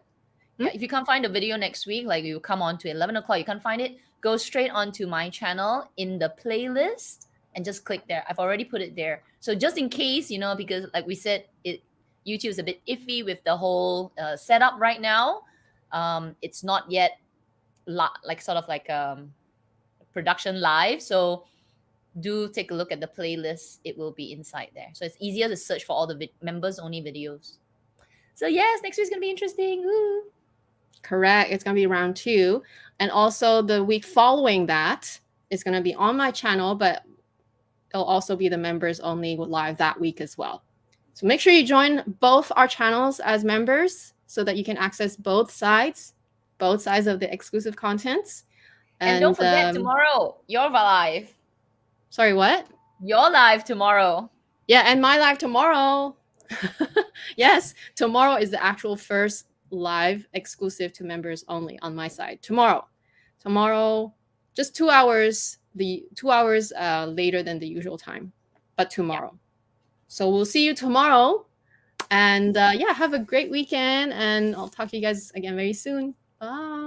[SPEAKER 2] if you can't find the video next week, like you come on to 11 o'clock, you can't find it, go straight onto my channel in the playlist and just click there. I've already put it there. So just in case, because like we said, YouTube is a bit iffy with the whole setup right now. It's not yet production live. So do take a look at the playlist. It will be inside there. So it's easier to search for all the members only videos. So yes, next week's going to be interesting. Woo.
[SPEAKER 1] Correct. It's going to be round 2. And also the week following that is going to be on my channel, but it'll also be the members only live that week as well. So make sure you join both our channels as members so that you can access both sides of the exclusive contents.
[SPEAKER 2] And don't forget tomorrow, your live.
[SPEAKER 1] Sorry, what?
[SPEAKER 2] Your live tomorrow.
[SPEAKER 1] Yeah, and my live tomorrow. Yes, tomorrow is the actual first live exclusive to members only on my side. Tomorrow, just 2 hours, the 2 hours later than the usual time, but tomorrow. Yeah. So we'll see you tomorrow. And yeah, have a great weekend, and I'll talk to you guys again very soon. Bye.